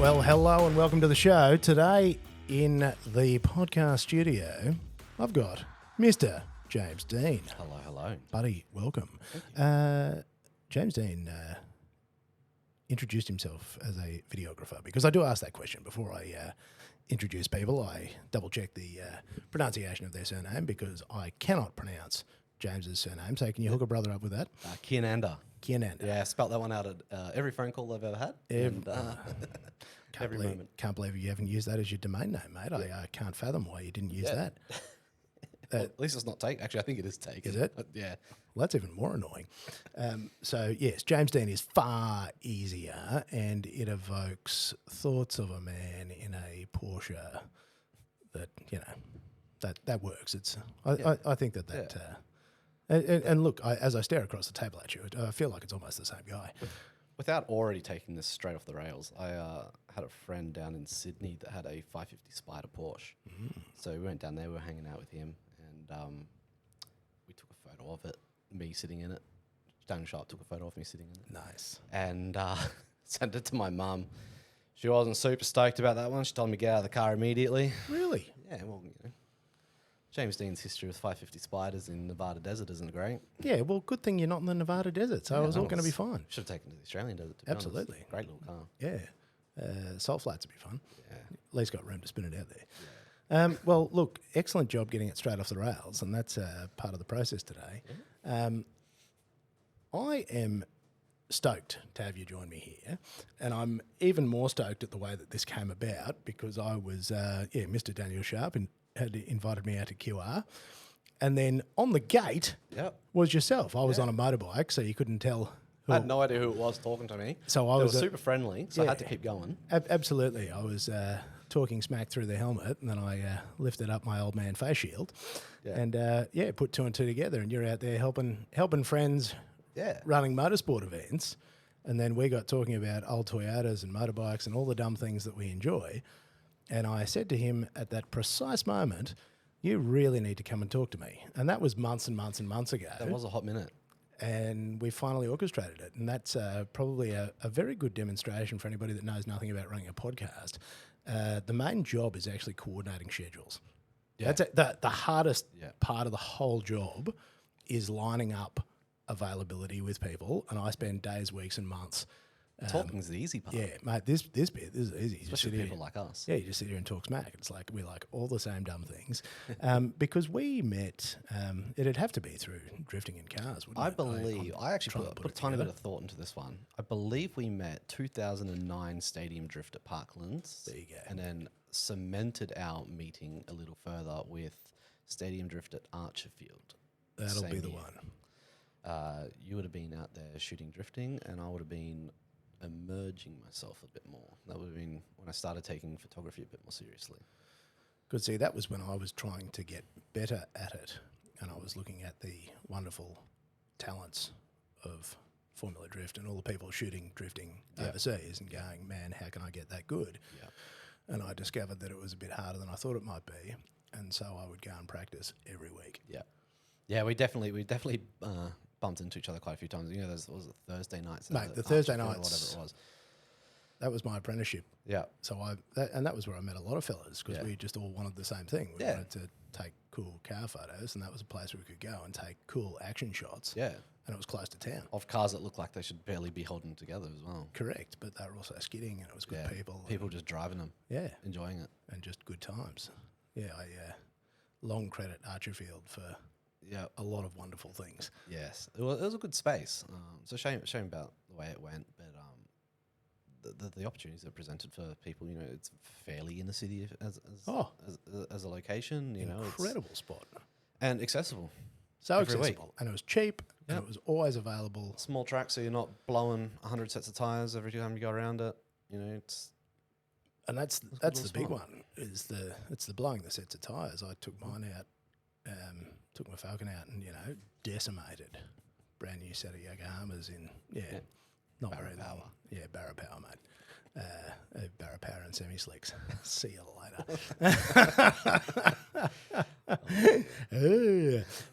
Well, hello and welcome to the show. Today in the podcast studio, I've got Mr. James Dean. Hello, hello. Buddy, welcome. James Dean introduced himself as a videographer because I do ask that question before I introduce people. I double-check the pronunciation of their surname because I cannot pronounce James's surname. So can you hook a brother up with that? Kiernander. Kiernander. Yeah, I spelt that one out at every phone call I've ever had. Every moment. Can't believe you haven't used that as your domain name, mate. Yeah. I can't fathom why you didn't use that. Well, at least it's not taken. Actually, I think it is taken. Is it? Yeah. Well, that's even more annoying. So, yes, James Dean is far easier and it evokes thoughts of a man in a Porsche that, you know, that works. I think that. And look, as I stare across the table at you, I feel like it's almost the same guy. Without already taking this straight off the rails, I had a friend down in Sydney that had a 550 Spider Porsche. So we went down there, we were hanging out with him, and we took a photo of it, me sitting in it. Daniel Sharp took a photo of me sitting in it. Nice. And sent it to my mum. She wasn't super stoked about that one. She told me to get out of the car immediately. Really? Yeah, well, you know. James Dean's history with 550 Spiders in Nevada desert isn't great. Yeah, well, good thing you're not in the Nevada desert, so it was all going to be fine. Should have taken it to the Australian desert, to be Absolutely. honest. Great little car. Yeah. Salt flats would be fun. Yeah. At least got room to spin it out there. Well, look, excellent job getting it straight off the rails, and that's part of the process today. I am stoked to have you join me here, and I'm even more stoked at the way that this came about because I was, Mr. Daniel Sharp had invited me out to QR, and then on the gate was yourself. I was on a motorbike, so you couldn't tell. I had no idea who it was talking to me. So I They was were super friendly, so I had to keep going. Absolutely. I was talking smack through the helmet, and then I lifted up my old man face shield, and put two and two together. And you're out there helping friends, running motorsport events, and then we got talking about old Toyotas and motorbikes and all the dumb things that we enjoy. And I said to him at that precise moment, "You really need to come and talk to me." And that was months and months and months ago. That was a hot minute. And we finally orchestrated it. And that's probably a very good demonstration for anybody that knows nothing about running a podcast. The main job is actually coordinating schedules. Yeah. That's the hardest part of the whole job is lining up availability with people. And I spend days, weeks and months. Talking's the easy part. Yeah, mate, this is easy. Especially people like us. Yeah, you just sit here and talk smack. It's like we like all the same dumb things. Because we met, it'd have to be through drifting in cars, wouldn't it? I actually put a tiny bit of thought into this one. I believe we met 2009 Stadium Drift at Parklands. There you go. And then cemented our meeting a little further with Stadium Drift at Archerfield. That'll be the year. one. You would have been out there shooting drifting, and I would have been emerging myself a bit more. That would have been when I started taking photography a bit more seriously. Good. See, that was when I was trying to get better at it, and I was looking at the wonderful talents of Formula Drift and all the people shooting drifting overseas and going, man, how can I get that good? And I discovered that it was a bit harder than I thought it might be, and so I would go and practice every week. Yeah, we definitely bumped into each other quite a few times. You know, was it Thursday nights? Mate, the Thursday nights, whatever it was. That was my apprenticeship. Yeah. So that was where I met a lot of fellas because we just all wanted the same thing. We wanted to take cool car photos, and that was a place where we could go and take cool action shots. Yeah. And it was close to town. Of cars that look like they should barely be holding together as well. Correct, but they were also skidding, and it was good people. People just driving them. Yeah. Enjoying it. And just good times. Yeah, I long credit Archerfield for a lot of wonderful things. Yes, it was a good space. So shame about the way it went, but the opportunities that are presented for people, you know, it's fairly in the city as a location. You know, incredible spot and accessible. So every accessible, week. And it was cheap, and it was always available. Small track, so you're not blowing 100 sets of tires every time you go around it. You know, and that's the big one. It's the blowing the sets of tires. I took mine out. Took my Falcon out and, you know, decimated. Brand new set of Yokohamas in, not Barra very power. long. Yeah, Barra power, mate. Barra power and semi-slicks. See you later.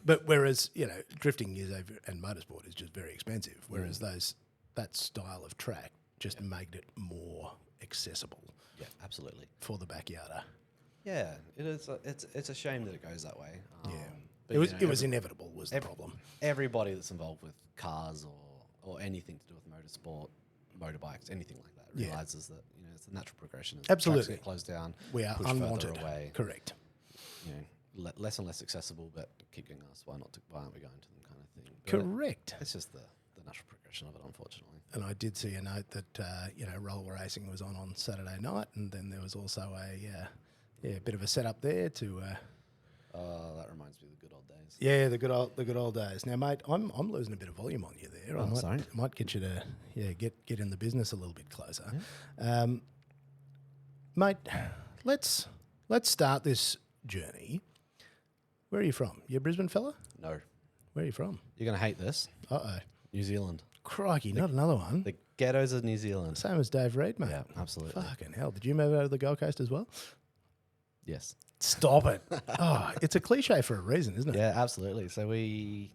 But whereas, you know, drifting and motorsport is just very expensive, whereas that style of track just made it more accessible. Yeah, absolutely. For the backyarder. Yeah, it is. It's a shame that it goes that way. Yeah. But It was inevitable was the problem. Everybody that's involved with cars or anything to do with motorsport, motorbikes, anything like that, realizes that it's a natural progression. As Absolutely. tracks get closed down. We are pushed unwanted. further away. Correct. Less and less accessible, but keep getting us. Why aren't we going to them, kind of thing? But Correct. it's just the natural progression of it, unfortunately. And I did see a note that roller racing was on Saturday night, and then there was also a bit of a setup there to. That reminds me of the good old days. Yeah, the good old days. Now, mate, I'm losing a bit of volume on you there. Sorry. I might get you to get in the business a little bit closer, mate. Let's start this journey. Where are you from? You a Brisbane fella? No. Where are you from? You're gonna hate this. New Zealand. Crikey, not another one. The ghettos of New Zealand. Same as Dave Reed, mate. Yeah, absolutely. Fucking hell. Did you move out of the Gold Coast as well? Yes. Stop it. It's a cliche for a reason, isn't it? Yeah, absolutely. So I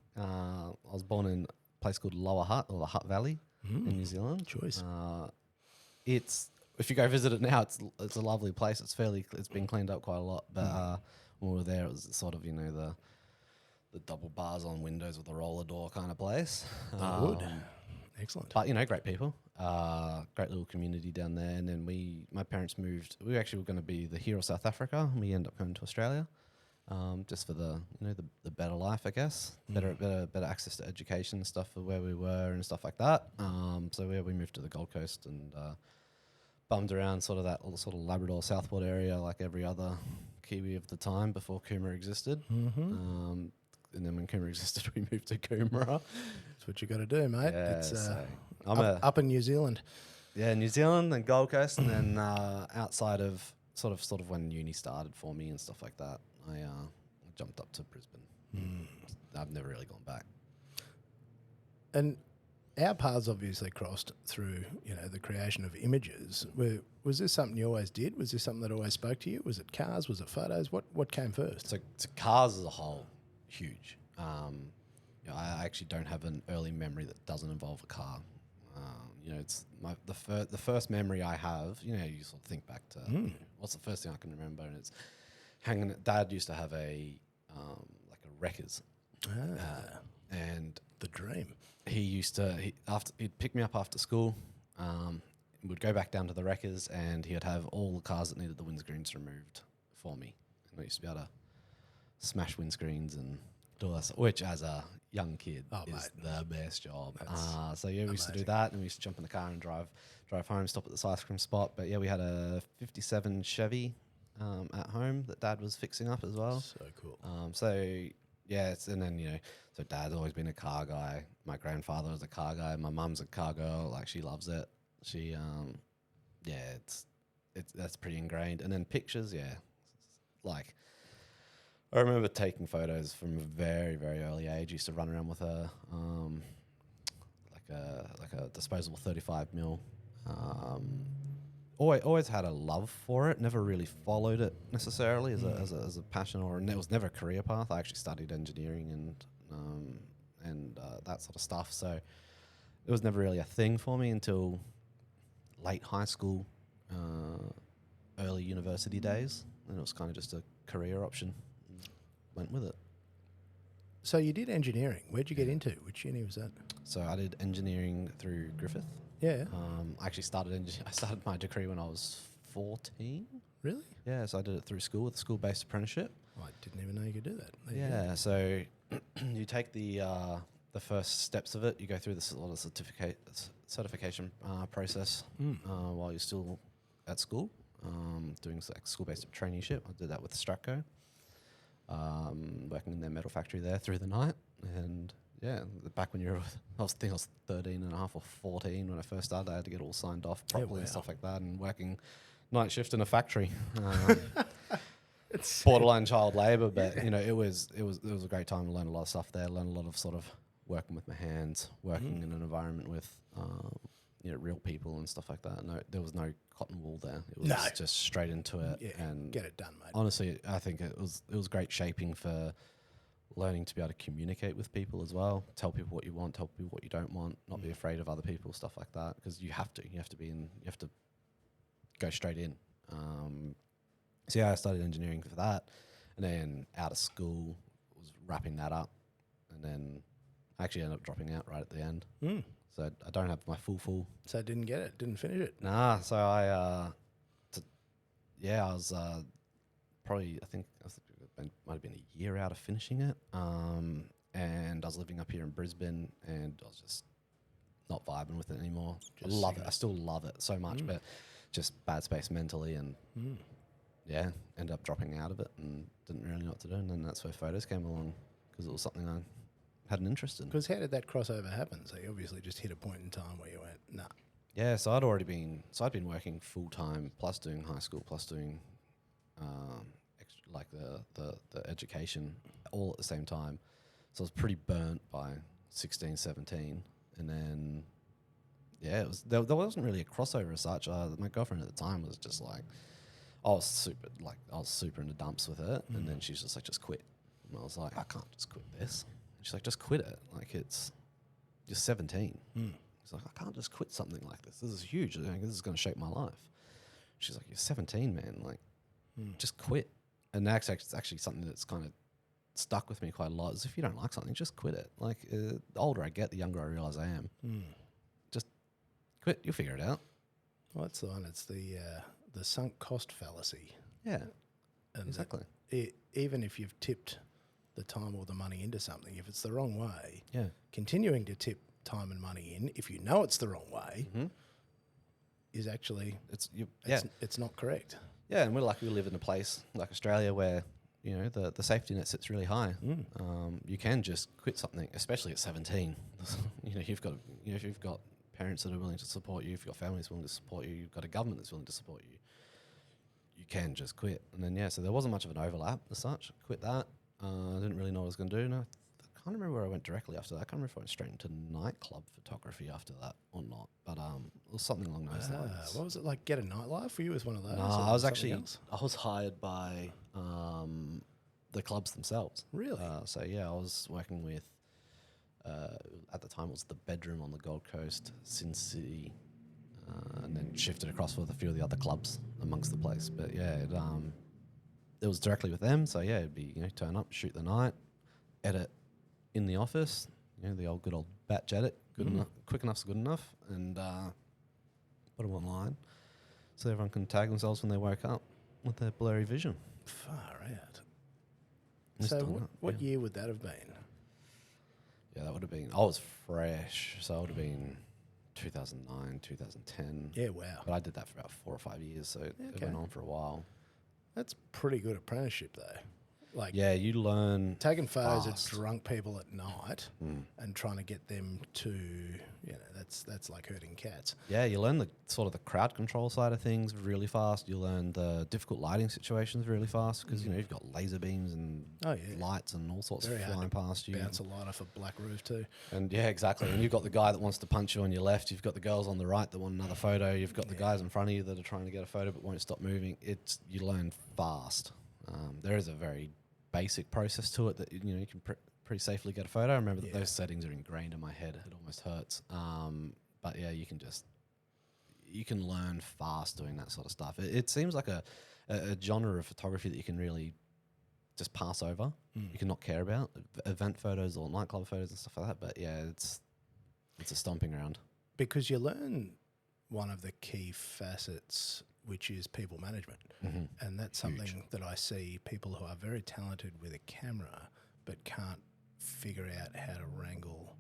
was born in a place called Lower Hutt, or the Hutt Valley in New Zealand. Choice. If you go visit it now, it's a lovely place. It's been cleaned up quite a lot. But when we were there, it was sort of the double bars on windows with a roller door kind of place. Good. Excellent. But great people, great little community down there. And then my parents moved. We actually were going to be either here or South Africa. And we ended up coming to Australia, just for the better life, I guess. Better access to education and stuff for where we were and stuff like that. So we moved to the Gold Coast and bummed around sort of Labrador Southport area like every other Kiwi of the time before Coomera existed. And then when Coomera existed, we moved to Coomera. That's what you got to do, mate. Yeah, It's I'm up in New Zealand. Yeah, New Zealand and Gold Coast, and then outside of sort of when uni started for me and stuff like that, I jumped up to Brisbane. I've never really gone back. And our paths obviously crossed through, the creation of images. Was this something you always did? Was this something that always spoke to you? Was it cars? Was it photos? What came first? So cars as a whole, huge. I actually don't have an early memory that doesn't involve a car. It's the first memory I have. You sort of think back to what's the first thing I can remember, and it's hanging. Dad used to have a Wreckers, and the dream. He used to he'd pick me up after school. Would go back down to the Wreckers, and he'd have all the cars that needed the windscreens removed for me. And I used to be able to smash windscreens and do all that stuff, which as a young kid is the best job. So we used to do that, and we used to jump in the car and drive home, stop at this ice cream spot. But yeah, we had a 57 Chevy at home that Dad was fixing up as well. So cool. And then so Dad's always been a car guy. My grandfather was a car guy. My mum's a car girl. Like, she loves it. She that's pretty ingrained. And then pictures, like, I remember taking photos from a very, very early age. Used to run around with a disposable 35mm. Always had a love for it. Never really followed it necessarily as a passion, and it was never a career path. I actually studied engineering and that sort of stuff. So it was never really a thing for me until late high school, early university days, and it was kind of just a career option. Went with it. So you did engineering. Where'd you get into? Which uni was that? So I did engineering through Griffith. Yeah. I actually started my degree when I was 14. Really? Yeah, so I did it through school with a school-based apprenticeship. I didn't even know you could do that. Yeah, so you take the first steps of it. You go through this lot of certification process while you're still at school, doing school-based traineeship. I did that with Stratco, working in their metal factory there through the night. And yeah, back when I was 13 and a half or 14 when I first started. I had to get all signed off properly and stuff like that, and working night shift in a factory. It's borderline child labour, but it was a great time to learn a lot of stuff there. Learn a lot of sort of working with my hands, working in an environment with real people and stuff like that. No, there was no cotton wool there. It was just straight into it and get it done, mate. Honestly, I think it was great shaping for learning to be able to communicate with people as well. Tell people what you want, tell people what you don't want. Not be afraid of other people, stuff like that. Because you have to go straight in. So yeah, I studied engineering for that, and then out of school was wrapping that up, and then I actually ended up dropping out right at the end. So I don't have my full. So I didn't get it, didn't finish it. Nah, so I was probably, I think it might have been a year out of finishing it, and I was living up here in Brisbane, and I was just not vibing with it anymore. I love it. I still love it so much, but just bad space mentally, and yeah, ended up dropping out of it and didn't really know what to do. And then that's where photos came along, because it was something I had an interest in. Because how did that crossover happen? So you obviously just hit a point in time where you went, nah. Yeah, so I'd been working full time, plus doing high school, plus doing like the education all at the same time. So I was pretty burnt by 16, 17. And then, yeah, it was there wasn't really a crossover as such. My girlfriend at the time was just like, I was super in the dumps with it. And then she's just like, just quit. And I was like, I can't just quit this. And she's like, just quit it. Like, you're 17. She's like, I can't just quit something like this. This is huge. Like, this is going to shape my life. She's like, you're 17, man. Like, just quit. And that's actually something that's kind of stuck with me quite a lot, is if you don't like something, just quit it. Like, the older I get, the younger I realize I am. Just quit. You'll figure it out. Well, that's the one. It's the sunk cost fallacy. Yeah, and exactly. Even if you've tipped the time or the money into something, if it's the wrong way, continuing to tip time and money in, if you know it's the wrong way, is actually it's not correct. Yeah, and we're lucky we live in a place like Australia where, you know, the safety net sits really high. You can just quit something, especially at 17. You know, if you've got parents that are willing to support you, if you've got families willing to support you, you've got a government that's willing to support you, you can just quit. And then, so there wasn't much of an overlap as such. Quit that. I didn't really know what I was going to do. No, I can't remember where I went directly after that. I can't remember if I went straight into nightclub photography after that or not. But it was something along those lines. What was it like? Get a nightlife for you as one of those? No, I was hired by the clubs themselves. Really? So yeah, I was working with, at the time it was the Bedroom on the Gold Coast, Sin City, and then shifted across with a few of the other clubs amongst the place. But yeah, it was directly with them. So yeah, it'd be, turn up, shoot the night, edit in the office, the good old batch edit, good enough, quick enough's good enough, and put them online so everyone can tag themselves when they woke up with their blurry vision. Far out. So what year would that have been? Yeah, that would have been, I was fresh, so it would have been 2009, 2010. Yeah, wow. But I did that for about 4 or 5 years, so it went on for a while. That's pretty good apprenticeship, though. Like, yeah, you learn taking photos of drunk people at night and trying to get them to, that's like herding cats. Yeah, you learn the sort of the crowd control side of things really fast. You learn the difficult lighting situations really fast because you've got laser beams and lights and all sorts Very flying past you. Bounce a light off a black roof too. And yeah, exactly. And you've got the guy that wants to punch you on your left. You've got the girls on the right that want another photo. You've got the guys in front of you that are trying to get a photo but won't stop moving. You learn fast. There is a very basic process to it that you can pretty safely get a photo. I remember that those settings are ingrained in my head. It almost hurts. But yeah, you can learn fast doing that sort of stuff. It seems like a genre of photography that you can really just pass over. You can not care about event photos or nightclub photos and stuff like that. But yeah, it's a stomping ground. Because you learn one of the key facets, which is people management. And that's something that I see people who are very talented with a camera but can't figure out how to wrangle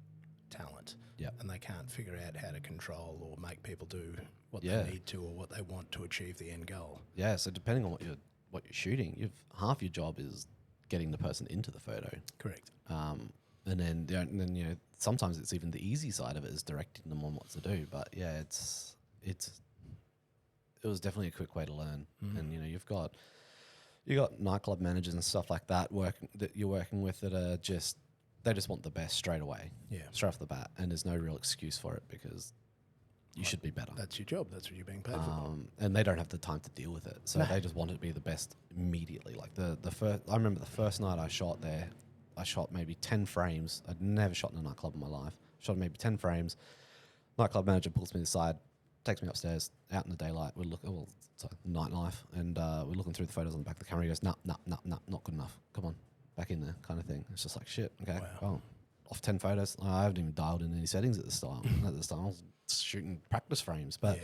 talent. And they can't figure out how to control or make people do what they need to or what they want to achieve the end goal. Yeah, so depending on what you're shooting, half your job is getting the person into the photo. Correct. And then sometimes it's even the easy side of it is directing them on what to do. But yeah, it was definitely a quick way to learn. And you've got nightclub managers and stuff like that you're working with that are they just want the best straight away, straight off the bat, and there's no real excuse for it because you should be better. That's your job. That's what you're being paid for. And they don't have the time to deal with it, so they just want it to be the best immediately. Like I remember the first night I shot there, I shot maybe 10 frames. I'd never shot in a nightclub in my life. Shot maybe 10 frames. Nightclub manager pulls me aside. takes me upstairs, out in the daylight. We're looking, well, it's like nightlife, and we're looking through the photos on the back of the camera. He goes, nah, not good enough. Come on, back in there, kind of thing. It's just like, shit, okay, well, off 10 photos. I haven't even dialed in any settings at this time. At this time, I was shooting practice frames. But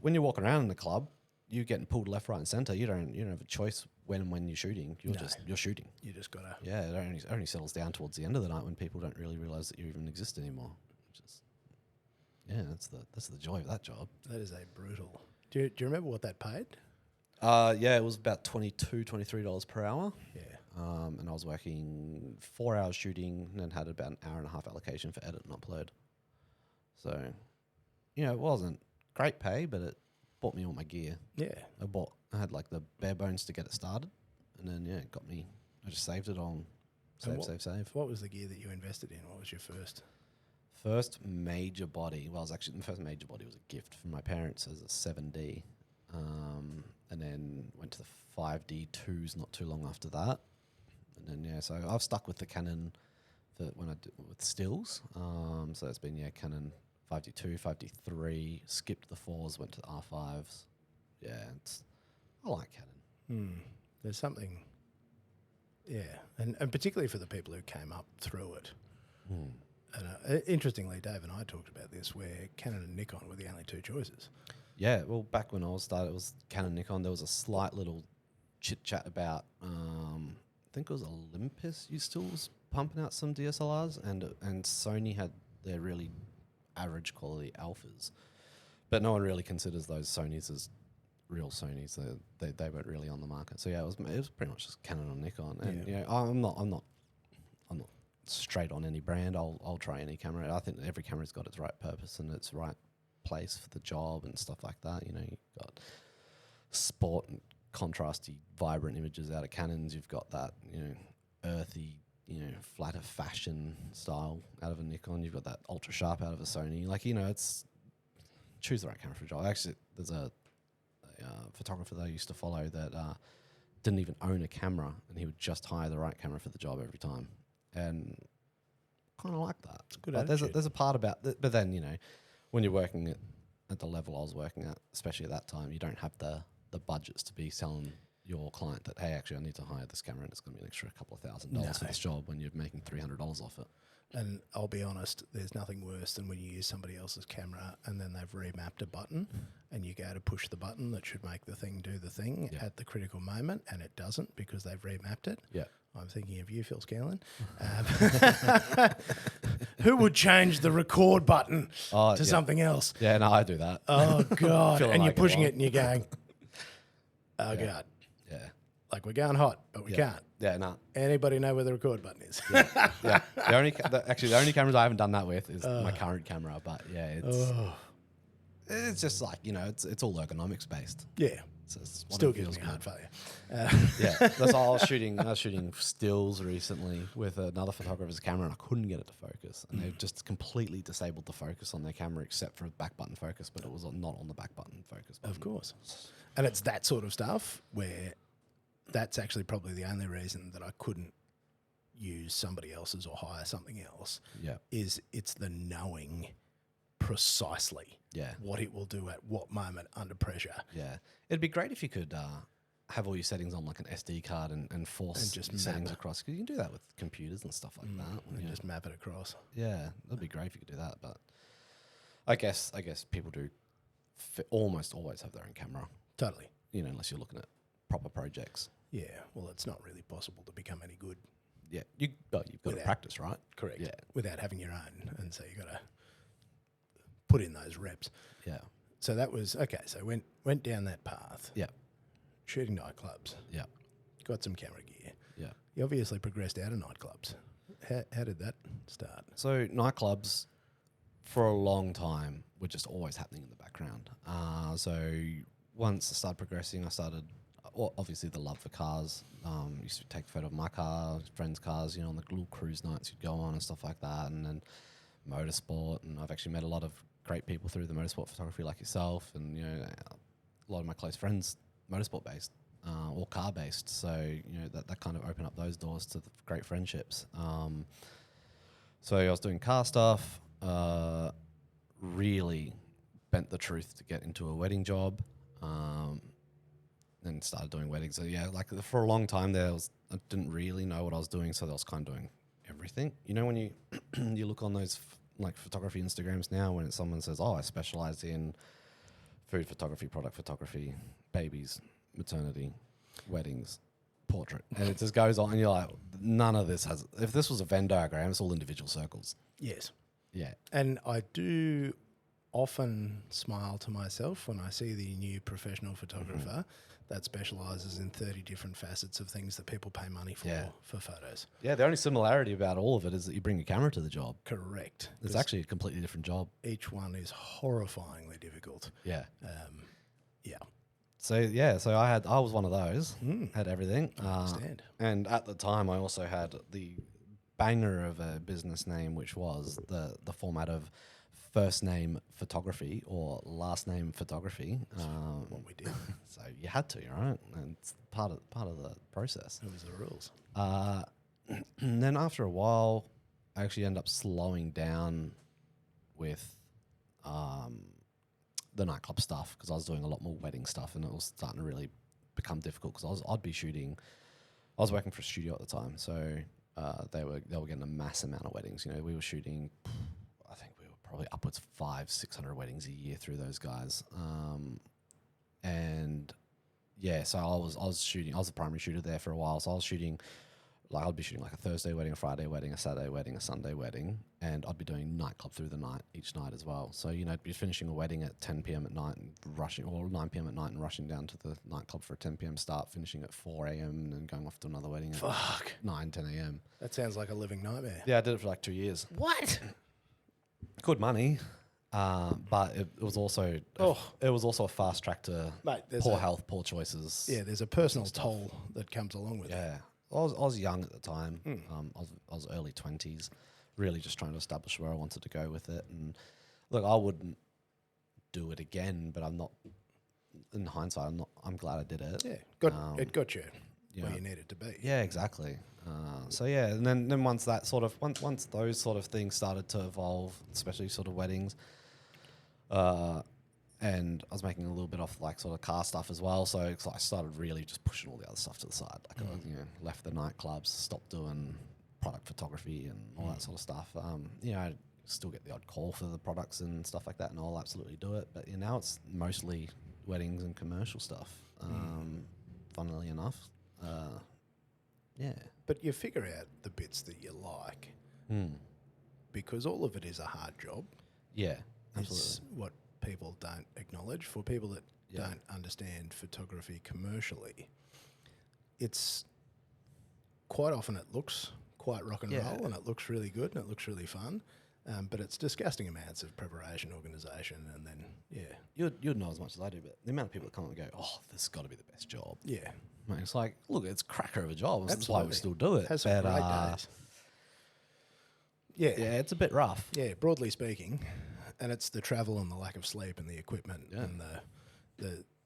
when you're walking around in the club, you're getting pulled left, right, and centre. You don't have a choice when you're shooting. You're shooting. You just gotta. Yeah, it only settles down towards the end of the night when people don't really realise that you even exist anymore. That's the joy of that job. That is a brutal. Do you remember what that paid? Yeah, it was about $23 per hour. Yeah. And I was working 4 hours shooting and then had about an hour and a half allocation for edit and upload. So, it wasn't great pay, but it bought me all my gear. Yeah. I had like the bare bones to get it started, and then it got me. I just saved it on save. What was the gear that you invested in? What was your first? First major body. Well, the first major body was a gift from my parents as a 7D, and then went to the 5D2s not too long after that, and then so I've stuck with the Canon for when I do with stills. So it's been Canon 5D2, 5D3, skipped the 4s, went to the R5s. Yeah, I like Canon. There's something. Yeah, and particularly for the people who came up through it. And interestingly, Dave and I talked about this, where Canon and Nikon were the only two choices. Yeah, well, back when I was started, it was Canon, Nikon. There was a slight little chit-chat about, I think it was Olympus still was pumping out some DSLRs, and Sony had their really average quality alphas. But no one really considers those Sonys as real Sonys. They weren't really on the market. So, yeah, it was pretty much just Canon or Nikon. And, I'm not straight on any brand. I'll try any camera. I think that every camera's got its right purpose and its right place for the job and stuff like that. You've got sport and contrasty, vibrant images out of Canons. You've got that, earthy, flatter fashion style out of a Nikon. You've got that ultra sharp out of a Sony. It's choose the right camera for a job. Actually, there's a photographer that I used to follow that didn't even own a camera, and he would just hire the right camera for the job every time. And kind of like that. It's a good but there's a part about but then, when you're working at the level I was working at, especially at that time, you don't have the budgets to be selling your client that, hey, actually, I need to hire this camera and it's going to be an extra couple of $1,000 for this job when you're making $300 off it. And I'll be honest, there's nothing worse than when you use somebody else's camera and then they've remapped a button and you go to push the button that should make the thing do the thing at the critical moment, and it doesn't because they've remapped it. Yeah. I'm thinking of you, Phil Scanlon. Who would change the record button to something else? Yeah, no, I do that. Oh, God. And you're pushing it and you're going, oh, God. Yeah. Like, we're going hot, but we can't. Yeah, no. Anybody know where the record button is? Yeah. The only cameras I haven't done that with is my current camera. But, yeah, it's just like, it's all ergonomics based. Yeah. So still gives me a heart failure. Yeah, that's all. I was shooting stills recently with another photographer's camera, and I couldn't get it to focus. And they've just completely disabled the focus on their camera, except for a back button focus, but it was not on the back button focus button. Of course. And it's that sort of stuff where that's actually probably the only reason that I couldn't use somebody else's or hire something else. Yeah, is it's the knowing precisely what it will do at what moment under pressure. Yeah. It'd be great if you could have all your settings on like an SD card and force and just settings across. Because you can do that with computers and stuff like that. And just map it across. Yeah, that'd be great if you could do that. But I guess people do almost always have their own camera. Totally. Unless you're looking at proper projects. Yeah, well, it's not really possible to become any good. Yeah, you've got to practice, right? Correct. Yeah. Without having your own. And so you got to put in those reps. Yeah. So that was, okay, so went down that path. Yeah. Shooting nightclubs. Yeah. Got some camera gear. Yeah. You obviously progressed out of nightclubs. How did that start? So nightclubs, for a long time, were just always happening in the background. So once I started progressing, obviously the love for cars. Used to take a photo of my car, friends' cars, on the little cruise nights you'd go on and stuff like that. And then motorsport, and I've actually met a lot of great people through the motorsport photography like yourself, and a lot of my close friends motorsport based or car based, so that kind of opened up those doors to the great friendships. So I was doing car stuff, really bent the truth to get into a wedding job. Then started doing weddings. So yeah, like for a long time there, I didn't really know what I was doing, so I was kind of doing everything. You know, when you you look on those like photography Instagrams now, when someone says, "Oh, I specialize in food photography, product photography, babies, maternity, weddings, portrait," and it just goes on, and you're like, none of this has. If this was a Venn diagram, it's all individual circles. Yes. Yeah. And I do often smile to myself when I see the new professional photographer that specialises in 30 different facets of things that people pay money for photos. Yeah, the only similarity about all of it is that you bring your camera to the job. Correct. It's actually a completely different job. Each one is horrifyingly difficult. Yeah. Yeah. So I was one of those. Had everything. I understand. And at the time, I also had the banger of a business name, which was the format of first name photography or last name photography. What we did. So you had to, right? And it's part of the process. It was the rules. And then after a while, I actually ended up slowing down with the nightclub stuff because I was doing a lot more wedding stuff, and it was starting to really become difficult because I'd be shooting. I was working for a studio at the time, so they were getting a mass amount of weddings. You know, we were shooting. I think we were probably upwards of 500-600 weddings a year through those guys, and yeah. So I was shooting. I was the primary shooter there for a while. So I was shooting. Like I'd be shooting like a Thursday wedding, a Friday wedding, a Saturday wedding, a Sunday wedding, and I'd be doing nightclub through the night each night as well. So I'd be finishing a wedding at 10 p.m. at night and rushing, or 9 p.m. at night and rushing down to the nightclub for a 10 p.m. start, finishing at 4 a.m. and then going off to another wedding at 9, 10 a.m. That sounds like a living nightmare. Yeah, I did it for like 2 years. What? Good money, but it was also a fast track to poor health, poor choices. Yeah, there's a personal toll that comes along with it. Yeah. I was young at the time. I was early 20s, really just trying to establish where I wanted to go with it. And look, I wouldn't do it again, but I'm not. In hindsight, I'm glad I did it. Yeah, it got you where you needed to be. Yeah, exactly. So yeah, and then once that sort of once those sort of things started to evolve, especially sort of weddings, and I was making a little bit off like sort of car stuff as well. So it's like I started really just pushing all the other stuff to the side. Like I left the nightclubs, stopped doing product photography and all that sort of stuff. I still get the odd call for the products and stuff like that, and I'll absolutely do it. But now it's mostly weddings and commercial stuff. Funnily enough, yeah. But you figure out the bits that you like because all of it is a hard job. Yeah, absolutely. It's what people don't acknowledge. For people that don't understand photography commercially, it's quite often it looks quite rock and roll and it looks really good and it looks really fun, but it's disgusting amounts of preparation, organisation, and then you'd know as much as I do, but the amount of people that come and go, "Oh, this has got to be the best job." Yeah, mate, it's like, look, it's a cracker of a job. That's why we still do it. Has some great days. Yeah, it's a bit rough. Yeah, broadly speaking. And it's the travel and the lack of sleep and the equipment and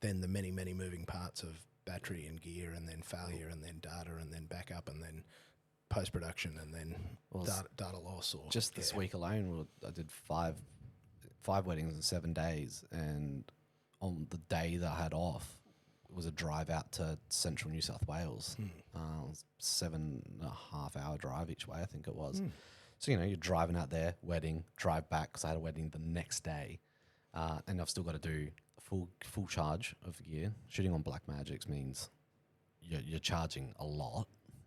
the many moving parts of battery and gear and then failure and then data and then backup and then post production and then data loss. Or just this week alone, I did five weddings in 7 days, and on the day that I had off was a drive out to central New South Wales. 7.5 hour drive each way, I think it was. So, you're driving out there, wedding, drive back, because I had a wedding the next day. And I've still got to do a full charge of gear. Shooting on Blackmagics means you're charging a lot.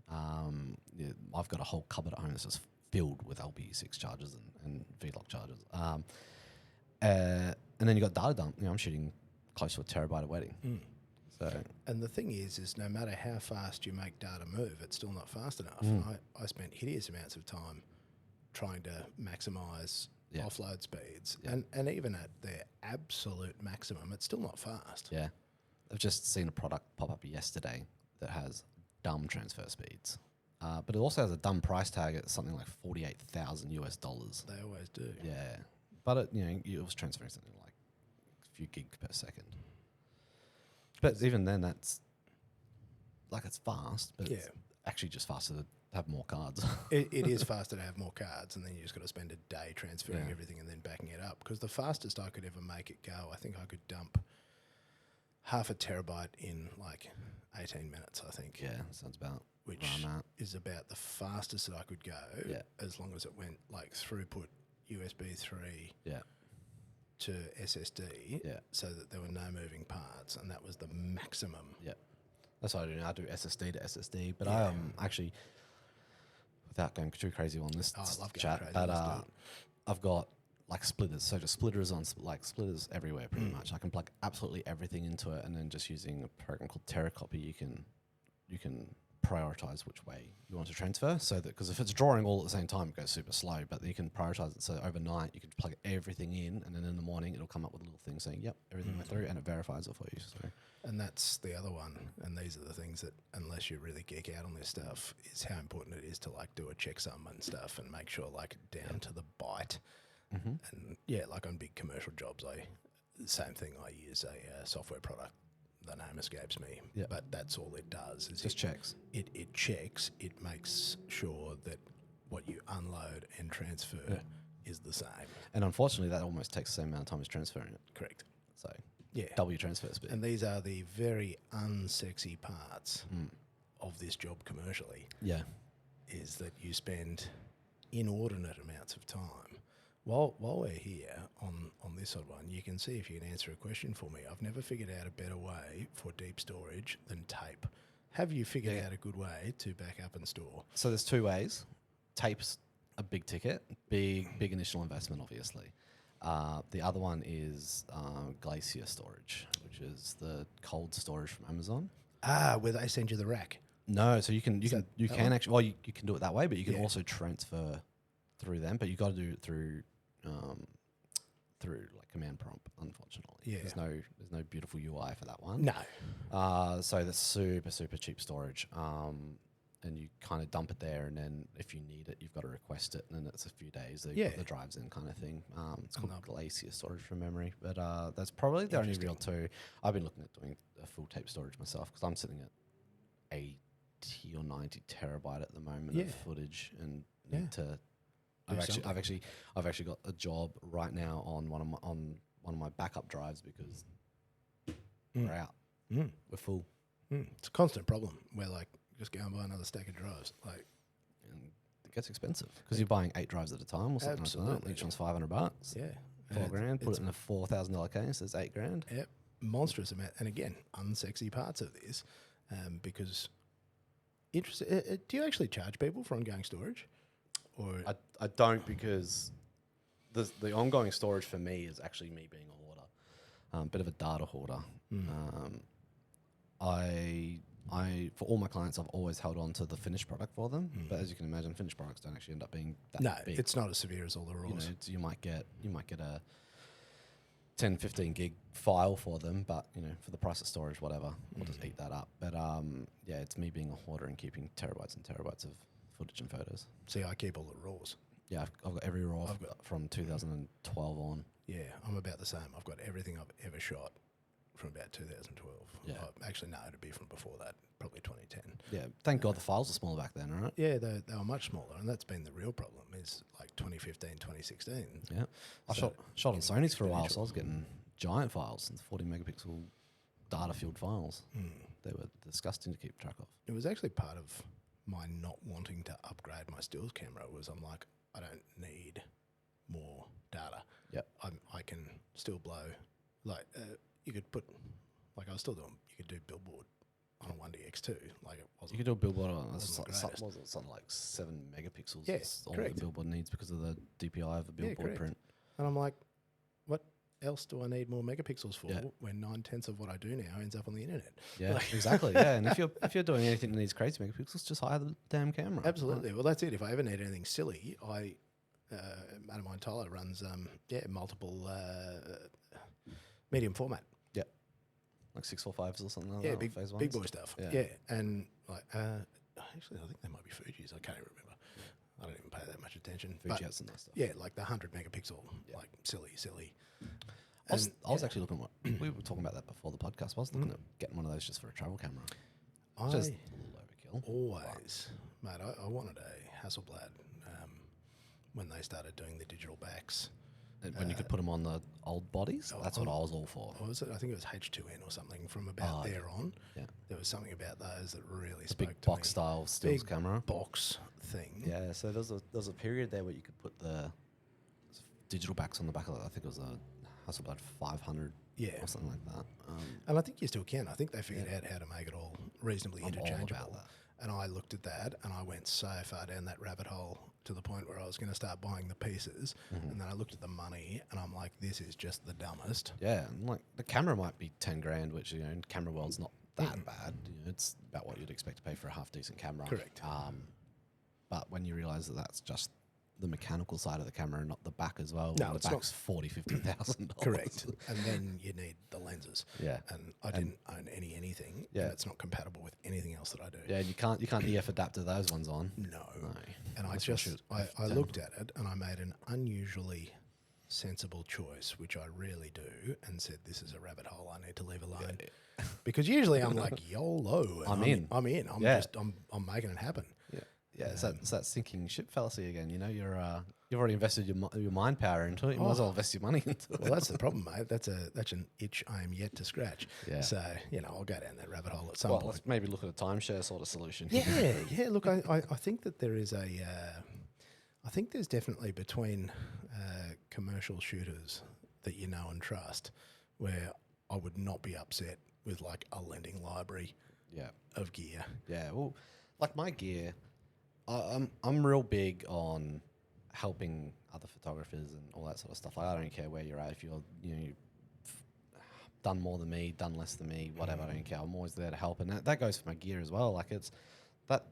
I've got a whole cupboard at home that's just filled with LPE6 chargers and V-Lock chargers. And then you got data dump. I'm shooting close to a terabyte a wedding. So, and the thing is no matter how fast you make data move, it's still not fast enough. I spent hideous amounts of time trying to maximise offload speeds. And even at their absolute maximum, it's still not fast. Yeah. I've just seen a product pop up yesterday that has dumb transfer speeds. But it also has a dumb price tag at something like $48,000 US. They always do. Yeah. But it was transferring something like a few gigs per second. But even then, that's like it's fast, but it's actually just faster have more cards. It is faster to have more cards, and then you just got to spend a day transferring everything and then backing it up. Because the fastest I could ever make it go, I think I could dump half a terabyte in like 18 minutes, I think. Yeah, sounds about which is about the fastest that I could go, as long as it went like throughput USB 3 to SSD, so that there were no moving parts, and that was the maximum. Yeah, that's what I do now. I do SSD to SSD, but I actually, without going too crazy on this chat, but I've got like splitters, so just splitters on splitters everywhere pretty much. I can plug absolutely everything into it, and then just using a program called Terracopy, you can prioritize which way you want to transfer, so that, because if it's drawing all at the same time, it goes super slow, but you can prioritize it, so overnight you can plug everything in, and then in the morning it'll come up with a little thing saying, yep, everything went through, and it verifies it for you. So. And that's the other one, and these are the things that, unless you really geek out on this stuff, is how important it is to like do a checksum and stuff and make sure like down to the byte. And like on big commercial jobs, same thing, I use a software product. The name escapes me, but that's all it does. Is just checks. It checks. It makes sure that what you unload and transfer is the same. And unfortunately, that almost takes the same amount of time as transferring it. Correct. So double your transfer speed. And these are the very unsexy parts of this job commercially. Yeah, is that you spend inordinate amounts of time. While we're here on this odd one, you can see if you can answer a question for me. I've never figured out a better way for deep storage than tape. Have you figured out a good way to back up and store? So there's two ways. Tape's a big ticket, big initial investment, obviously. The other one is glacier storage, which is the cold storage from Amazon. Where they send you the rack. No, so you can actually, well, you can do it that way, but you can also transfer through them, but you got to do it through like command prompt, unfortunately. Yeah. There's no beautiful UI for that one. No. So that's super cheap storage. And you kind of dump it there, and then if you need it, you've got to request it, and then it's a few days. They put the drives in, kind of thing. It's called glacier storage from memory, but that's probably the only real two. I've been looking at doing a full tape storage myself, because I'm sitting at 80 or 90 terabyte at the moment of footage, and need to. I've actually got a job right now on one of my backup drives, because we're out. We're full. It's a constant problem. We're like, just go and buy another stack of drives. Like, and it gets expensive because you're buying 8 drives at a time or something like that. Each one's $500. Yeah, $4,000. Put it in a $4,000 case. It's $8,000. Yep, monstrous amount. And again, unsexy parts of this, because interesting. Do you actually charge people for ongoing storage? Or I don't, because the ongoing storage for me is actually me being a hoarder, bit of a data hoarder. I for all my clients, I've always held on to the finished product for them, but as you can imagine, finished products don't actually end up being that big. It's not as severe as all the rules. You might get a 10, 15 gig file for them, but for the price of storage, whatever, we'll just eat that up. But it's me being a hoarder and keeping terabytes and terabytes of footage and photos. See, I keep all the raws. Yeah, I've got every raw from 2012 on. Yeah, I'm about the same. I've got everything I've ever shot from about 2012. Yeah. Actually, no, it'd be from before that, probably 2010. Yeah, thank God the files were smaller back then, right? Yeah, they were much smaller, and that's been the real problem, is like 2015, 2016. Yeah. I shot on Sony's for a while, so I was getting giant files and 40 megapixel data-filled files. They were disgusting to keep track of. It was actually part of my not wanting to upgrade my stills camera. Was I'm like, I don't need more data. Yep. I can still blow, like you could put, like I was still doing, you could do billboard on a 1DX2. Like it wasn't. You could do a billboard on something like 7 megapixels. Yeah, that's all the billboard needs because of the DPI of the billboard print. And I'm like, what else do I need more megapixels for when 9/10 of what I do now ends up on the internet? Yeah, exactly. Yeah, and if you're doing anything that needs crazy megapixels, just hire the damn camera. Absolutely. Right? Well, that's it. If I ever need anything silly, I mate of mine Tyler runs multiple medium format. Yeah, like 645s or something like that. Yeah, big boy stuff. Yeah, and like actually, I think they might be Fuji's. I can't even remember. I don't even pay that much attention. Fuji has some nice stuff. Yeah, like the 100 megapixel, like silly. I was actually looking at we were talking about that before the podcast. I was looking at getting one of those just for a travel camera. Just a little overkill. Always Mate, I wanted a Hasselblad when they started doing the digital backs. When you could put them on the old bodies, that's what I was all for. What was it? I think it was H2N or something from about there on. Yeah. There was something about those that really The spoke big to box me. style stills camera. Box thing. Yeah, so there's a period there where you could put the digital backs on the back of it. I think it was a Hasselblad 500 or something like that. And I think you still can. I think they figured out how to make it all reasonably interchangeable. All about that. And I looked at that and I went so far down that rabbit hole to the point where I was going to start buying the pieces. And then I looked at the money and I'm like, this is just the dumbest. Yeah, and like the camera might be 10 grand, which, in camera world's not that bad. It's about what you'd expect to pay for a half decent camera. Correct. But when you realise that that's just the mechanical side of the camera, not the back as well. No, the it's back's $40,000-$50,000. Correct. And then you need the lenses. Yeah. And I didn't own anything. Yeah. And it's not compatible with anything else that I do. Yeah, and you can't EF adapter those ones on. No. And I looked at it and I made an unusually sensible choice, which I rarely do, and said, this is a rabbit hole I need to leave alone. Yeah. Because usually I'm like, YOLO. I'm in. I'm making it happen. Yeah. Yeah, it's that sinking ship fallacy again. You've already invested your mind power into it. You might as well invest your money into it. Well, that's the problem, mate. That's an itch I am yet to scratch. Yeah. So I'll go down that rabbit hole at some point. Let's maybe look at a timeshare sort of solution. Yeah. Look, I think that there is I think there's definitely between commercial shooters that you know and trust, where I would not be upset with like a lending library. Of gear. Yeah. Well, like my gear. I'm real big on helping other photographers and all that sort of stuff. I don't care where you're at. If you've done more than me, done less than me, whatever, I don't care. I'm always there to help, and that goes for my gear as well. Like it's that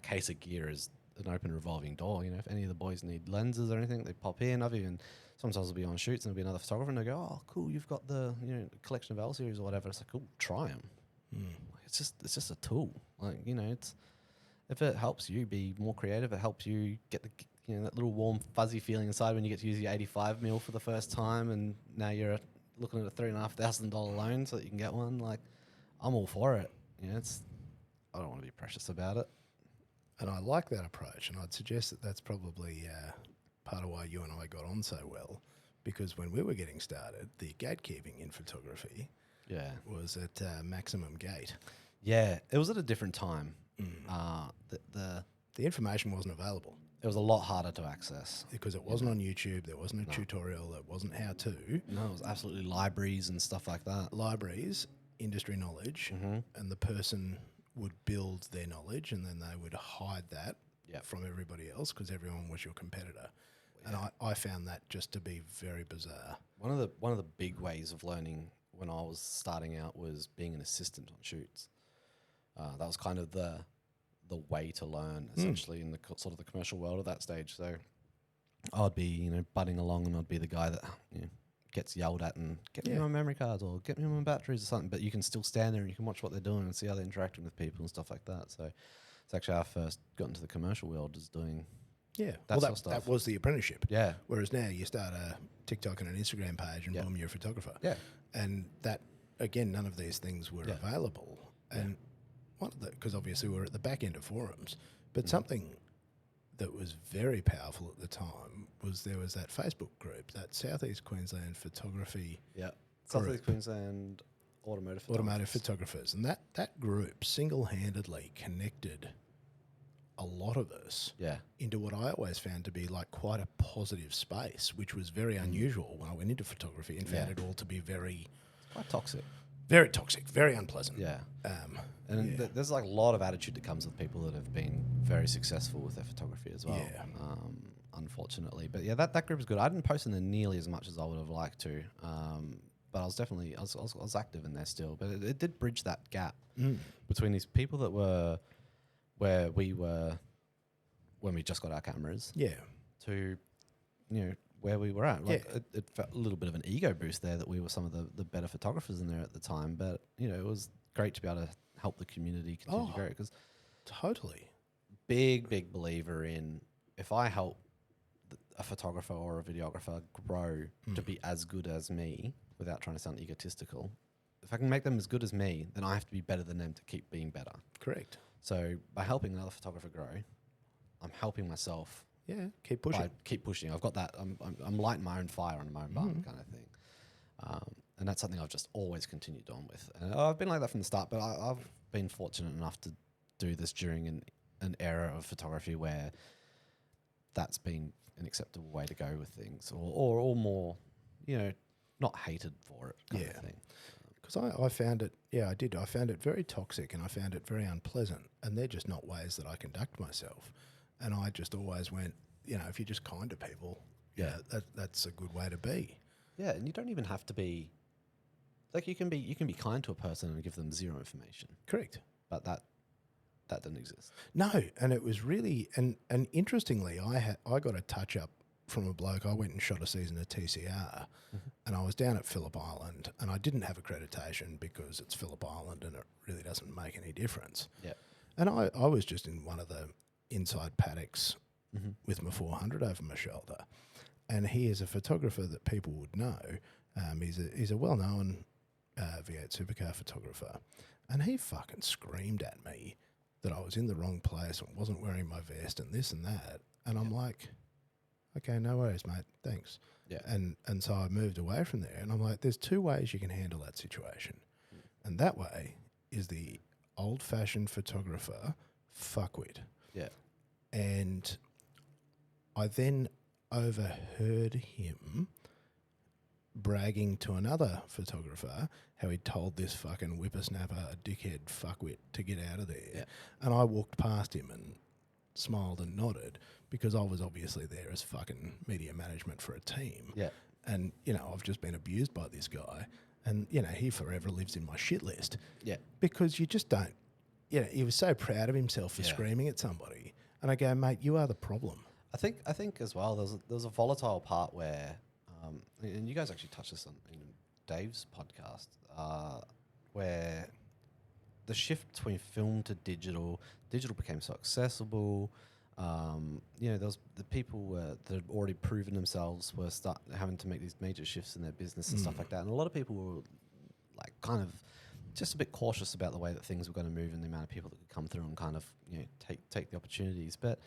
case of gear is an open revolving door. If any of the boys need lenses or anything, they pop in. Sometimes I'll be on shoots and there'll be another photographer and they go, "Oh, cool, you've got the collection of L series or whatever." It's like, "Cool, try them." It's just a tool. Like it's. If it helps you be more creative, it helps you get that little warm fuzzy feeling inside when you get to use your 85mm for the first time, and now you're looking at a $3,500 loan so that you can get one. Like, I'm all for it. I don't want to be precious about it. And I like that approach, and I'd suggest that that's probably part of why you and I got on so well, because when we were getting started, the gatekeeping in photography was at maximum gate. Yeah, it was at a different time. The information wasn't available. It was a lot harder to access. Because it wasn't on YouTube, there wasn't a tutorial, it wasn't how to. No, it was absolutely libraries and stuff like that. Libraries, industry knowledge, and the person would build their knowledge and then they would hide that from everybody else because everyone was your competitor. And I found that just to be very bizarre. One of the big ways of learning when I was starting out was being an assistant on shoots. That was kind of the way to learn, essentially, in the sort of the commercial world at that stage. So I'd be, budding along, and I'd be the guy that gets yelled at and get me my memory cards or get me my batteries or something. But you can still stand there and you can watch what they're doing and see how they're interacting with people and stuff like that. So it's actually how I first got into the commercial world, is doing that was the apprenticeship. Yeah. Whereas now you start a TikTok and an Instagram page and boom, you're a photographer. Yeah. And that, again, none of these things were available. And because obviously we're at the back end of forums, but something that was very powerful at the time was there was that Facebook group, that Southeast Queensland Photography Southeast Queensland Automotive Photographers. And that group single-handedly connected a lot of us into what I always found to be like quite a positive space, which was very unusual when I went into photography and found it all to be very... quite toxic. Very toxic, very unpleasant. Yeah. There's like a lot of attitude that comes with people that have been very successful with their photography as well. Yeah. Unfortunately. But yeah, that group is good. I didn't post in there nearly as much as I would have liked to. But I was definitely, I was active in there still. But it did bridge that gap between these people that were where we were when we just got our cameras. Yeah. To, where we were at. Like it felt a little bit of an ego boost there that we were some of the better photographers in there at the time. But, it was great to be able to help the community continue to grow. Because totally. Big believer in, if I help a photographer or a videographer grow to be as good as me, without trying to sound egotistical, if I can make them as good as me, then I have to be better than them to keep being better. Correct. So by helping another photographer grow, I'm helping myself. Yeah, keep pushing. Keep pushing. I've got that. I'm lighting my own fire on my own bum kind of thing. And that's something I've just always continued on with. And I've been like that from the start, but I've been fortunate enough to do this during an era of photography where that's been an acceptable way to go with things, or more, not hated for it kind of thing. Because I found it, I did. I found it very toxic and I found it very unpleasant, and they're just not ways that I conduct myself. And I just always went, if you're just kind to people, that's a good way to be. Yeah, and you don't even have to be like you can be kind to a person and give them zero information. Correct. But that didn't exist. No, and it was really and interestingly, I got a touch up from a bloke. I went and shot a season of TCR, and I was down at Phillip Island, and I didn't have accreditation because it's Phillip Island and it really doesn't make any difference. Yeah. And I was just in one of the inside paddocks with my 400 over my shoulder, and he is a photographer that people would know. He's a well-known V8 supercar photographer, and he fucking screamed at me that I was in the wrong place and wasn't wearing my vest and this and that, and I'm like, okay, no worries, mate, thanks. Yeah. And so I moved away from there, and I'm like, there's two ways you can handle that situation, and that way is the old-fashioned photographer fuckwit. Yeah. And I then overheard him bragging to another photographer how he told this fucking whippersnapper, a dickhead fuckwit, to get out of there. Yeah. And I walked past him and smiled and nodded because I was obviously there as fucking media management for a team. Yeah. And, I've just been abused by this guy. And, he forever lives in my shit list. Yeah. Because you just don't, he was so proud of himself for screaming at somebody. And I go, mate, you are the problem. I think as well, there's a volatile part where, and you guys actually touched this on in Dave's podcast, where the shift between film to digital became so accessible. Those the people that had already proven themselves were having to make these major shifts in their business and stuff like that. And a lot of people were like kind of just a bit cautious about the way that things were going to move and the amount of people that could come through and kind of take the opportunities. But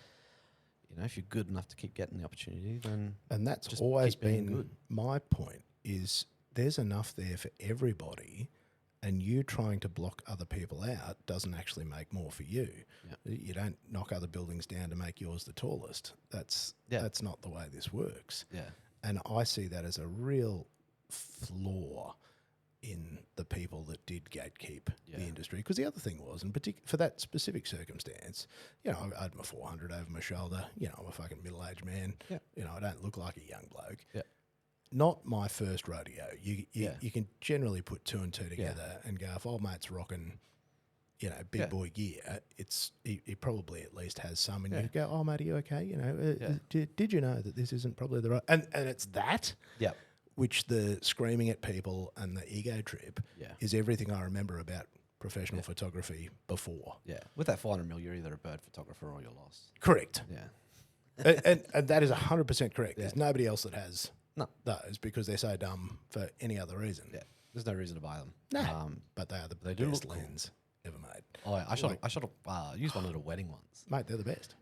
if you're good enough to keep getting the opportunity, then and that's just always been good. My point is there's enough there for everybody, and you trying to block other people out doesn't actually make more for you. Yeah. You don't knock other buildings down to make yours the tallest. That's not the way this works. Yeah. And I see that as a real flaw in the people that did gatekeep the industry. Because the other thing was, and for that specific circumstance, I had my 400 over my shoulder. I'm a fucking middle-aged man. Yeah. I don't look like a young bloke. Yeah. Not my first rodeo. You can generally put two and two together and go, if old mate's rocking, big boy gear, he probably at least has some. And you go, oh, mate, are you okay? Did you know that this isn't probably the right... And it's that... Yeah. Which the screaming at people and the ego trip is everything I remember about professional photography before. Yeah. With that 400 mil, you're either a bird photographer or you're lost. Correct. Yeah. and that is 100% correct. There's nobody else that has those because they're so dumb for any other reason. Yeah. There's no reason to buy them. No. But they are the best lens ever made. Oh, yeah. I used one at a wedding once. Mate, they're the best.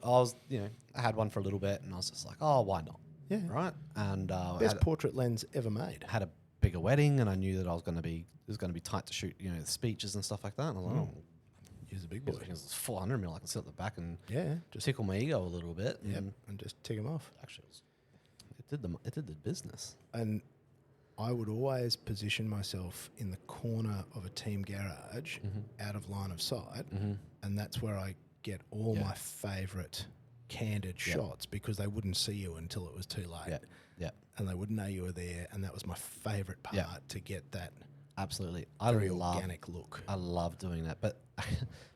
I had one for a little bit and I was just like, oh, why not? Yeah. Right. And best portrait lens ever made. Had a bigger wedding, and I knew that it was going to be tight to shoot, the speeches and stuff like that. And I was like, oh, use a big boy. It's 400 mil. I can sit at the back and just tickle my ego a little bit. And just tick them off. Actually, it did the business. And I would always position myself in the corner of a team garage, out of line of sight, and that's where I get all my favourite candid shots because they wouldn't see you until it was too late. Yeah. And they wouldn't know you were there, and that was my favourite part to get that absolutely very organic look. I love doing that. But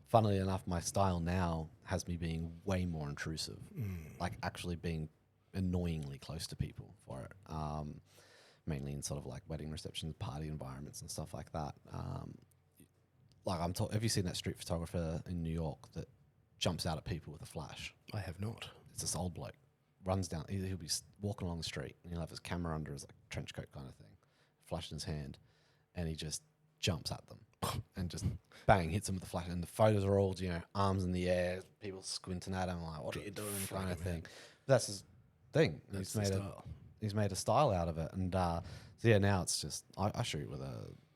funnily enough, my style now has me being way more intrusive, like actually being annoyingly close to people for it. Mainly in sort of like wedding receptions, party environments and stuff like that. Have you seen that street photographer in New York that jumps out at people with a flash? I have not. It's this old bloke. Runs down. He'll be walking along the street and he'll have his camera under his trench coat kind of thing, flash in his hand, and he just jumps at them. and just bang, hits them with the flash. And the photos are all, arms in the air, people squinting at him like, what are you doing, kind of thing. That's his thing. That's the style. He's made a style out of it. And so yeah, now it's just, I shoot with I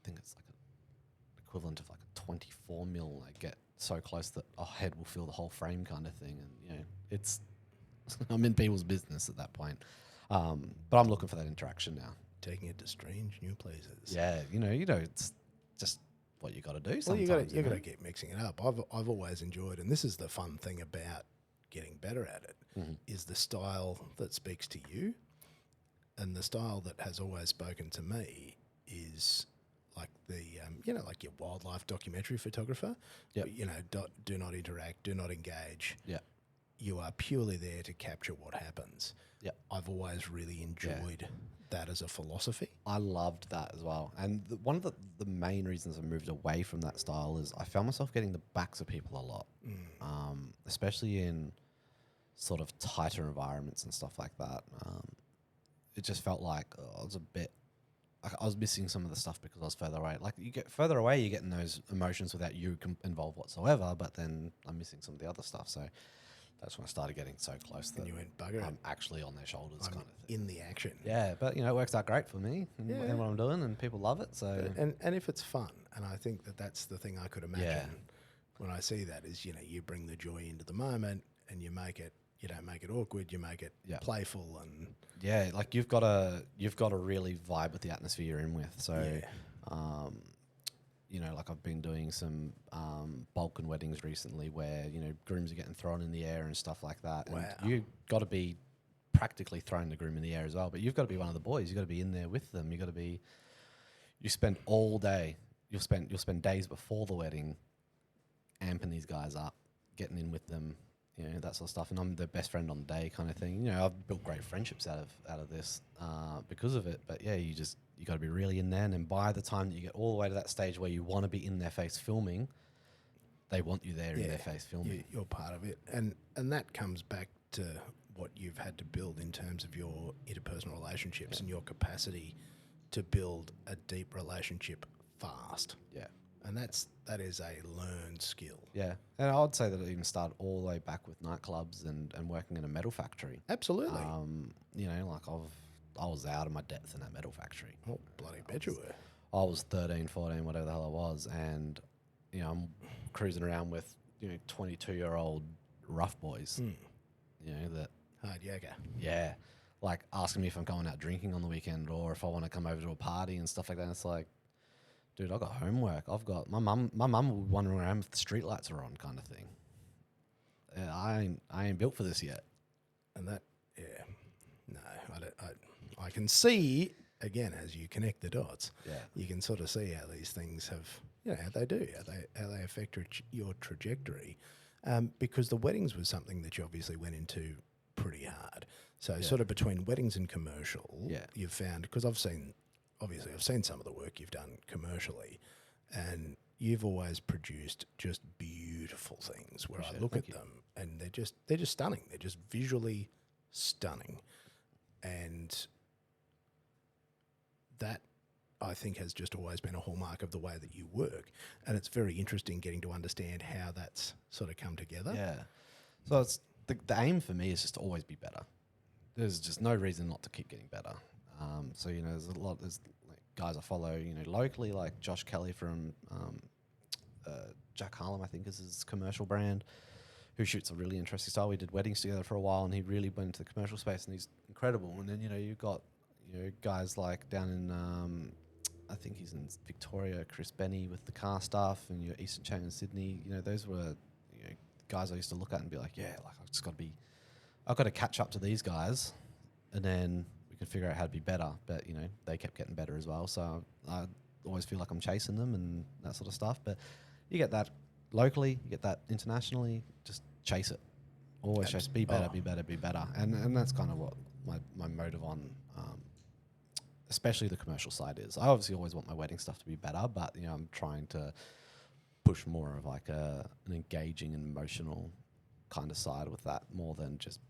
think it's like an equivalent of like a 24 mil. I get so close that a head will fill the whole frame kind of thing. And, it's, I'm in people's business at that point. But I'm looking for that interaction now. Taking it to strange new places. Yeah, it's just what you got to do sometimes. Well, you got to keep mixing it up. I've always enjoyed, and this is the fun thing about getting better at it, is the style that speaks to you. And the style that has always spoken to me is like the, like your wildlife documentary photographer. Yep. Do not interact, do not engage. Yeah. You are purely there to capture what happens. Yeah. I've always really enjoyed that as a philosophy. I loved that as well. And one of the main reasons I moved away from that style is I found myself getting the backs of people a lot, especially in sort of tighter environments and stuff like that. It just felt like I was missing some of the stuff because I was further away. Like, you get further away, you're getting those emotions without you involved whatsoever, but then I'm missing some of the other stuff. So that's when I started getting so close that you went, bugger, I'm actually on their shoulders, kind of thing. In the action. Yeah, but it works out great for me and what I'm doing, and people love it. So and if it's fun, and I think that's the thing I could imagine when I see that is, you bring the joy into the moment and you don't make it awkward, you make it playful and like you've got to really vibe with the atmosphere you're in with. So like I've been doing some Balkan weddings recently where, grooms are getting thrown in the air and stuff like that. Wow. And you've got to be practically throwing the groom in the air as well, but you've got to be one of the boys. You've got to be in there with them. You spend all day, you'll spend days before the wedding amping these guys up, getting in with them, that sort of stuff. And I'm their best friend on the day kind of thing. I've built great friendships out of this because of it. But yeah, you got to be really in there. And then by the time that you get all the way to that stage where you want to be in their face filming, they want you there in their face filming. You're part of it. And that comes back to what you've had to build in terms of your interpersonal relationships and your capacity to build a deep relationship fast. Yeah. And that is a learned skill. Yeah. And I would say that it even started all the way back with nightclubs and working in a metal factory. Absolutely. I was out of my depth in that metal factory. Oh, bloody bet you were. I was 13, 14, whatever the hell I was. And, I'm cruising around with, 22-year-old rough boys, that... Hard yakka. Yeah. Like asking me if I'm going out drinking on the weekend or if I want to come over to a party and stuff like that. And it's like, dude, I've got homework. My mum will be wandering around if the street lights are on, kind of thing. I ain't built for this yet. And that, no, I can see, again, as you connect the dots, you can sort of see how these things have, how they do, how they affect your trajectory. Because the weddings was something that you obviously went into pretty hard. So sort of between weddings and commercial, you've found, because I've seen some of the work you've done commercially, and you've always produced just beautiful things where I look at them and they're just stunning. They're just visually stunning. And that, I think, has just always been a hallmark of the way that you work. And it's very interesting getting to understand how that's sort of come together. Yeah. So it's the aim for me is just to always be better. There's just no reason not to keep getting better. So, there's like guys I follow, locally, like Josh Kelly from Jack Harlem, I think is his commercial brand, who shoots a really interesting style. We did weddings together for a while and he really went into the commercial space and he's incredible. And then, you've got, guys like down in, I think he's in Victoria, Chris Benny with the car stuff, and your Eastern Chain in Sydney. Those were guys I used to look at and be like, I've got to catch up to these guys, and then we can figure out how to be better. But they kept getting better as well, so I always feel like I'm chasing them and that sort of stuff. But you get that locally, you get that internationally. Just chase it. Always chase. Be better, be better, be better. And that's kind of what my motive on, especially the commercial side is. I obviously always want my wedding stuff to be better, but I'm trying to push more of like an engaging and emotional kind of side with that more than just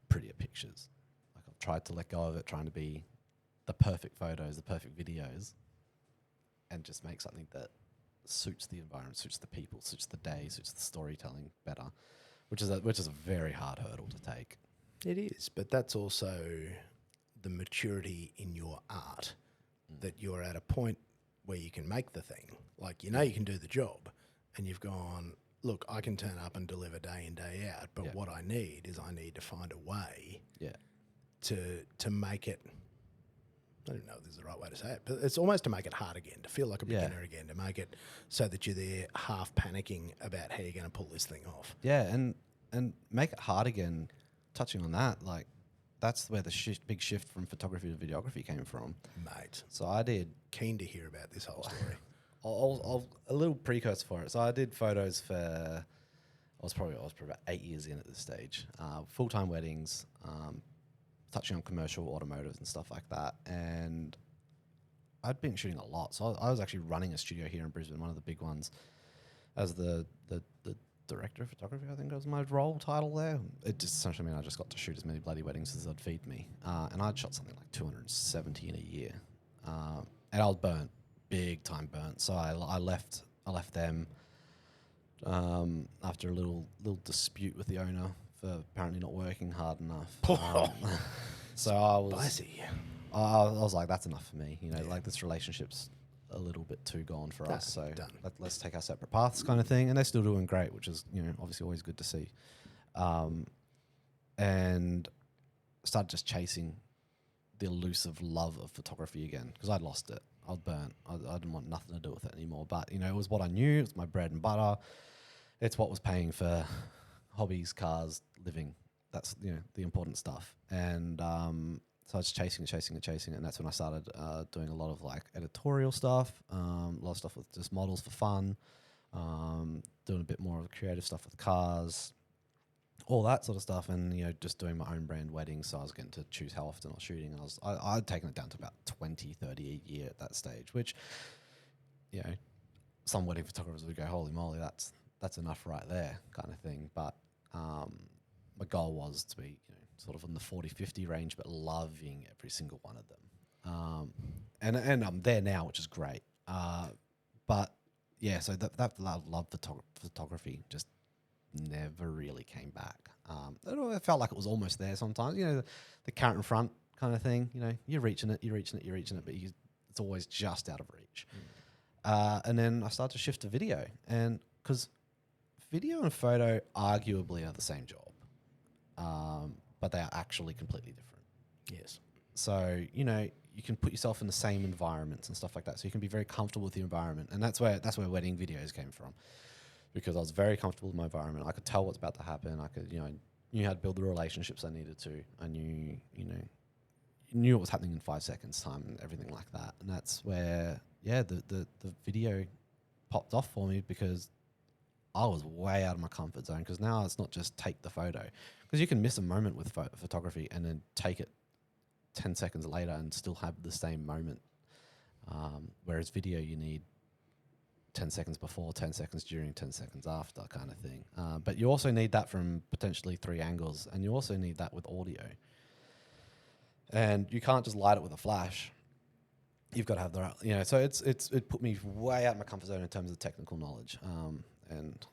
prettier pictures. Like I've tried to let go of it, trying to be the perfect photos, the perfect videos, and just make something that suits the environment, suits the people, suits the day, suits the storytelling better, which is a very hard hurdle to take. It is, but that's also the maturity in your art, that you're at a point where you can make the thing. Like, you know, you can do the job, and you've gone, look, I can turn up and deliver day in, day out, but what I need to find a way to make it, I don't know if this is the right way to say it, but it's almost to make it hard again, to feel like a beginner again, to make it so that you're there half panicking about how you're going to pull this thing off. Yeah, and make it hard again, touching on that, like, that's where the big shift from photography to videography came from. Mate. So I did... Keen to hear about this whole story. I'll a little precursor for it. So I did photos for... I was probably about 8 years in at this stage. Full-time weddings, touching on commercial automotives and stuff like that. And I'd been shooting a lot. So I was actually running a studio here in Brisbane, one of the big ones, as the director of photography, I think was my role title there. It just essentially meant I just got to shoot as many bloody weddings as they'd feed me. And I'd shot something like 270 in a year. And I was burnt, big time burnt. So I left them after a little dispute with the owner for apparently not working hard enough. So I was like, that's enough for me. You know, like, this relationship's a little bit too gone for us. So let's take our separate paths, kind of thing. And they're still doing great, which is, you know, obviously always good to see. And started just chasing the elusive love of photography again, because I'd lost it. I was burnt. I didn't want nothing to do with it anymore. But, you know, it was what I knew. It was my bread and butter. It's what was paying for hobbies, cars, living. That's, you know, the important stuff. And so I was chasing it. And that's when I started doing a lot of, like, editorial stuff, a lot of stuff with just models for fun, doing a bit more of creative stuff with cars, all that sort of stuff. And, you know, just doing my own brand weddings. So I was getting to choose how often I was shooting. And I'd taken it down to about 20, 30 a year at that stage, which, you know, some wedding photographers would go, holy moly, that's enough right there, kind of thing. But my goal was to be, you know, sort of in the 40, 50 range, but loving every single one of them. And I'm there now, which is great. But yeah, so that love photography just never really came back. It felt like it was almost there sometimes, you know, the carrot in front kind of thing. You know, you're reaching it, but it's always just out of reach. And then I started to shift to video, and because video and photo arguably are the same job, but they are actually completely different. Yes. So, you know, you can put yourself in the same environments and stuff like that. So you can be very comfortable with the environment. And that's where wedding videos came from, because I was very comfortable with my environment. I could tell what's about to happen. I could, you know, knew how to build the relationships I needed to. I knew what was happening in 5 seconds time and everything like that. And that's where, the video popped off for me, because I was way out of my comfort zone. Because now it's not just take the photo, because you can miss a moment with photography and then take it 10 seconds later and still have the same moment. Whereas video, you need 10 seconds before, 10 seconds during, 10 seconds after, kind of thing. But you also need that from potentially 3 angles, and you also need that with audio. And you can't just light it with a flash. You've got to have the right, you know. So it put me way out of my comfort zone in terms of technical knowledge. And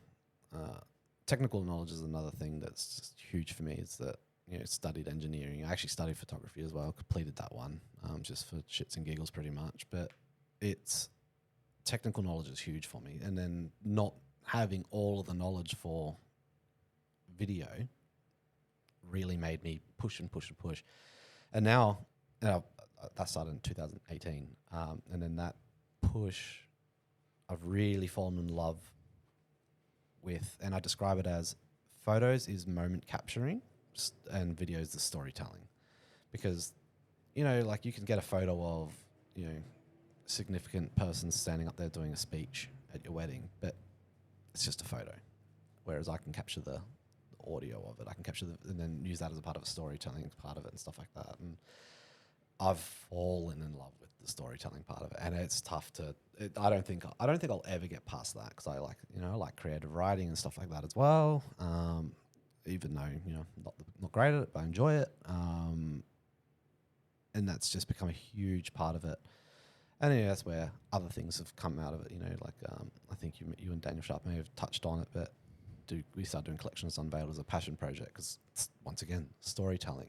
technical knowledge is another thing that's just huge for me. It's that, you know, studied engineering. I actually studied photography as well. Completed that one just for shits and giggles, pretty much. But technical knowledge is huge for me. And then not having all of the knowledge for video really made me push. And now, that started in 2018. And then that push, I've really fallen in love with, and I describe it as, photos is moment capturing and video is the storytelling. Because, you know, like, you can get a photo of, you know, significant person standing up there doing a speech at your wedding, but it's just a photo. Whereas I can capture the audio of it. I can capture and then use that as a part of a storytelling part of it and stuff like that. And I've fallen in love with the storytelling part of it, and it's tough to. I don't think I'll ever get past that, because I like creative writing and stuff like that as well. Even though, you know, not great at it, but I enjoy it. And that's just become a huge part of it. And yeah, that's where other things have come out of it. You know, like I think you and Daniel Sharp may have touched on it, but we started doing Collections Unveiled as a passion project because once again, storytelling.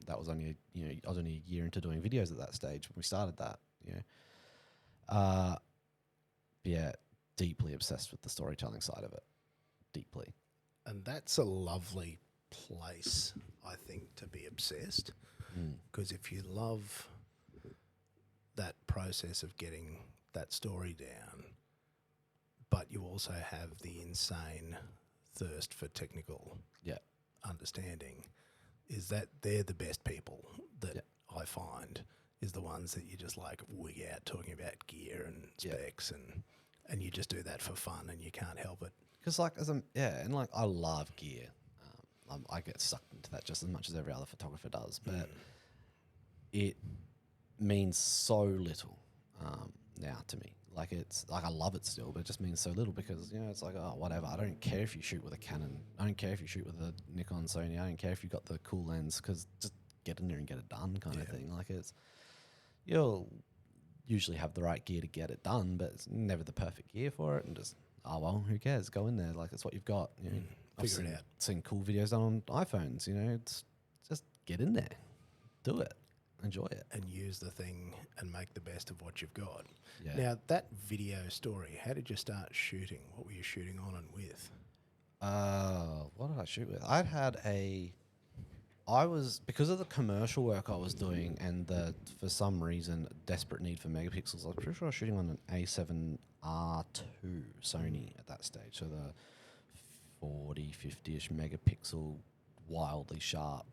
That was only I was only a year into doing videos at that stage when we started that. You know, yeah, deeply obsessed with the storytelling side of it, deeply. And that's a lovely place, I think, to be obsessed. Because if you love that process of getting that story down, but you also have the insane thirst for technical understanding, is that they're the best people that I find is the ones that you just like wig out talking about gear and specs and you just do that for fun and you can't help it. Because like and like I love gear. I get sucked into that just as much as every other photographer does, but it means so little now to me. Like it's like I love it still, but it just means so little because it's like whatever. I don't care if you shoot with a Canon. I don't care if you shoot with a Nikon, Sony. I don't care if you've got the cool lens because just get in there and get it done, kind of thing. Like you'll usually have the right gear to get it done, but it's never the perfect gear for it. And just who cares? Go in there. Like it's what you've got. Figure it out. Seen cool videos done on iPhones. It's just get in there, do it. Enjoy it. And use the thing and make the best of what you've got. Yeah. Now, that video story, how did you start shooting? What were you shooting on and with? What did I shoot with? Because of the commercial work I was doing and for some reason, desperate need for megapixels, I was pretty sure I was shooting on an A7R2 Sony at that stage. So the 40, 50-ish megapixel, wildly sharp,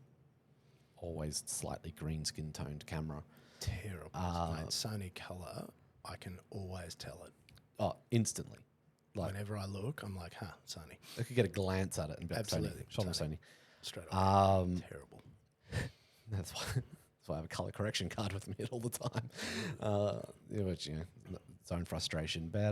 always slightly green skin toned camera. Terrible. Mate, Sony colour, I can always tell it. Oh, instantly. Like whenever I look, I'm like, Sony. I could get a glance at it and be absolutely Sony. Shot on Sony. Straight away. Terrible. That's why I have a color correction card with me at all the time. Which its own frustration. But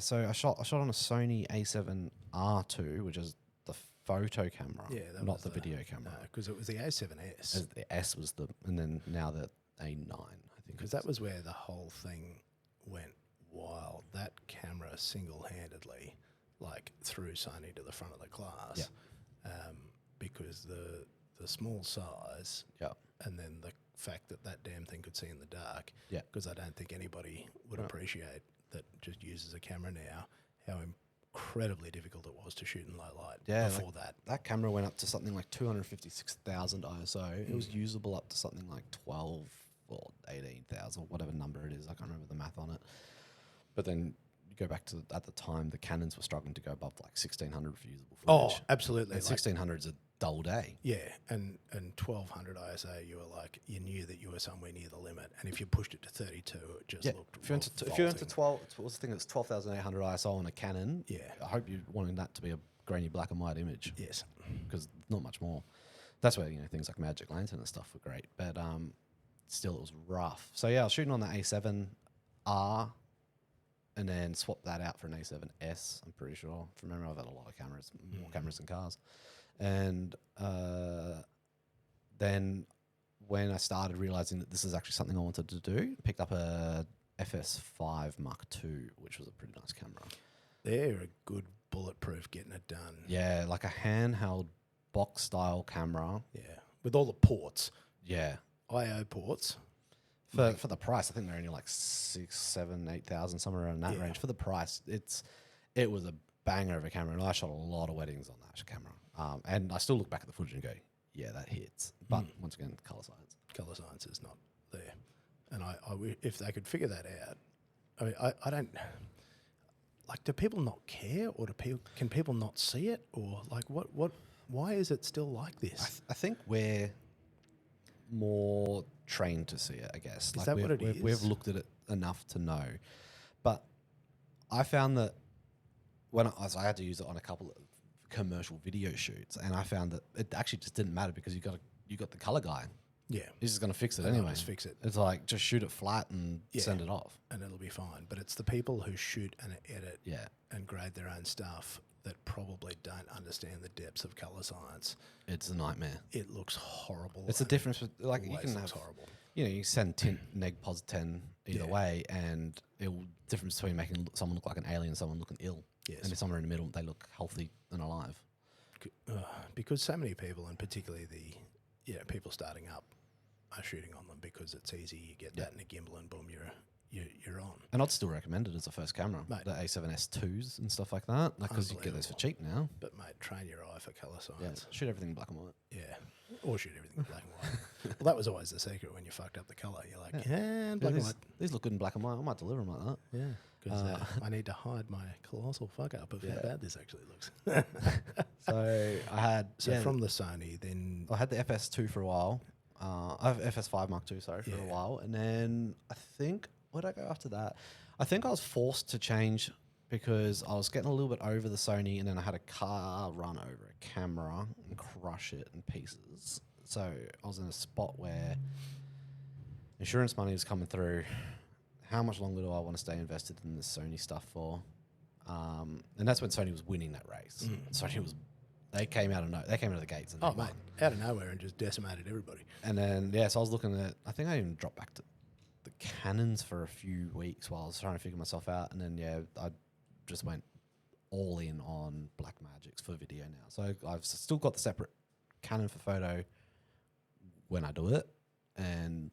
so I shot on a Sony A7R2, which is the photo camera, not the video camera. No, because it was the A7S. The S was and then now the A9, I think. Because that was where the whole thing went wild. That camera single-handedly, like, threw Sony to the front of the class. Because the small size and then the fact that damn thing could see in the dark. Because I don't think anybody would appreciate that just uses a camera now, how incredibly difficult it was to shoot in low light before that. That camera went up to something like 256,000 ISO. It was usable up to something like 12 or 18,000, whatever number it is. I can't remember the math on it. But then you go back to, at the time, the Canons were struggling to go above like 1600 for usable footage. Oh, absolutely. And 1600 is a dull day. Yeah, and 1200 ISO, you knew that you were somewhere near the limit. And if you pushed it to 32, it just looked If you went to 12, what was the thing? It's 12,800 ISO on a Canon. Yeah. I hope you're wanting that to be a grainy black and white image. Yes. Because not much more. That's where things like Magic Lantern and stuff were great, but still it was rough. So yeah, I was shooting on the A7R. And then swap that out for an A7S, I'm pretty sure. From memory, I've had a lot of cameras, more cameras than cars. And then when I started realizing that this is actually something I wanted to do, picked up a FS5 Mark II, which was a pretty nice camera. They're a good bulletproof getting it done. Yeah, like a handheld box-style camera. Yeah, with all the ports. Yeah. I/O ports. For the price, I think they're only like 6,000, 7,000, 8,000, somewhere around that range. For the price, it was a banger of a camera, and I shot a lot of weddings on that camera. And I still look back at the footage and go, yeah, that hits. But once again, color science. Color science is not there. And I if they could figure that out, I mean, I don't, like, do people not care, or can people not see it, or like why is it still like this? I think we're more trained to see it, I guess. Is that what it is? We've looked at it enough to know. But I found that when I had to use it on a couple of commercial video shoots, and I found that it actually just didn't matter because you got the color guy. Yeah. He's just going to fix it anyway. Just fix it. It's like, just shoot it flat and send it off. And it'll be fine. But it's the people who shoot and edit and grade their own stuff that probably don't understand the depths of color science. It's a nightmare. It looks horrible. It's a difference. Like, you Always can looks have horrible. you send tint neg pos 10 either way, and it'll difference between making someone look like an alien and someone looking ill. Yes. And if somewhere in the middle, they look healthy and alive. Because so many people, and particularly people starting up, are shooting on them because it's easy. You get that in a gimbal and boom, you're on. And I'd still recommend it as a first camera, mate, the A7S2s and stuff like that, because you get those for cheap now. But mate, train your eye for colour science. Yeah, shoot everything in black and white. Yeah, or shoot everything in black and white. Well, that was always the secret when you fucked up the colour. You're like, black and white. These look good in black and white. I might deliver them like that. Yeah, because I need to hide my colossal fuck up of how bad this actually looks. So I had from the Sony, then I had the FS2 for a while. I have FS5 Mark II, for a while, and then I think where did I go after that? I think I was forced to change because I was getting a little bit over the Sony, and then I had a car run over a camera and crush it in pieces. So I was in a spot where insurance money was coming through. How much longer do I want to stay invested in this Sony stuff for? And that's when Sony was winning that race. Sony was. They came out of the gates and mate, out of nowhere and just decimated everybody. And then so I was looking at. I think I even dropped back to the Canons for a few weeks while I was trying to figure myself out. And then I just went all in on Blackmagics for video now. So I've still got the separate Canon for photo when I do it, and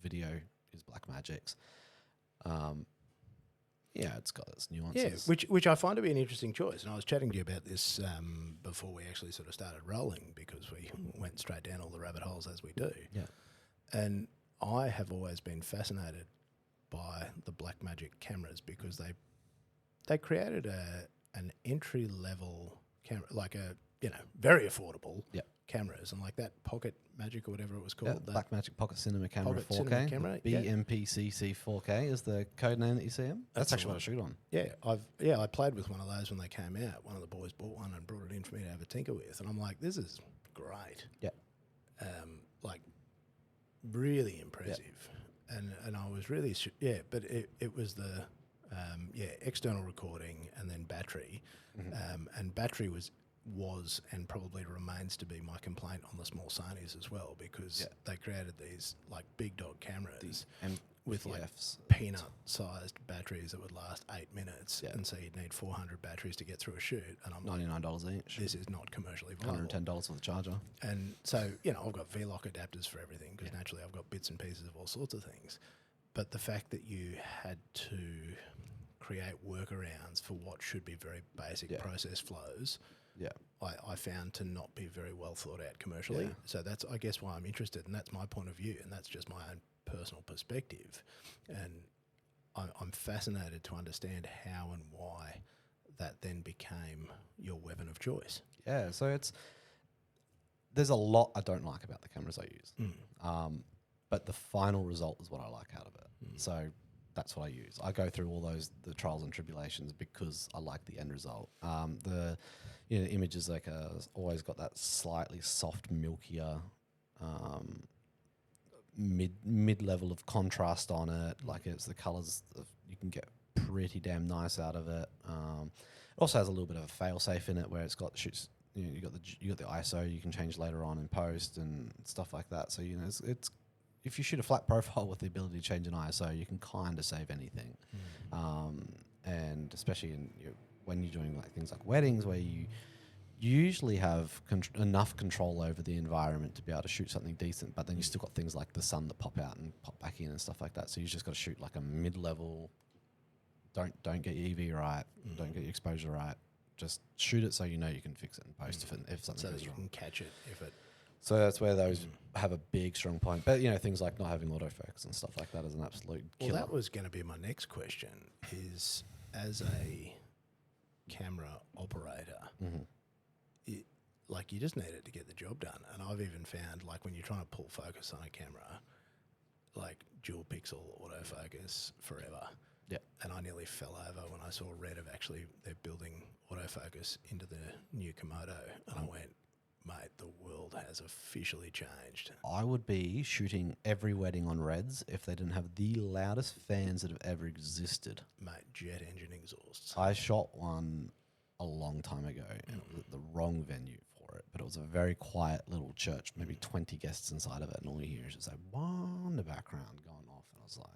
video is Blackmagics. It's got its nuances. Yeah, which I find to be an interesting choice. And I was chatting to you about this before we actually sort of started rolling, because we went straight down all the rabbit holes as we do. Yeah. And I have always been fascinated by the Blackmagic cameras because they created an entry level camera, like a very affordable cameras, and like that Pocket Magic or whatever it was called. Blackmagic Pocket Cinema Camera Pocket 4K. Cinema camera, BMPCC 4K is the code name that you see them. That's actually what I shoot on. Yeah, I played with one of those when they came out. One of the boys bought one and brought it in for me to have a tinker with, and I'm like, this is great. Yeah. Like really impressive. And I was really but it was the external recording and then battery, and battery was and probably remains to be my complaint on the small Sonys as well, because they created these like big dog cameras with like peanut-sized batteries that would last 8 minutes, and so you'd need 400 batteries to get through a shoot. And I'm $99 like, each. this is not commercially viable. $110 for the charger. And so I've got V-lock adapters for everything, because naturally I've got bits and pieces of all sorts of things. But the fact that you had to create workarounds for what should be very basic process flows, I found to not be very well thought out commercially. Yeah. So that's, I guess, why I'm interested, and that's my point of view, and that's just my own personal perspective. And I'm fascinated to understand how and why that then became your weapon of choice. Yeah, so there's a lot I don't like about the cameras I use, but the final result is what I like out of it. So that's what I use. I go through all the trials and tribulations because I like the end result. The images always got that slightly soft, milkier mid level of contrast on it. Like the colors, you can get pretty damn nice out of it. It also has a little bit of a fail safe in it where it's got shoots. You got the ISO you can change later on in post and stuff like that. So it's if you shoot a flat profile with the ability to change an ISO, you can kind of save anything. And especially when you're doing like things like weddings, where you usually have enough control over the environment to be able to shoot something decent, but then you still got things like the sun that pop out and pop back in and stuff like that. So you just got to shoot like a mid-level. Don't get your EV right. Don't get your exposure right. Just shoot it so you know you can fix it in post if something so goes that you wrong. Can catch it if it. So that's where those have a big strong point. But things like not having autofocus and stuff like that is an absolute killer. Well, that was going to be my next question. Is as a camera operator, you just need it to get the job done. And I've even found, like, when you're trying to pull focus on a camera, like dual pixel autofocus forever. Yeah. And I nearly fell over when I saw Red they're building autofocus into the new Komodo, and I went, mate, the world has officially changed. I would be shooting every wedding on Reds if they didn't have the loudest fans that have ever existed. Mate, jet engine exhausts. I shot one a long time ago, and it was the wrong venue for for it, but it was a very quiet little church, maybe 20 guests inside of it, and all you hear is just like one in the background going off, and I was like,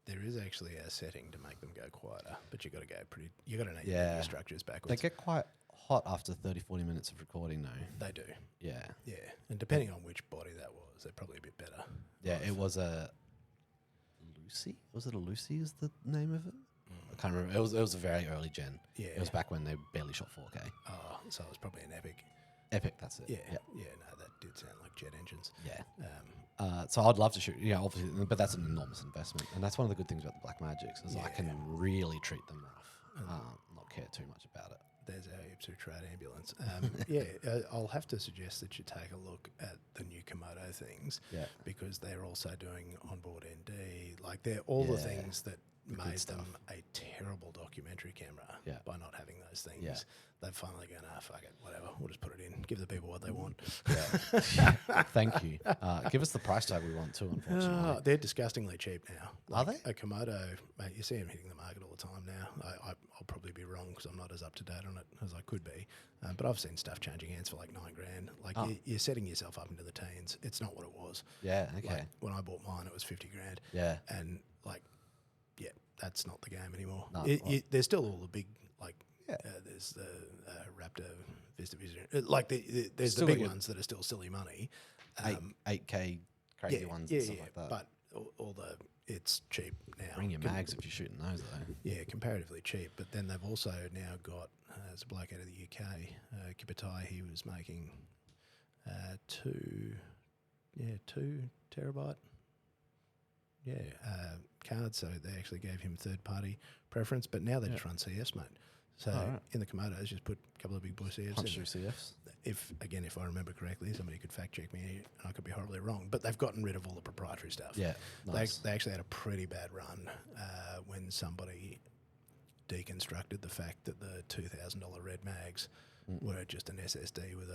there is actually a setting to make them go quieter, but you got to go pretty. You got to know your structures backwards. They get quite hot after 30, 40 minutes of recording, though. They do. Yeah. Yeah, and depending on which body that was, they're probably a bit better. Yeah, it was a Lucy. Was it a Lucy? Is the name of it? I can't remember. It was a very early gen. Yeah, it was back when they barely shot 4K. Oh, so it was probably an Epic. Epic, that's it. Yeah, yeah. No, that did sound like jet engines. Yeah. So I'd love to shoot. Yeah, obviously, but that's an enormous investment, and that's one of the good things about the Black Magics is I can really treat them rough, not care too much about it. There's our Ipswich Trade ambulance. I'll have to suggest that you take a look at the new Komodo things, because they're also doing onboard ND. Like they're all the things that made them a terrible documentary camera by not having those things. Yeah. They've finally gone, fuck it, whatever. We'll just put it in, give the people what they want. Thank you. Give us the price tag we want too, unfortunately. They're disgustingly cheap now. Are they? A Komodo, mate, you see them hitting the market all the time now. I'll probably be wrong because I'm not as up to date on it as I could be. But I've seen stuff changing hands for like $9,000. Like you're setting yourself up into the teens. It's not what it was. Yeah, okay. Like, when I bought mine, it was $50,000. Yeah. And like, that's not the game anymore. No, there's still all the big, like, there's the Raptor, Vista Vision. There's still the big ones that are still silly money. 8K crazy ones and stuff like that. But it's cheap now. Bring your mags if you're shooting those, though. Yeah, comparatively cheap. But then they've also now got, there's a bloke out of the UK, Kipatai, he was making 2 terabyte. Cards, so they actually gave him third-party preference, but now they just run CS, mate. So in the Komodos, just put a couple of big boy CFs. Punch through CFs. If I remember correctly, somebody could fact check me, and I could be horribly wrong. But they've gotten rid of all the proprietary stuff. Yeah, nice. They actually had a pretty bad run when somebody deconstructed the fact that the $2,000 red mags were just an SSD with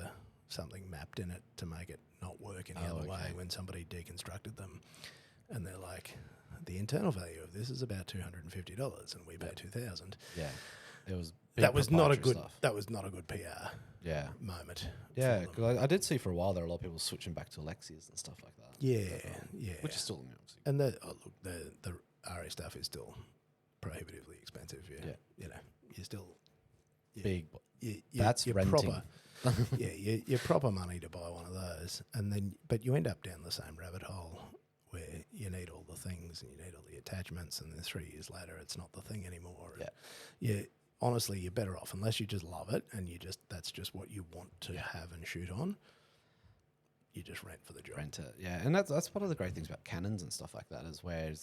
something mapped in it to make it not work any other way. When somebody deconstructed them. And they're like, the internal value of this is about $250, and we pay $2,000. Yeah, it was. That was not a good. Stuff. That was not a good PR. Moment. Yeah, because I did see for a while there are a lot of people switching back to Alexias and stuff like that. Yeah. Which is still obviously. And the RA stuff is still prohibitively expensive. Yeah. You know, you're still big. That's renting. Proper. You're proper money to buy one of those, but you end up down the same rabbit hole where you need all the things and you need all the attachments, and then 3 years later it's not the thing anymore. Honestly, you're better off, unless you just love it and that's just what you want to have and shoot on. You just rent for the job. Rent it, and that's one of the great things about Canons and stuff like that, is where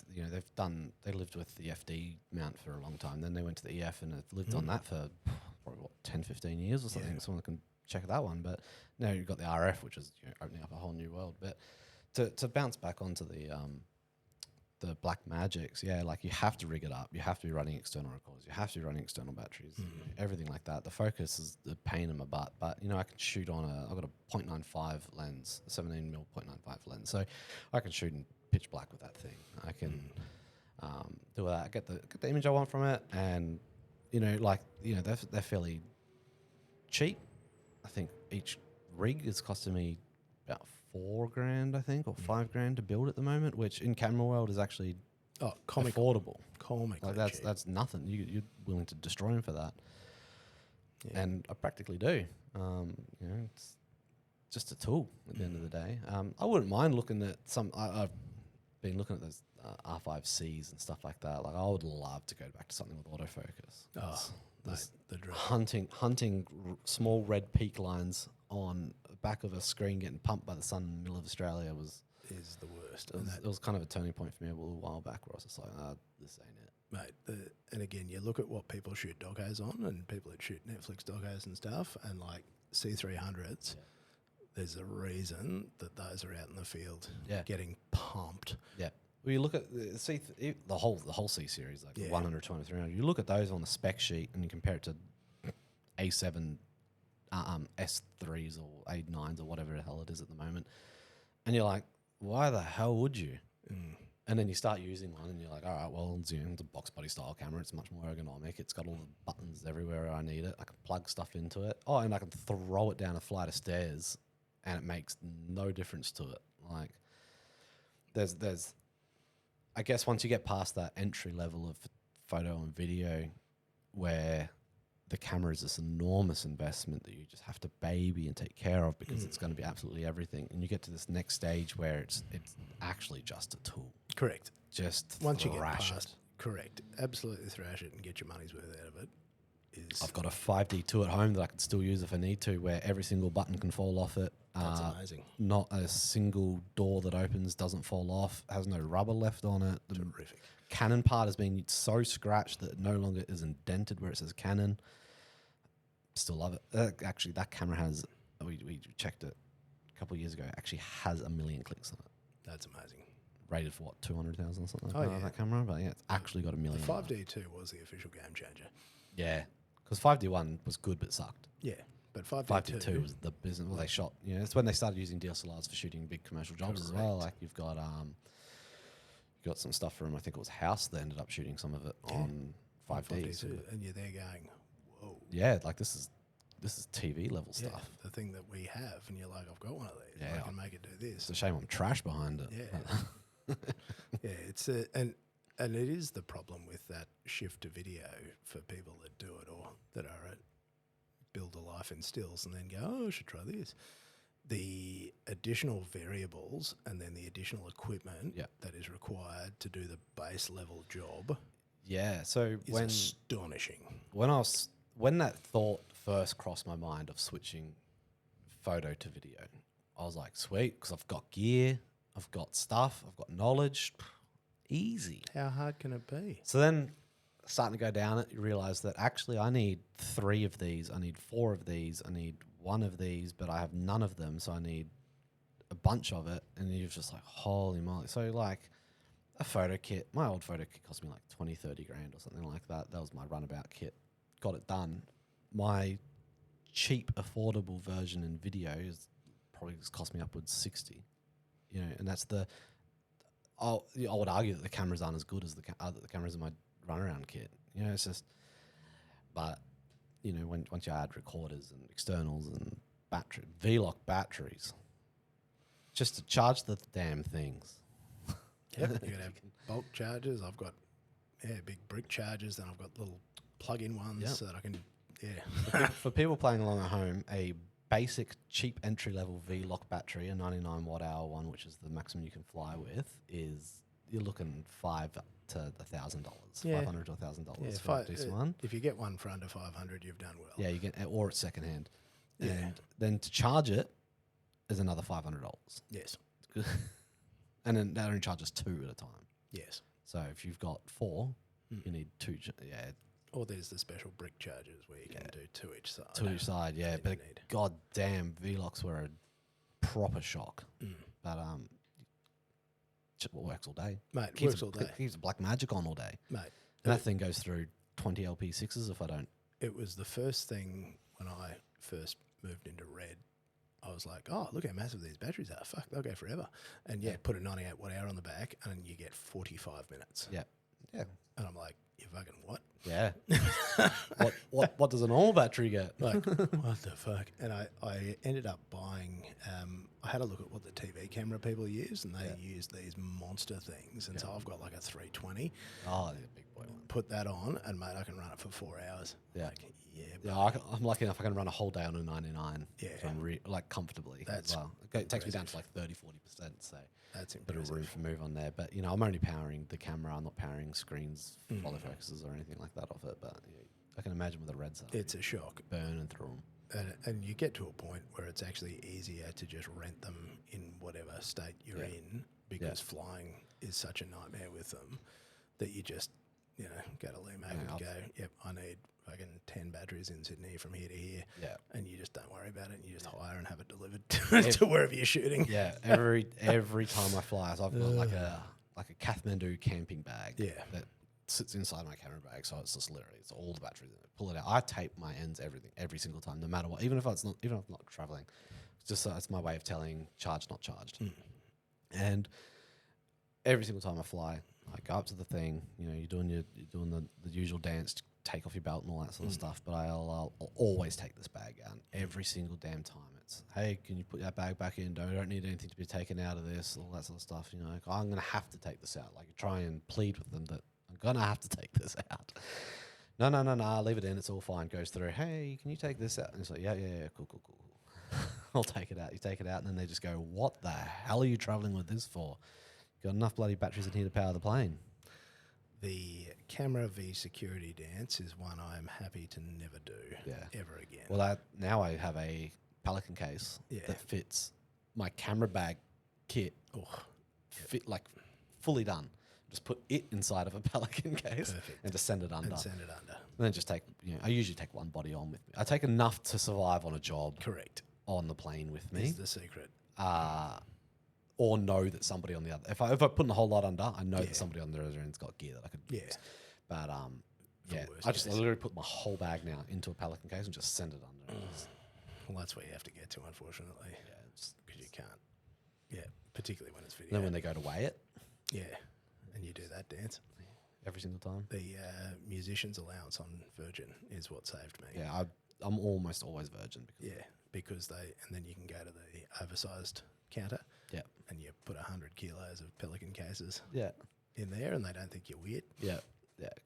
they lived with the FD mount for a long time, then they went to the EF and have lived on that for probably 10, 15 years or something. Someone can check that one, but now you've got the RF, which is opening up a whole new world. But to bounce back onto the Black Magics, like you have to rig it up. You have to be running external recorders. You have to be running external batteries, everything like that. The focus is the pain in my butt, but I can shoot on I've got a 0.95 lens, 17mm 0.95 lens, so I can shoot in pitch black with that thing. I can do that. Get the image I want from it, and they're fairly cheap. I think each rig is costing me about $4,000, I think, or $5,000 to build at the moment, which in camera world is actually affordable. Comically like cheap. That's nothing. You're willing to destroy them for that, and I practically do. It's just a tool at the end of the day. I wouldn't mind looking at I've been looking at those R5Cs and stuff like that. Like I would love to go back to something with autofocus. The dream. Hunting small red peak lines on the back of a screen getting pumped by the sun in the middle of Australia is the worst. It was kind of a turning point for me a little while back, where I was just like, this ain't it. Mate, and again, you look at what people shoot docos on, and people that shoot Netflix docos and stuff, and like C300s, there's a reason that those are out in the field getting pumped. Yeah. Well, you look at the whole C series, like 100, 200, 300. You look at those on the spec sheet and you compare it to A7 S3s or A9s or whatever the hell it is at the moment, and you're like, why the hell would you? And then you start using one and you're like, all right, well, it's a box body style camera. It's much more ergonomic. It's got all the buttons everywhere I need it. I can plug stuff into it. Oh, and I can throw it down a flight of stairs and it makes no difference to it. Like there's, I guess once you get past that entry level of photo and video where the camera is this enormous investment that you just have to baby and take care of because it's going to be absolutely everything. And you get to this next stage where it's actually just a tool. Correct. Just once you get thrash past, it. Correct. Absolutely thrash it and get your money's worth out of it. I've got a 5D2 at home that I can still use if I need to, where every single button can fall off it. That's amazing. Not a single door that opens doesn't fall off. Has no rubber left on it. The Terrific. Canon part has been so scratched that it no longer is indented where it says Canon. Still love it. Actually, that camera has, we checked it a couple of years ago, actually has 1 million clicks on it. That's amazing. Rated for what, 200,000 or something like Oh, that, yeah. that camera? But yeah, it's actually got 1 million. The 5D2 was the official game changer. Yeah, because 5D1 was good but sucked. Yeah, but 5D2, 5D2 was the business. Well, they shot. You know, it's when they started using DSLRs for shooting big commercial jobs as well. Like you've got some stuff from I think it was House that ended up shooting some of it on 5D. too, and you're there going, whoa. Yeah, like this is TV level Yeah, stuff. the thing that we have, and you're like, I've got one of these. Yeah. I can make it do this. It's a shame I'm trash behind it. Yeah. Yeah, it's and it is the problem with that shift to video for people that do it or that are at build a life in stills and then go, oh, I should try this. The additional variables and then the additional equipment that is required to do the base level job Yeah. So is astonishing. When that thought first crossed my mind of switching photo to video, I was like, sweet, because I've got gear, I've got stuff, I've got knowledge. Easy. How hard can it be? So then starting to go down it, you realize that actually I need 3 of these, I need 4 of these, I need 1 of these, but I have none of them, so I need a bunch of it. And you're just like, holy moly. So like a photo kit, my old photo kit cost me like 20, 30 grand or something like that. That was my runabout kit. Got it done. My cheap, affordable version in video is probably cost me upwards 60. You know, and that's I would argue that the cameras aren't as good as the cameras in my runaround kit. You know, it's just, but you know, once you add recorders and externals and V-lock batteries, just to charge the damn things. Yep, you can have bulk chargers. I've got big brick chargers, then I've got little plug-in ones so that I can For people playing along at home, a basic cheap entry-level V-lock battery, a 99 watt-hour one, which is the maximum you can fly with, you're looking $500 to $1,000, $500 to $1,000 for a decent one. If you get one for under 500, you've done well. Yeah, you get, or it's secondhand. Yeah. And then to charge it is another $500. Yes. And then that only charges 2 at a time. Yes. So if you've got 4, you need 2. Yeah. Or there's the special brick chargers where you can do 2 each side. 2 each side, yeah. But god damn, V-locks were a proper shock. But it works all day. Mate, works all day. Keeps black magic on all day. Mate. And that thing goes through 20 LP6s if I don't. It was the first thing when I first moved into Red. I was like, oh, look how massive these batteries are. Fuck, they'll go forever. And put a 98 watt hour on the back and you get 45 minutes. Yeah. Yeah. And I'm like, you fucking what? Yeah. what does a normal battery get? Like, what the fuck? And I ended up buying, I had a look at what the TV camera people use, and they use these monster things. And so I've got like a 320. Oh, yeah, big boy one. Put that on, and mate, I can run it for 4 hours. Yeah. Like, I'm lucky enough I can run a whole day on a 99. Yeah. So I'm like comfortably as well. It takes me down to like 30, 40%. So that's a bit of impressive. room for move on there. But, you know, I'm only powering the camera. I'm not powering screens, follow focuses or anything like that off it. But I can imagine with the Reds up. It's a shock. Burning through them. And you get to a point where it's actually easier to just rent them in whatever state you're in because flying is such a nightmare with them that you just, you know, go to Lumac and go, yep, I need fucking 10 batteries in Sydney from here to here. Yeah. And you just don't worry about it and you just hire and have it delivered to wherever you're shooting. Yeah. Every time I fly, so I've got like a Kathmandu camping bag that sits inside my camera bag. So it's just literally, it's all the batteries in it. Pull it out. I tape my ends, every single time, no matter what, even if I'm not traveling. It's just, it's my way of telling charged, not charged. And every single time I fly, I go up to the thing. You know, you're doing the usual dance, take off your belt and all that sort of stuff. But I'll always take this bag out every single damn time. It's, hey, can you put that bag back in? Don't need anything to be taken out of this, all that sort of stuff. You know, like, I'm gonna have to take this out. Like, you try and plead with them that I'm gonna have to take this out. No, leave it in. It's all fine. Goes through. Hey, can you take this out? And it's like, yeah, cool. I'll take it out. You take it out, and then they just go, what the hell are you traveling with this for? Got enough bloody batteries in here to power the plane. The camera v security dance is one I'm happy to never do ever again. Well, now I have a Pelican case that fits my camera bag kit. Fit like fully done. Just put it inside of a Pelican case and just send it under. And then just take, I usually take one body on with me. I take enough to survive on a job. Correct. On the plane with me. Is the secret. Or know that somebody on the other, if I put a whole lot under, I know that somebody on the other end's got gear that I could use. But I literally put my whole bag now into a Pelican case and just send it under. Well, that's where you have to get to, unfortunately. Yeah, because you can't. Yeah, particularly when it's video. Then when they go to weigh it. Yeah, and you do that dance every single time. The musician's allowance on Virgin is what saved me. Yeah, I'm almost always Virgin. Because and then you can go to the oversized counter. Yeah, and you put 100 kilos of Pelican cases. In there, and they don't think you're weird.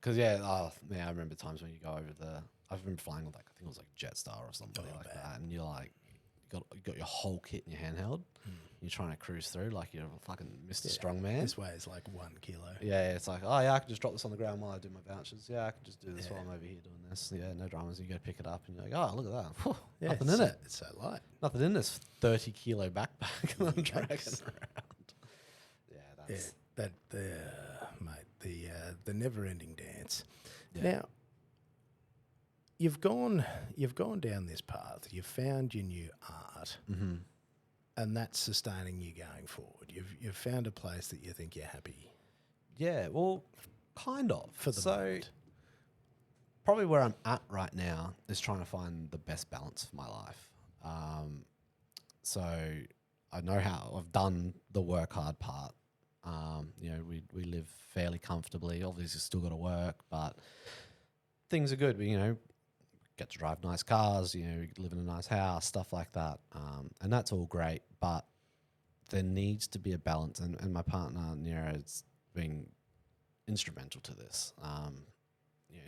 Because I remember times when you go over I remember flying with I think it was like Jetstar or somebody like that, and you're like, you got your whole kit in your handheld. You're trying to cruise through like you're a fucking Mr. Strongman. This way is like 1 kilo. Yeah, it's like, oh yeah, I can just drop this on the ground while I do my vouchers. Yeah, I can just do this while I'm over here doing this. Yeah, no dramas. You go pick it up and you're like, oh, look at that. Whew, nothing in it. It's so light. Nothing in this 30 kilo backpack that I'm dragging around. Yeah, that's mate. The never-ending dance. Yeah. Now, you've gone down this path. You've found your new art. And that's sustaining you going forward. You've found a place that you think you're happy. Yeah, well, kind of. For the moment. Probably where I'm at right now is trying to find the best balance for my life. So I know how I've done the work hard part. We live fairly comfortably. Obviously, still got to work, but things are good. Get to drive nice cars, live in a nice house, stuff like that. And that's all great, but there needs to be a balance. And my partner, Nira, has been instrumental to this.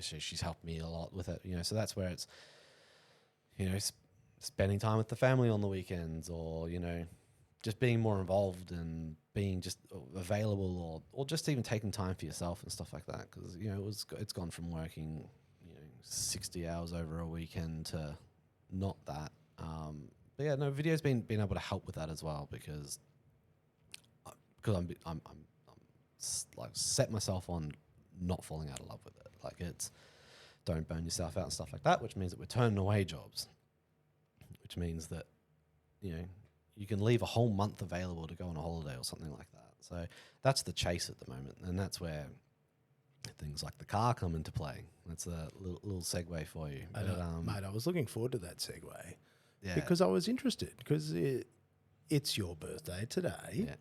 She's helped me a lot with it, so that's where it's, spending time with the family on the weekends or, just being more involved and being just available or just even taking time for yourself and stuff like that. Because, it's gone from working 60 hours over a weekend to not that. But yeah, no, video's been able to help with that as well because I'm like set myself on not falling out of love with it. Like it's don't burn yourself out and stuff like that, which means that we're turning away jobs, which means that you can leave a whole month available to go on a holiday or something like that. So that's the chase at the moment, and that's where things like the car come into play. That's a little segue for you. Mate, I was looking forward to that segue because I was interested because it's your birthday today. Yeah.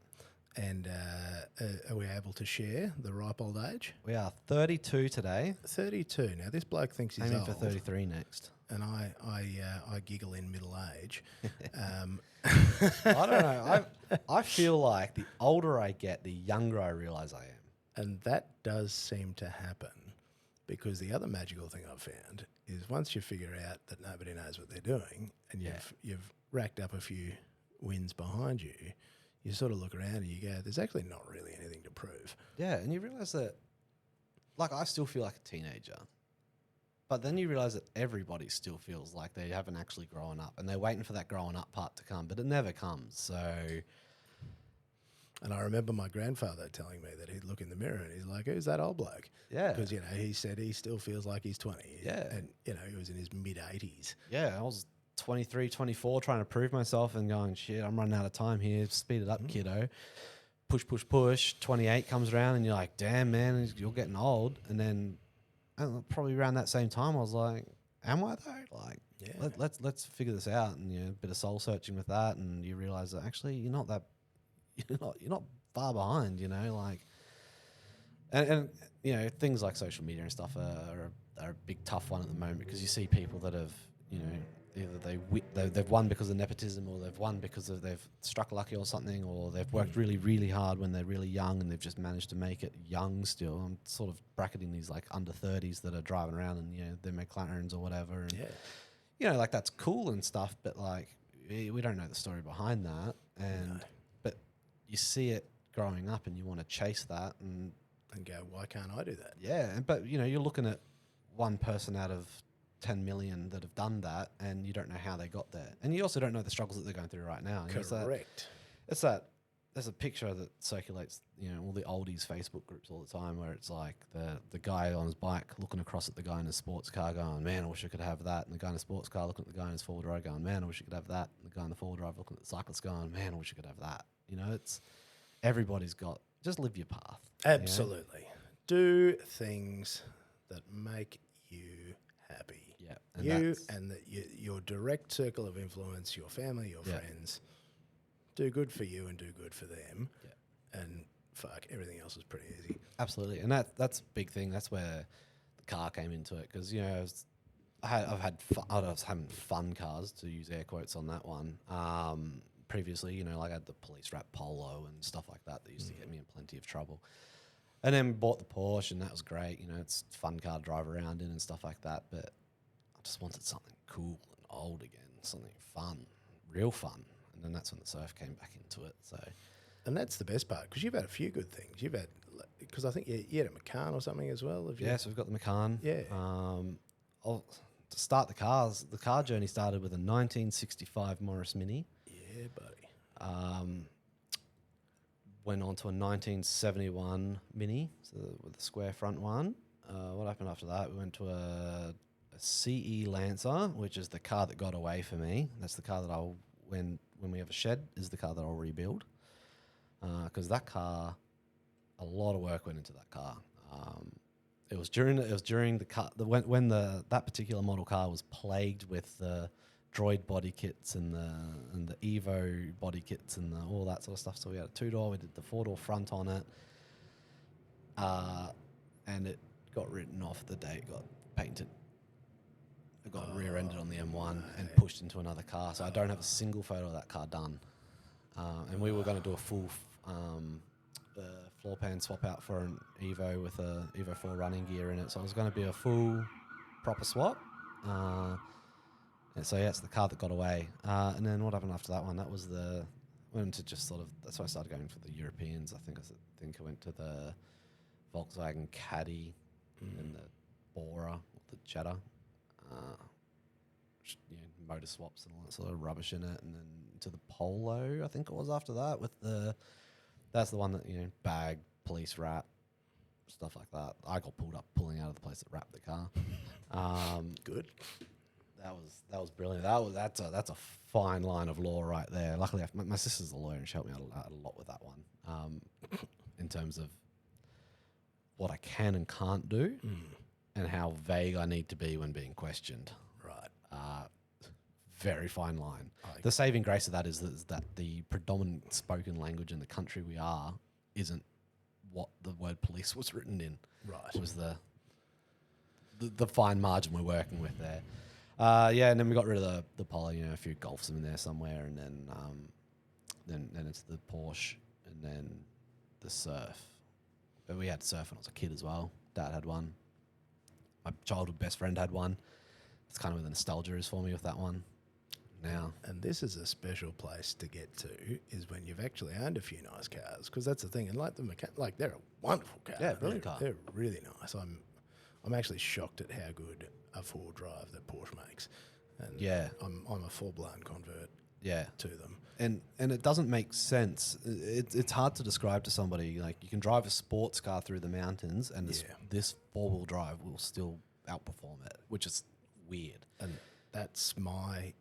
And are we able to share the ripe old age? We are 32 today. 32. Now, this bloke thinks he's aiming old. for 33 next. And I giggle in middle age. I don't know. I feel like the older I get, the younger I realise I am. And that does seem to happen because the other magical thing I've found is once you figure out that nobody knows what they're doing and you've racked up a few wins behind you, you sort of look around and you go, there's actually not really anything to prove. Yeah, and you realise that, like, I still feel like a teenager. But then you realise that everybody still feels like they haven't actually grown up and they're waiting for that growing up part to come, but it never comes. So... And I remember my grandfather telling me that he'd look in the mirror and he's like, who's that old bloke? Yeah. Because, he said he still feels like he's 20. Yeah. And, he was in his mid-80s. Yeah, I was 23, 24 trying to prove myself and going, shit, I'm running out of time here. Speed it up, kiddo. Push. 28 comes around and you're like, damn, man, you're getting old. And then probably around that same time, I was like, am I though? Like, let's figure this out. And, a bit of soul searching with that. And you realize that actually you're not far behind, you know, like, and you know, things like social media and stuff are a big tough one at the moment, because you see people that have, you know, either they've won because of nepotism, or they've won because they've struck lucky or something, or they've worked really, really hard when they're really young and they've just managed to make it young still. I'm sort of bracketing these like under 30s that are driving around and, you know, they're McLarens or whatever. And, you know, like that's cool and stuff, but like we don't know the story behind that. And, but you see it growing up and you want to chase that and go, why can't I do that? Yeah. But, you know, you're looking at one person out of 10 million that have done that, and you don't know how they got there. And you also don't know the struggles that they're going through right now. Correct. It's that there's a picture that circulates, you know, all the oldies Facebook groups all the time, where it's like the guy on his bike looking across at the guy in his sports car going, man, I wish I could have that. And the guy in his sports car looking at the guy in his four-wheel drive going, man, I wish I could have that. And the guy in the four-wheel drive looking at the cyclist going, man, I wish I could have that. You know, it's everybody's got, just live your path. Absolutely. You know? Do things that make you happy. Yeah. And your direct circle of influence, your family, your friends, do good for you and do good for them. Yeah. And fuck, everything else is pretty easy. Absolutely. And that's a big thing. That's where the car came into it. Because, you know, I was having fun cars, to use air quotes on that one. Previously, you know, like I had the police wrap Polo and stuff like that used to get me in plenty of trouble. And then bought the Porsche, and that was great. You know, it's a fun car to drive around in and stuff like that. But I just wanted something cool and old again, something fun, real fun. And then that's when the surf came back into it. So, and that's the best part, because you've had a few good things. You've had, because I think you had a Macan or something as well. Yeah, so we've got the Macan. Yeah. To start the car journey started with a 1965 Morris Mini. Yeah, buddy. Went on to a 1971 Mini, so with the square front one. What happened after that? We went to a CE Lancer, which is the car that got away for me. That's the car that when we have a shed, is the car that I'll rebuild. Because that car, a lot of work went into that car. It was during the car when that particular model car was plagued with the Droid body kits and the Evo body kits and all that sort of stuff. So we had a 2-door, we did the 4-door front on it, and it got written off the day it got painted. It got rear-ended on the M1 and pushed into another car. So I don't have a single photo of that car done. And we were going to do a full floor pan swap out for an Evo with a Evo 4 running gear in it. So it was going to be a full proper swap. And so yeah, it's the car that got away. And then what happened after that one? That was went to just sort of, that's why I started going for the Europeans. I think I went to the Volkswagen Caddy and the Bora, the Jetta, you know, motor swaps and all that sort of rubbish in it. And then to the Polo, I think it was after that, with that's the one that, you know, bag, police wrap, stuff like that. I got pulled up pulling out of the place that wrapped the car. Good. That was brilliant. That's a fine line of law right there. Luckily, my sister's a lawyer and she helped me out a lot with that one, in terms of what I can and can't do, and how vague I need to be when being questioned. Right. Very fine line. The saving grace of that is that the predominant spoken language in the country we are isn't what the word police was written in. Right. It was the fine margin we're working with there. Yeah, and then we got rid of the Polo, you know, a few Golfs in there somewhere, and then it's the Porsche, and then the Surf. But we had Surf when I was a kid as well. Dad had one. My childhood best friend had one. It's kind of where the nostalgia is for me with that one now. And this is a special place to get to, is when you've actually owned a few nice cars, because that's the thing. And like they're a wonderful car. Yeah, brilliant car. They're really nice. I'm actually shocked at how good a 4-drive that Porsche makes. And yeah, I'm a full-blown convert. Yeah, to them. And it doesn't make sense. It's hard to describe to somebody. Like, you can drive a sports car through the mountains, and this 4-wheel drive will still outperform it, which is weird. And that's my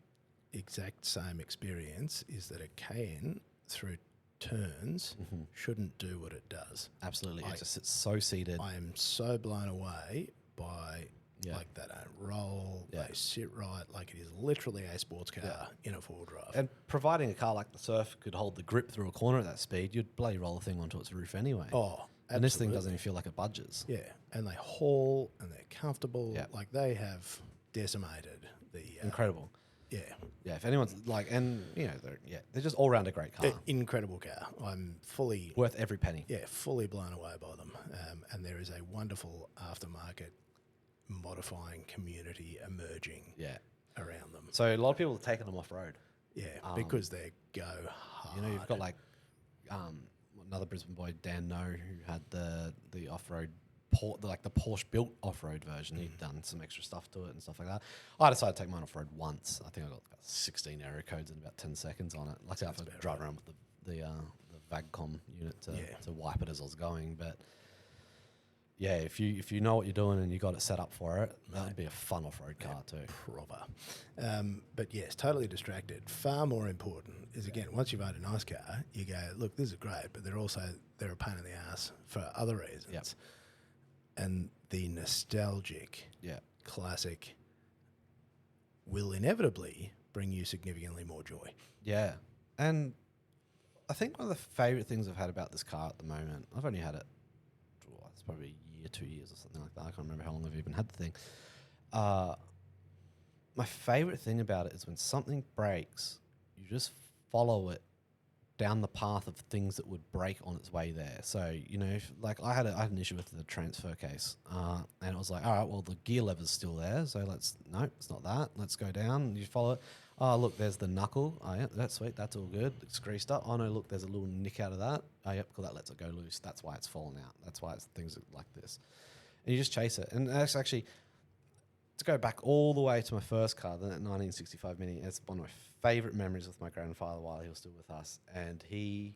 exact same experience, is that a Cayenne through turns shouldn't do what it does. Absolutely. It just sits so seated. I am so blown away by Yeah. Like they don't roll, Yeah. they sit right. Like it is literally a sports car in a four-wheel drive. And providing a car like the Surf could hold the grip through a corner at that speed, you'd bloody roll the thing onto its roof anyway. Oh, absolutely. And this thing doesn't even feel like it budges. Yeah, and they haul and they're comfortable. Yeah. Like they have decimated the Incredible. Yeah, Yeah, if anyone's like, and they're just all round a great car. incredible car. I'm fully Worth every penny. Yeah, fully blown away by them. And there is a wonderful aftermarket modifying community emerging around them. So a lot of people are taking them off road. Yeah, because they go hard. You know, you've got like another Brisbane boy, Dan No, who had the off road. Like the Porsche built off-road version. He'd done some extra stuff to it and stuff like that. I decided to take mine off-road once. I think I got about 16 error codes in about 10 seconds on it. Like I have to drive around with the VAGCOM unit to wipe it as I was going. But yeah, if you know what you're doing and you got it set up for it, that would be a fun off-road car too. Proper. But yes, totally distracted. Far more important is, again, once you've owned a nice car, you go, look, this is great, but they're a pain in the ass for other reasons. Yep. And the nostalgic classic will inevitably bring you significantly more joy. Yeah. And I think one of the favourite things I've had about this car at the moment, I've only had it, it's probably a year, 2 years or something like that. I can't remember how long I've even had the thing. My favourite thing about it is when something breaks, you just follow it down the path of things that would break on its way there. So, you know, like I had an issue with the transfer case, and it was like, all right, well, the gear lever's still there, so no, it's not that. Let's go down. And you follow it. Oh, look, there's the knuckle. Oh, yeah, that's sweet. That's all good. It's greased up. Oh, no, look, there's a little nick out of that. Oh, yep, cool, that lets it go loose. That's why it's fallen out. That's why it's things like this. And you just chase it. And that's actually, to go back all the way to my first car, the 1965 Mini, it's one of my favourite memories with my grandfather while he was still with us. And we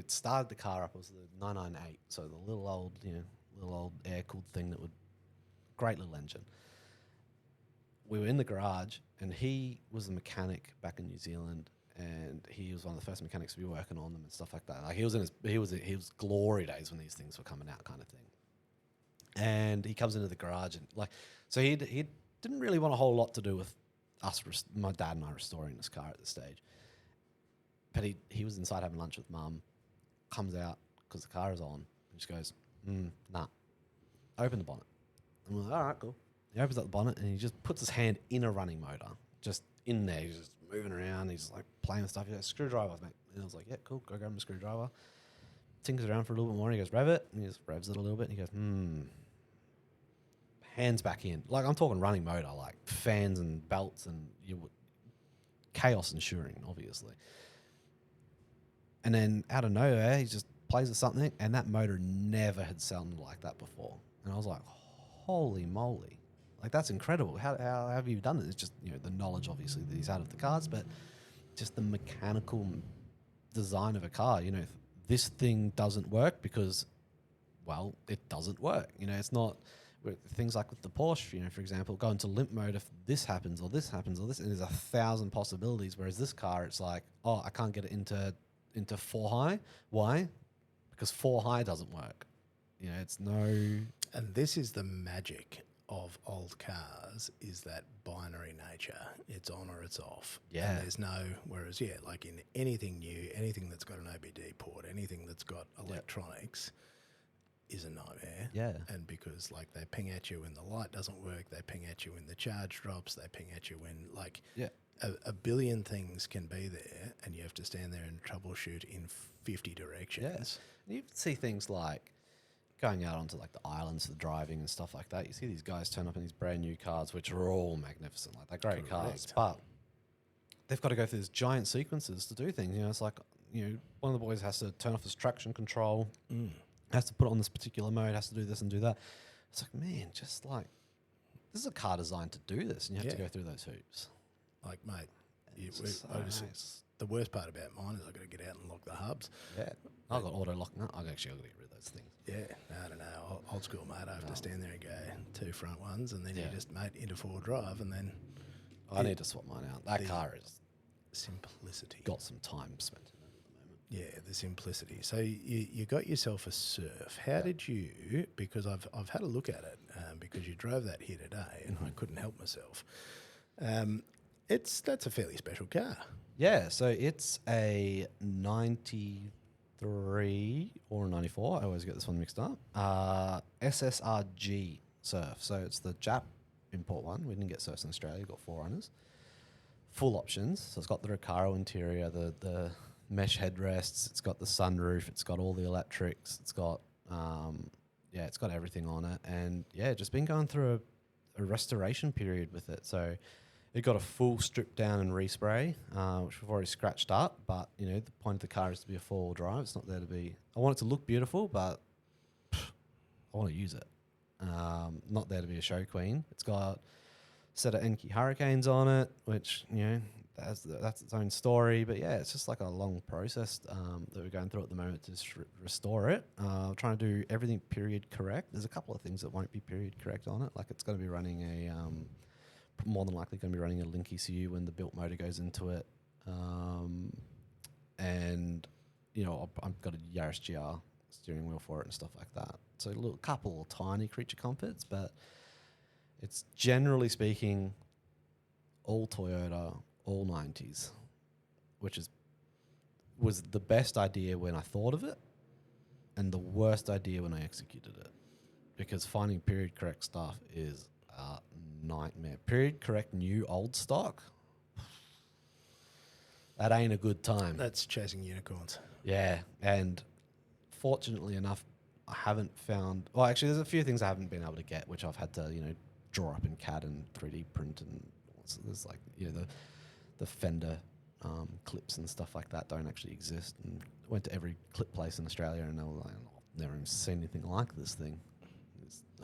started the car up. It was the 998, so the little old air-cooled thing that would, great little engine. We were in the garage, and he was a mechanic back in New Zealand, and he was one of the first mechanics to be working on them and stuff like that. Like he was glory days when these things were coming out, kind of thing. And he comes into the garage, and so he didn't really want a whole lot to do with us, my dad and I, restoring this car at this stage. But he was inside having lunch with Mum, comes out because the car is on, and just goes, nah, open the bonnet. And we're like, all right, cool. He opens up the bonnet and he just puts his hand in a running motor, just in there. He's just moving around. He's like playing with stuff. He's like, screwdriver, mate. And I was like, yeah, cool. Go grab him a screwdriver. Tinkers around for a little bit more. And he goes, rev it. And he just revs it a little bit. And he goes, hands back in. Like I'm talking running motor, like fans and belts and chaos ensuing, obviously. And then out of nowhere, he just plays with something, and that motor never had sounded like that before. And I was like, holy moly. Like, that's incredible. How have you done it? It's just, the knowledge, obviously, that he's out of the cars, but just the mechanical design of a car. This thing doesn't work because, well, it doesn't work. It's not things like with the Porsche, for example, go into limp mode if this happens or this happens or this, and there's 1,000 possibilities. Whereas this car, it's like, oh, I can't get it into 4 high. Why? Because 4 high doesn't work. It's no... And this is the magic of old cars, is that binary nature. It's on or it's off. Yeah. And there's no... Whereas, like in anything new, anything that's got an OBD port, anything that's got electronics is a nightmare. Yeah. And because, they ping at you when the light doesn't work, they ping at you when the charge drops, they ping at you when, a billion things can be there, and you have to stand there and troubleshoot in 50 directions. Yes. And you see things like going out onto the islands for driving and stuff like that. You see these guys turn up in these brand new cars, which are all magnificent. They're great cars, but they've got to go through these giant sequences to do things. It's like, one of the boys has to turn off his traction control, has to put it on this particular mode, has to do this and do that. It's like, man, this is a car designed to do this, and you have to go through those hoops. Like, mate, nice. The worst part about mine is I've got to get out and lock the hubs. Yeah. I've got auto locking up. I've got to get rid of those things. Yeah, I don't know. Old school, mate. I have to stand there and go 2 front ones, and then you just, mate, into 4 drive, and then... I need to swap mine out. That car is... Simplicity. Got some time spent in it at the moment. Yeah, the simplicity. So you got yourself a Surf. How did you... Because I've had a look at it, because you drove that here today, and I couldn't help myself. That's a fairly special car. Yeah, so it's a 93 or a 94. I always get this one mixed up. SSRG Surf. So it's the Jap import one. We didn't get surfs in Australia. Got 4Runners. Full options. So it's got the Recaro interior, the mesh headrests. It's got the sunroof. It's got all the electrics. It's got it's got everything on it. And yeah, just been going through a restoration period with it. So it got a full strip down and respray, which we've already scratched up. But the point of the car is to be a 4-wheel drive. It's not there to be. I want it to look beautiful, but I want to use it. Not there to be a show queen. It's got a set of Enki Hurricanes on it, which that's its own story. But yeah, it's just like a long process that we're going through at the moment to restore it. Trying to do everything period correct. There's a couple of things that won't be period correct on it. Like it's going to be running a more than likely going to be running a Link ECU when the built motor goes into it. And I've got a Yaris GR steering wheel for it and stuff like that. So a couple of tiny creature comforts, but it's generally speaking all Toyota, all 90s, which was the best idea when I thought of it and the worst idea when I executed it, because finding period correct stuff is a nightmare. Period correct new old stock, that ain't a good time. That's chasing unicorns. Yeah, and fortunately enough, I haven't found. Well, actually, there's a few things I haven't been able to get, which I've had to draw up in CAD and 3D print, and there's like the fender clips and stuff like that don't actually exist. And went to every clip place in Australia, and they were like, I've never even seen anything like this thing.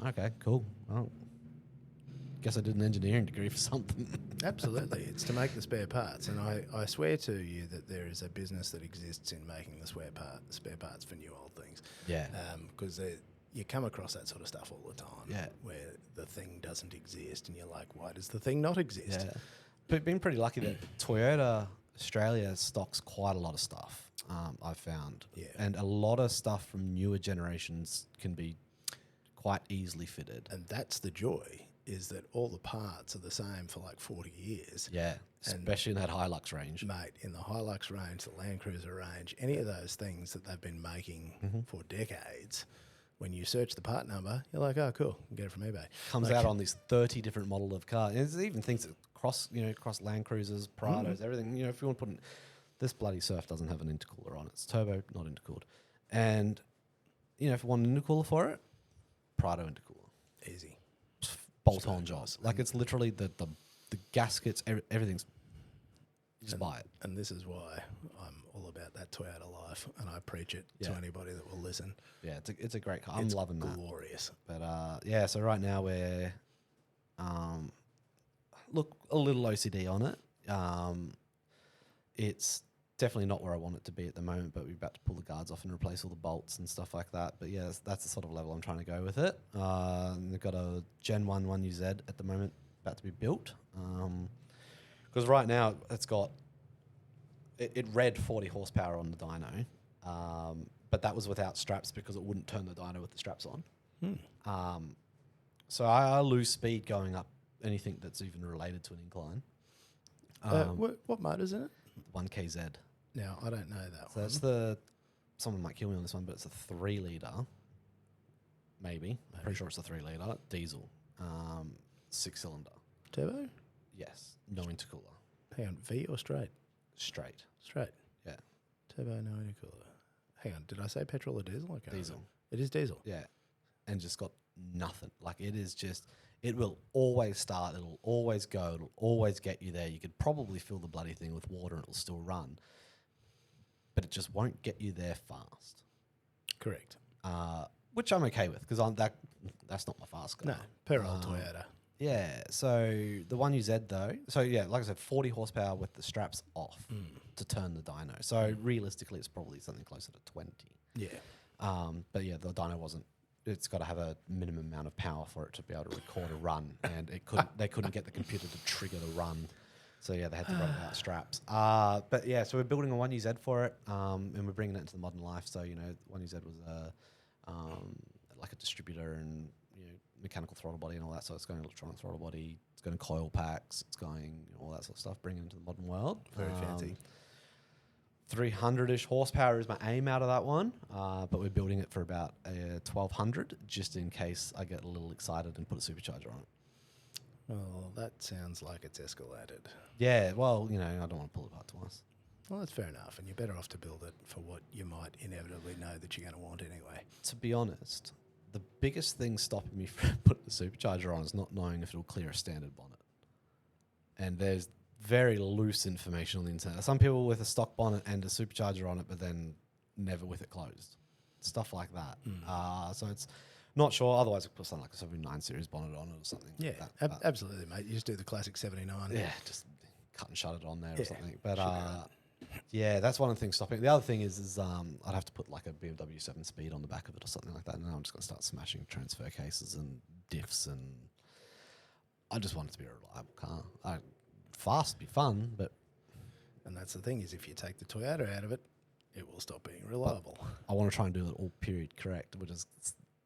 Okay, cool. Well, guess I did an engineering degree for something. Absolutely. It's to make the spare parts. And I swear to you that there is a business that exists in making the spare parts for new old things. Yeah. Because you come across that sort of stuff all the time. Yeah. Where the thing doesn't exist and you're like, why does the thing not exist? Yeah. But been pretty lucky that Toyota Australia stocks quite a lot of stuff, I've found. Yeah. And a lot of stuff from newer generations can be quite easily fitted. And that's the joy, is that all the parts are the same for like 40 years. Yeah, especially in that Hilux range. Mate, in the Hilux range, the Land Cruiser range, any of those things that they've been making for decades, when you search the part number, you're like, oh, cool, get it from eBay. Comes out on these 30 different model of cars. And there's even things that cross Land Cruisers, Prados, everything. If you want to put this bloody Surf doesn't have an intercooler on it. It's turbo, not intercooled. And, if you want an intercooler for it, Prado intercooler. Easy. Bolt-on job. Like it's literally the gaskets, everything's. Just buy it. And this is why I'm all about that Toyota life, and I preach it to anybody that will listen. Yeah, it's a great car. I'm loving that. Glorious. But so right now we're look a little OCD on it. It's definitely not where I want it to be at the moment, but we're about to pull the guards off and replace all the bolts and stuff like that. But yeah, that's the sort of level I'm trying to go with it. They've got a Gen 1 1UZ at the moment about to be built. Because right now it read 40 horsepower on the dyno, but that was without straps because it wouldn't turn the dyno with the straps on. So I lose speed going up anything that's even related to an incline. What motor's in it? 1KZ. Now, I don't know that So one. that's someone might kill me on this one, but it's a 3 litre, maybe. Pretty sure it's a 3 litre diesel, 6 cylinder. Turbo? Yes, no intercooler. Hang on, V or straight? Straight. Straight. Yeah. Turbo, no intercooler. Hang on, did I say petrol or diesel? I can't Diesel. remember. It is diesel. Yeah. And just got nothing. Like it is just, it will always start, it'll always go, it'll always get you there. You could probably fill the bloody thing with water and it'll still run. But it just won't get you there fast. Correct. Which I'm okay with because that's not my fast car. No, per old Toyota. Yeah, so the 1UZ though, so yeah, like I said, 40 horsepower with the straps off to turn the dyno. So realistically, it's probably something closer to 20. Yeah. But yeah, the dyno wasn't. It's got to have a minimum amount of power for it to be able to record a run, and they couldn't get the computer to trigger the run. So yeah, they had to run without straps. But yeah, so we're building a 1UZ for it, and we're bringing it into the modern life. So 1UZ was like a distributor and mechanical throttle body and all that. So it's going electronic throttle body. It's going coil packs. It's going all that sort of stuff. Bringing it into the modern world. Very fancy. 300-ish horsepower is my aim out of that one, but we're building it for about 1,200 just in case I get a little excited and put a supercharger on it. Well, that sounds like it's escalated. Yeah, well, you know, I don't want to pull it apart twice. Well, that's fair enough, and you're better off to build it for what you might inevitably know that you're going to want anyway. To be honest, the biggest thing stopping me from putting the supercharger on is not knowing if it'll clear a standard bonnet. And there's very loose information on the internet. Some people with a stock bonnet and a supercharger on it, but then never with it closed. Stuff like that. So it's not sure. Otherwise, I could put something like a 79 series bonnet on it or something. Yeah, like that. absolutely, mate. You just do the classic 79. Yeah, just cut and shut it on there or something. But yeah, that's one of the things stopping. The other thing is I'd have to put like a BMW 7-speed on the back of it or something like that. And then I'm just going to start smashing transfer cases and diffs, and I just want it to be a reliable car. Fast, be fun, but... And that's the thing, is if you take the Toyota out of it, it will stop being reliable. I want to try and do it all period correct, which is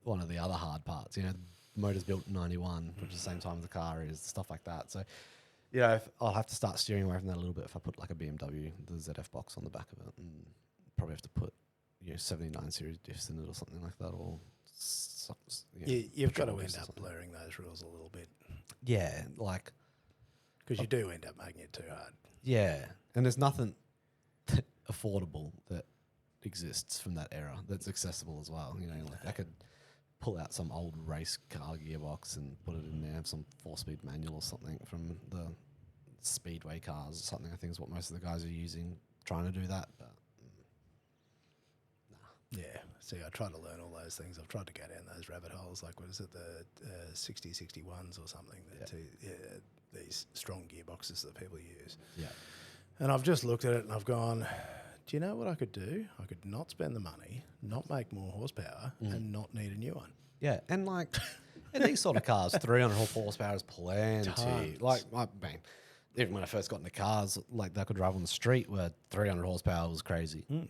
one of the other hard parts. You know, the motor's built in 91, which is the same time as the car is, stuff like that. So, you know, I'll have to start steering away from that a little bit if I put like a BMW, the ZF box on the back of it, and probably have to put, you know, 79 series diffs in it or something like that, or... You've got to end up blurring those rules a little bit. Yeah, like... Because you do end up making it too hard. Yeah, and there's nothing affordable that exists from that era that's accessible as well. You know, like I could pull out some old race car gearbox and put it in there, have some 4-speed manual or something from the speedway cars or something. I think is what most of the guys are using, trying to do that. But yeah, see, I try to learn all those things. I've tried to go down those rabbit holes, like what is it, the 6061s or something. These strong gearboxes that people use. Yeah. And I've just looked at it and I've gone, do you know what I could do? I could not spend the money, not make more horsepower, and not need a new one. Yeah, and like in these sort of cars, 300 horsepower is plenty. Tons. Like, man, even when I first got into cars, like they could drive on the street where 300 horsepower was crazy. Well,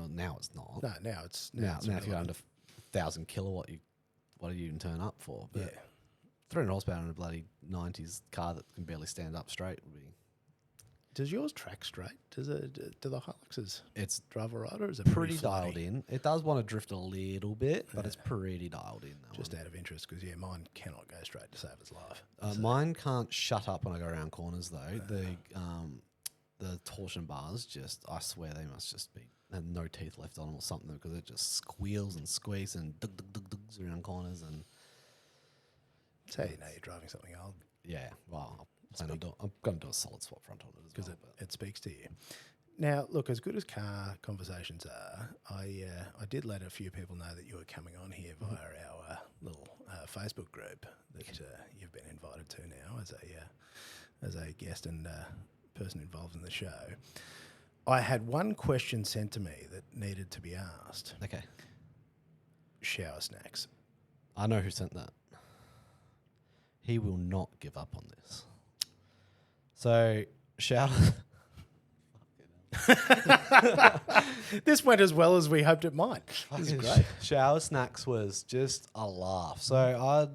now it's not. No, now it's if you're under 1,000 kilowatt, what do you even turn up for? But yeah. 300 horsepower in a bloody 90s car that can barely stand up straight would be... Does yours track straight? Do the Hiluxes It's drive all right, or is it pretty dialed in? It does want to drift a little bit, but it's pretty dialed in. Just out of interest, because mine cannot go straight to save its life. Mine can't shut up when I go around corners though. The torsion bars I swear they must just have no teeth left on them or something, because it just squeals and squeaks and dugs around corners. And that's how you know you're driving something old. Yeah, well, I'm going to do a solid swap front on it as well. Because it speaks to you. Now, look, as good as car conversations are, I did let a few people know that you were coming on here via our little Facebook group that you've been invited to now as a guest and person involved in the show. I had one question sent to me that needed to be asked. Okay. Shower snacks. I know who sent that. He will not give up on this. So, shower... This went as well as we hoped it might. This is great. Shower snacks was just a laugh. So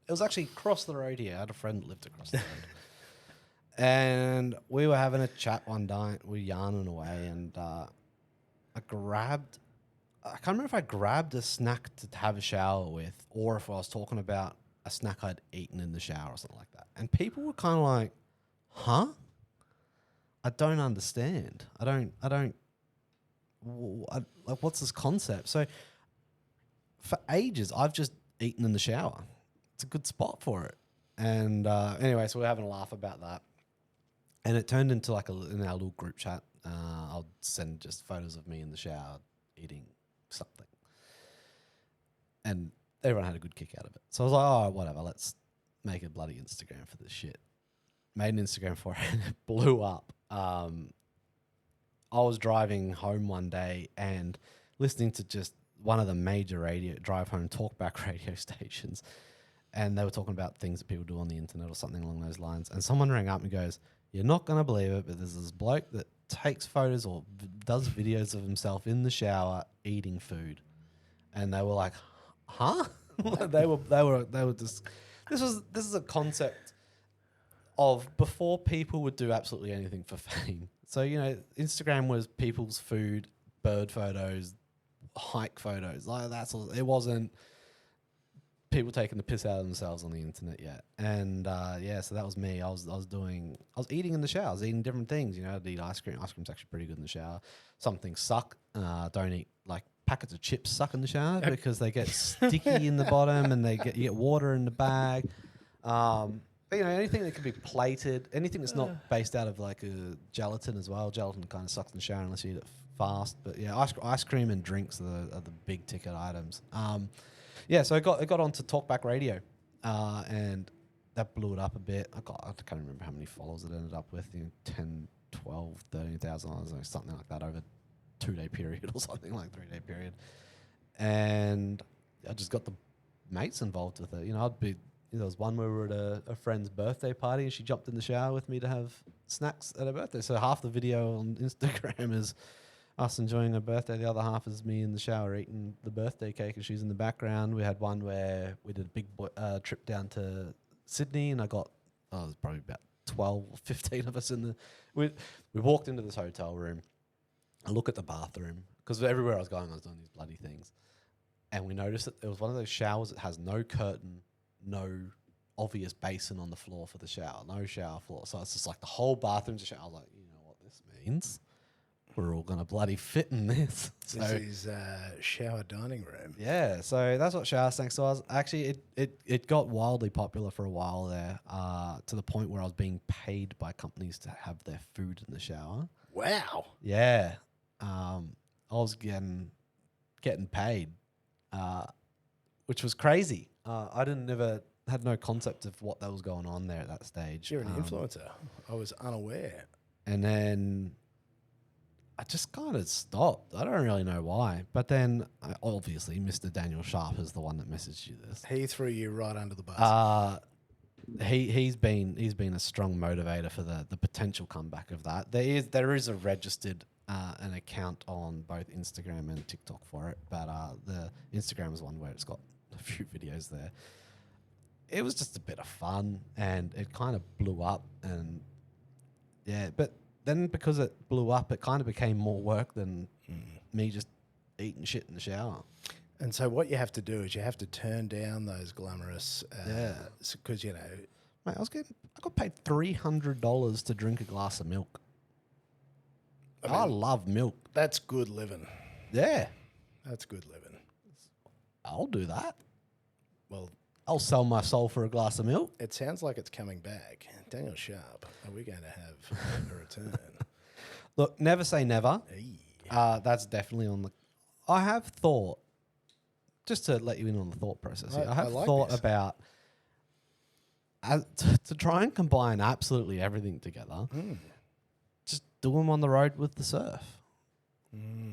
it was actually across the road here. I had a friend that lived across the road. And we were having a chat one night. We were yarning away, and I can't remember if I grabbed a snack to have a shower with, or if I was talking about a snack I'd eaten in the shower or something like that. And people were kind of like, huh? I don't understand. Like, what's this concept? So for ages, I've just eaten in the shower. It's a good spot for it. And anyway, so we're having a laugh about that. And it turned into like in our little group chat, I'll send just photos of me in the shower eating something. And everyone had a good kick out of it. So I was like, oh, whatever, let's make a bloody Instagram for this shit. Made an Instagram for it and it blew up. I was driving home one day and listening to just one of the major drive home talkback radio stations, and they were talking about things that people do on the internet or something along those lines. And someone rang up and goes, "You're not going to believe it, but there's this bloke that takes photos or does videos of himself in the shower eating food." And they were like, huh? they were just. This is a concept of before people would do absolutely anything for fame. So Instagram was people's food, bird photos, hike photos. Like that's all. It wasn't people taking the piss out of themselves on the internet yet. And so that was me. I was eating in the shower. I was eating different things. I'd eat ice cream. Ice cream's actually pretty good in the shower. Some things suck. Don't eat like packets of chips suck in the shower because they get sticky in the bottom and you get water in the bag. But anything that can be plated, anything that's not based out of like a gelatin as well. Gelatin kind of sucks in the shower unless you eat it fast. But yeah, ice cream and drinks are the big ticket items. So it got onto Talkback Radio, and that blew it up a bit. I can't remember how many followers it ended up with, 10, 12, 13,000, something like that over 2-day period or something like 3-day period. And I just got the mates involved with it. There was one where we were at a friend's birthday party and she jumped in the shower with me to have snacks at her birthday. So half the video on Instagram is us enjoying her birthday. The other half is me in the shower eating the birthday cake and she's in the background. We had one where we did a big trip down to Sydney and there's probably about 12 or 15 of us in the... We walked into this hotel room. I look at the bathroom because everywhere I was going, I was doing these bloody things. And we noticed that it was one of those showers that has no curtain, no obvious basin on the floor for the shower, no shower floor. So it's just like the whole bathroom's a shower. I was like, you know what this means? We're all going to bloody fit in this. So, this is shower dining room. Yeah, so that's what Shower Snacks was. Actually, it got wildly popular for a while there, to the point where I was being paid by companies to have their food in the shower. Wow. Yeah. I was getting paid, which was crazy. I had no concept of what that was going on there at that stage. You're an influencer. I was unaware. And then I just kind of stopped. I don't really know why. But then, obviously, Mr. Daniel Sharp is the one that messaged you this. He threw you right under the bus. He's been a strong motivator for the potential comeback of that. There is a registered an account on both Instagram and TikTok for it, but the Instagram is one where it's got a few videos there. It was just a bit of fun, and it kind of blew up, and yeah, but then because it blew up, it kind of became more work than me just eating shit in the shower. And so what you have to do is you have to turn down those glamorous, because mate, I got paid $300 to drink a glass of milk. I love milk. That's good living. Yeah, that's good living. I'll do that. Well, I'll sell my soul for a glass of milk. It sounds like it's coming back. Daniel Sharp, are we going to have a return? Look, never say never. That's definitely on the... I have thought, just to let you in on the thought process here, I have thought about to try and combine absolutely everything together. Just do them on the road with the surf.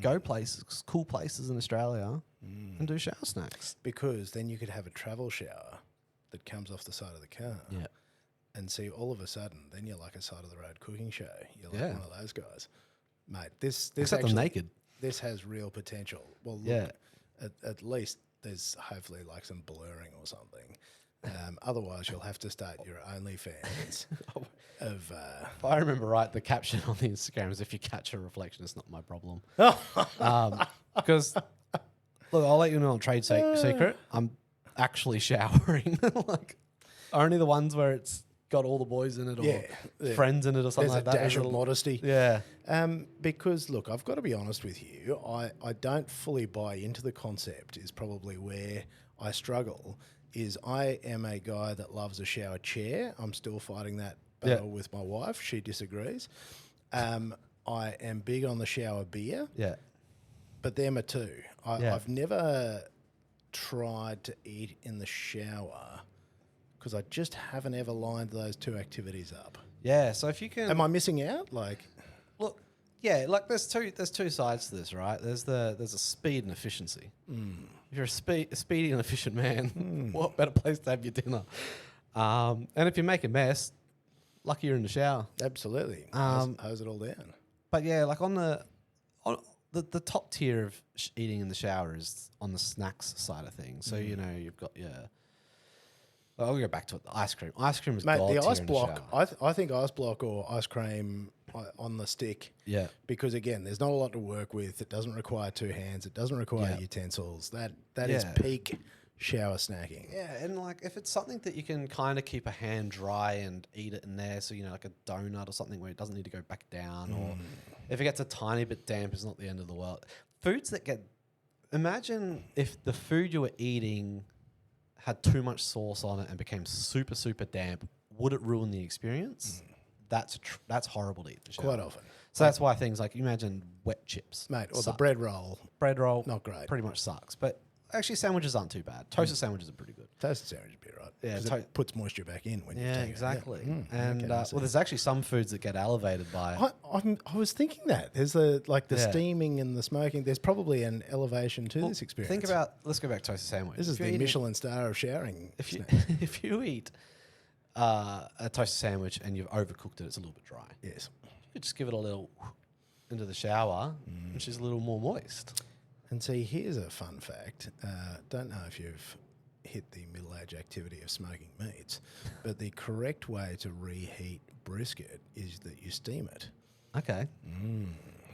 Go places, cool places in Australia, and do shower snacks. Because then you could have a travel shower that comes off the side of the car. Yeah. And see, all of a sudden, then you're like a side of the road cooking show. You're like one of those guys. Mate, this except actually, I'm naked. This has real potential. Well, look, at least there's hopefully like some blurring or something. Otherwise, you'll have to start your OnlyFans of... If I remember right, the caption on the Instagram is, if you catch a reflection, it's not my problem. Because, look, I'll let you know on trade secret, I'm actually showering. Like, only the ones where it's got all the boys in it or friends in it or something like that. There's a dash of modesty. Yeah. Because, look, I've got to be honest with you. I don't fully buy into the concept is probably where I struggle. Is I am a guy that loves a shower chair. I'm still fighting that battle with my wife. She disagrees. I am big on the shower beer. Yeah. But them are two. I've never tried to eat in the shower because I just haven't ever lined those two activities up. Yeah. So if you can... Am I missing out? Like... Look, yeah, like there's two sides to this, right? There's a speed and efficiency. If you're a speedy and efficient man, what better place to have your dinner? And if you make a mess, lucky you're in the shower. Absolutely. Hose it all down. But yeah, like on the the top tier of eating in the shower is on the snacks side of things. So you know you've got your. Well, I'll go back to it. The ice cream. Ice cream is Mate, god the tier ice in block, the shower. I think ice block or ice cream on the stick. Yeah. Because again, there's not a lot to work with. It doesn't require two hands. It doesn't require utensils. That is peak shower snacking. Yeah, and like if it's something that you can kind of keep a hand dry and eat it in there, so you know, like a donut or something where it doesn't need to go back down, or if it gets a tiny bit damp, it's not the end of the world. Foods that get, imagine if the food you were eating had too much sauce on it and became super, super damp, would it ruin the experience? That's horrible to eat in the shower. Quite often. So that's why things like, imagine wet chips. Mate, or suck. the bread roll. Bread roll. Not great. Pretty much sucks. But actually sandwiches aren't too bad. Toasted sandwiches are pretty good. Toasted sandwich would be right. Yeah, 'Cause it puts moisture back in when you take exactly. it. Yeah. And Okay, I see. well, there's actually some foods that get elevated by. I was thinking that there's the steaming and the smoking. There's probably an elevation to this experience. Think about. Let's go back to toasted sandwich. This is the Michelin star of showering. If you snacks. if you eat a toasted sandwich and you've overcooked it, it's a little bit dry. Yes. You could just give it a little into the shower, which is a little more moist. And see, here's a fun fact. Don't know if you've hit the middle-age activity of smoking meats, but the correct way to reheat brisket is that you steam it. Okay.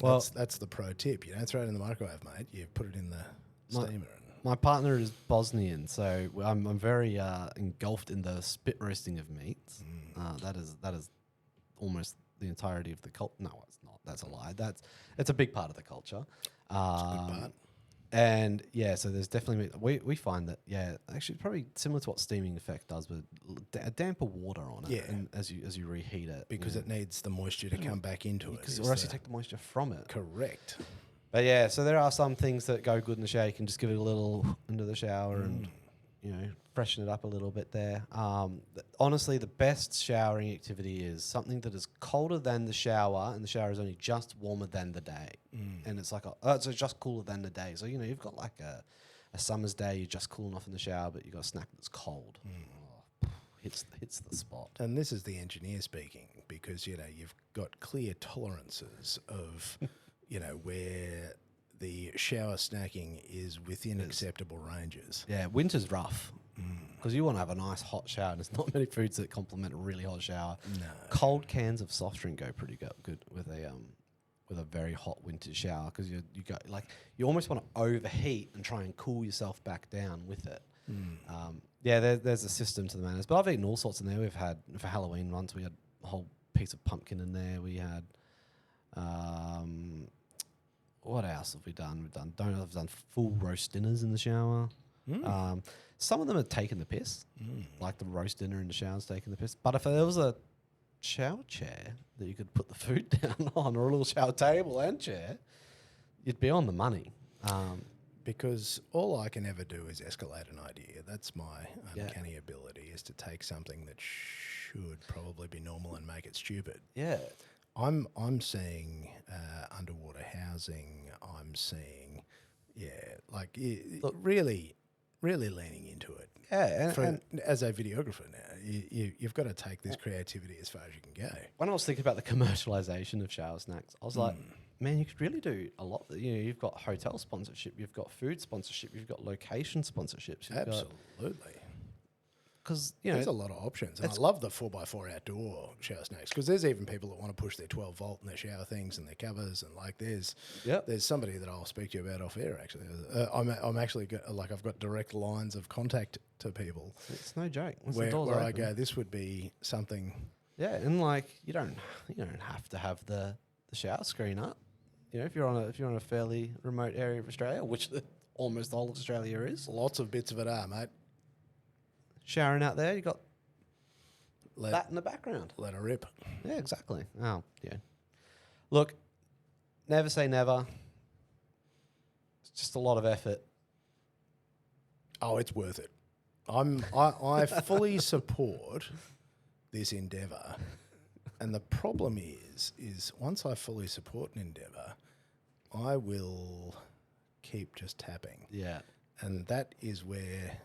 Well, that's the pro tip. You don't throw it in the microwave, mate. You put it in the steamer. My partner is Bosnian, so I'm very engulfed in the spit roasting of meats. That is almost the entirety of the culture. No, it's not. That's a lie. It's a big part of the culture. It's a big part. And yeah, so there's definitely we find that actually probably similar to what steaming effect does, but a damper water on it. Yeah. And as you reheat it, Because it needs the moisture to come back into it. or else you take the moisture from it. Correct. But yeah, so there are some things that go good in the shower. You can just give it a little into the shower and, freshen it up a little bit there. Honestly, the best showering activity is something that is colder than the shower, and the shower is only just warmer than the day. And it's like, it's just cooler than the day. So, you've got like a summer's day, you're just cooling off in the shower, but you've got a snack that's cold. Hits the spot. And this is the engineer speaking, because, you've got clear tolerances of... where the shower snacking is within acceptable ranges. Yeah, winter's rough because you want to have a nice hot shower, and there's not many foods that complement a really hot shower. No. Cold cans of soft drink go pretty good with a very hot winter shower, because you almost want to overheat and try and cool yourself back down with it. There's a system to the madness, but I've eaten all sorts in there. We've had, for Halloween once, we had a whole piece of pumpkin in there. We had what else have we done? We've done donuts. We've done full roast dinners in the shower. Some of them have taken the piss, like the roast dinner in the shower's taken the piss. But if there was a shower chair that you could put the food down on, or a little shower table and chair, you'd be on the money. Because all I can ever do is escalate an idea. That's my uncanny ability, is to take something that should probably be normal and make it stupid. Yeah. I'm seeing underwater housing. I'm seeing, really leaning into it. Yeah, and as a videographer now, you've got to take this creativity as far as you can go. When I was thinking about the commercialization of shower snacks, I was like, man, you could really do a lot. You've got hotel sponsorship, you've got food sponsorship, you've got location sponsorships. Absolutely. Because there's a lot of options. And I love the 4x4 outdoor shower snacks, because there's even people that want to push their 12 volt and their shower things and their covers, and there's somebody that I'll speak to you about off air. Actually, I'm actually I've got direct lines of contact to people. It's no joke. Where I go, this would be something. Yeah, and you don't have to have the shower screen up. If you're on a fairly remote area of Australia, which almost all of Australia is, lots of bits of it are, mate. Showering out there, you got that in the background. Let her rip. Yeah, exactly. Oh, yeah. Look, never say never. It's just a lot of effort. Oh, it's worth it. I fully support this endeavour, and the problem is once I fully support an endeavour, I will keep just tapping. Yeah, and that is where.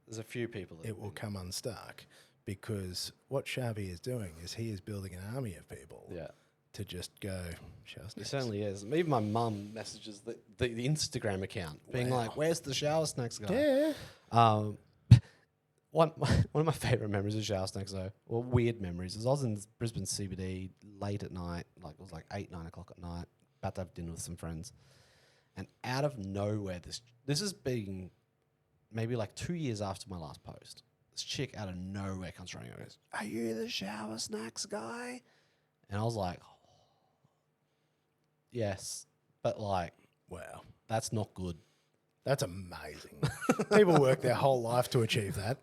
There's a few people that it will come unstuck, because what Sharpie is doing is he is building an army of people to just go shower It snacks. certainly is. Even my mum messages the Instagram account, being like, "Where's the shower snacks guy?" Yeah. One of my favourite memories of shower snacks, though, or weird memories, is I was in Brisbane CBD late at night, like it was like 8, 9 o'clock at night, about to have dinner with some friends, and out of nowhere, this has been maybe like 2 years after my last post. This chick out of nowhere comes running and goes, "Are you the shower snacks guy?" And I was like, "Yes," but like, Wow. that's not good. That's amazing. People work their whole life to achieve that.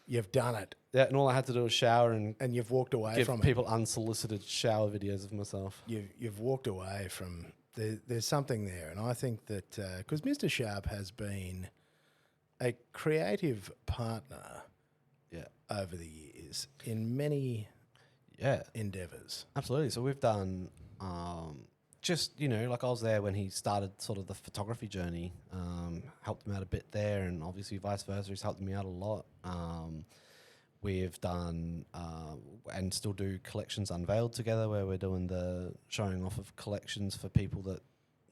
You've done it. Yeah, and all I had to do was shower and And you've walked away give from people unsolicited shower videos of myself. You've walked away from there's something there, and I think that because Mr. Sharp has been a creative partner Yeah, over the years in many yeah, endeavours. absolutely. So we've done just, like I was there when he started sort of the photography journey, helped him out a bit there, and obviously vice versa, he's helped me out a lot. We've done and still do collections unveiled together, where we're doing the showing off of collections for people that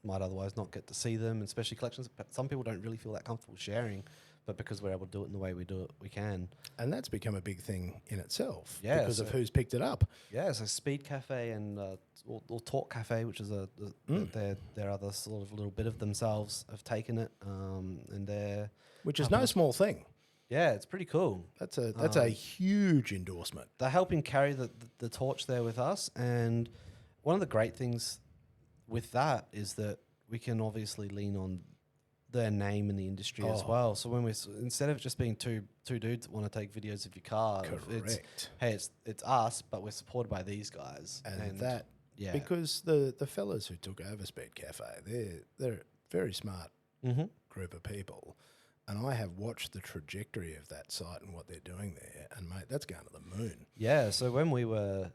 might otherwise not get to see them, and especially collections that some people don't really feel that comfortable sharing, but because we're able to do it in the way we do it, we can. And that's become a big thing in itself Yeah, because of so- who's picked it up. Yeah, so Speed Cafe and or Talk Cafe, which is their other sort of little bit of themselves, have taken it, and they're Which is no small thing. yeah, it's pretty cool. That's a huge endorsement. They're helping carry the torch there with us, and one of the great things with that is that we can obviously lean on their name in the industry as well. So when instead of just being two dudes that want to take videos of your car, it's Correct. hey, it's us, but we're supported by these guys, And that yeah, because the fellas who took over Speed Cafe, they're a very smart group of people. And I have watched the trajectory of that site and what they're doing there. And, mate, that's going to the moon. Yeah, so when we were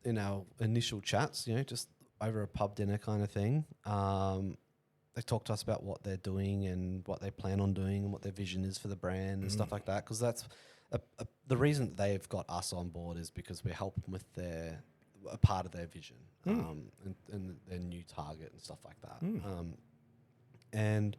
in our initial chats, just over a pub dinner kind of thing, they talked to us about what they're doing and what they plan on doing and what their vision is for the brand and stuff like that. Because that's the reason that they've got us on board is because we're helping with a part of their vision and their new target and stuff like that. And